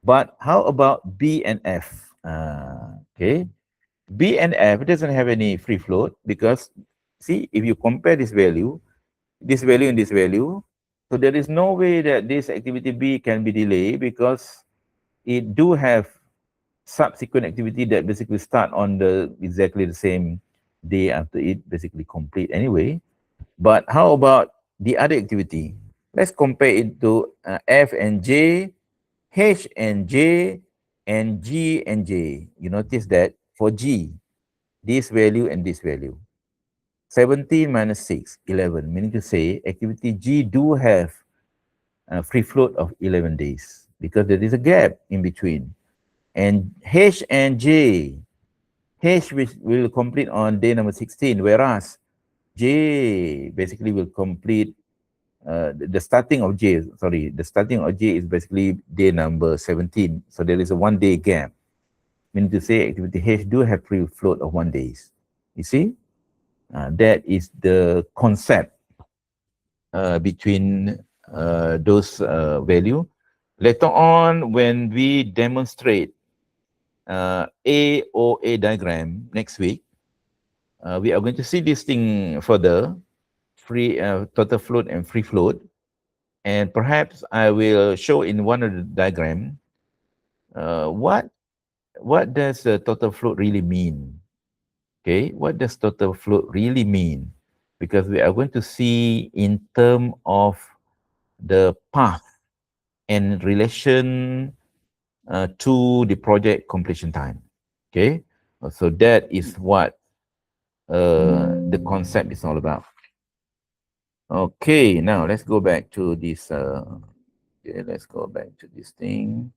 But how about B and F? Okay, B and F doesn't have any free float because see, if you compare this value and this value, so there is no way that this activity B can be delayed because it do have subsequent activity that basically start on the exactly the same day after it basically complete anyway. But how about the other activity? Let's compare it to F and J, H and J, and G and J. You notice that for G, this value and this value. 17 minus 6, 11, meaning to say activity G do have a free float of 11 days because there is a gap in between. And H and J, H will complete on day number 16, whereas J basically will complete the starting of J, the starting of J is basically day number 17. So there is a 1 day gap, meaning to say activity H do have free float of 1 day. You see? That is the concept between those value. Later on, when we demonstrate AOA diagram next week, we are going to see this thing further, free total float and free float. And perhaps I will show in one of the diagram what does the total float really mean? Okay, what does total float really mean? Because we are going to see in terms of the path and relation to the project completion time. Okay, so that is what the concept is all about. Okay, now let's go back to this. Okay, let's go back to this thing.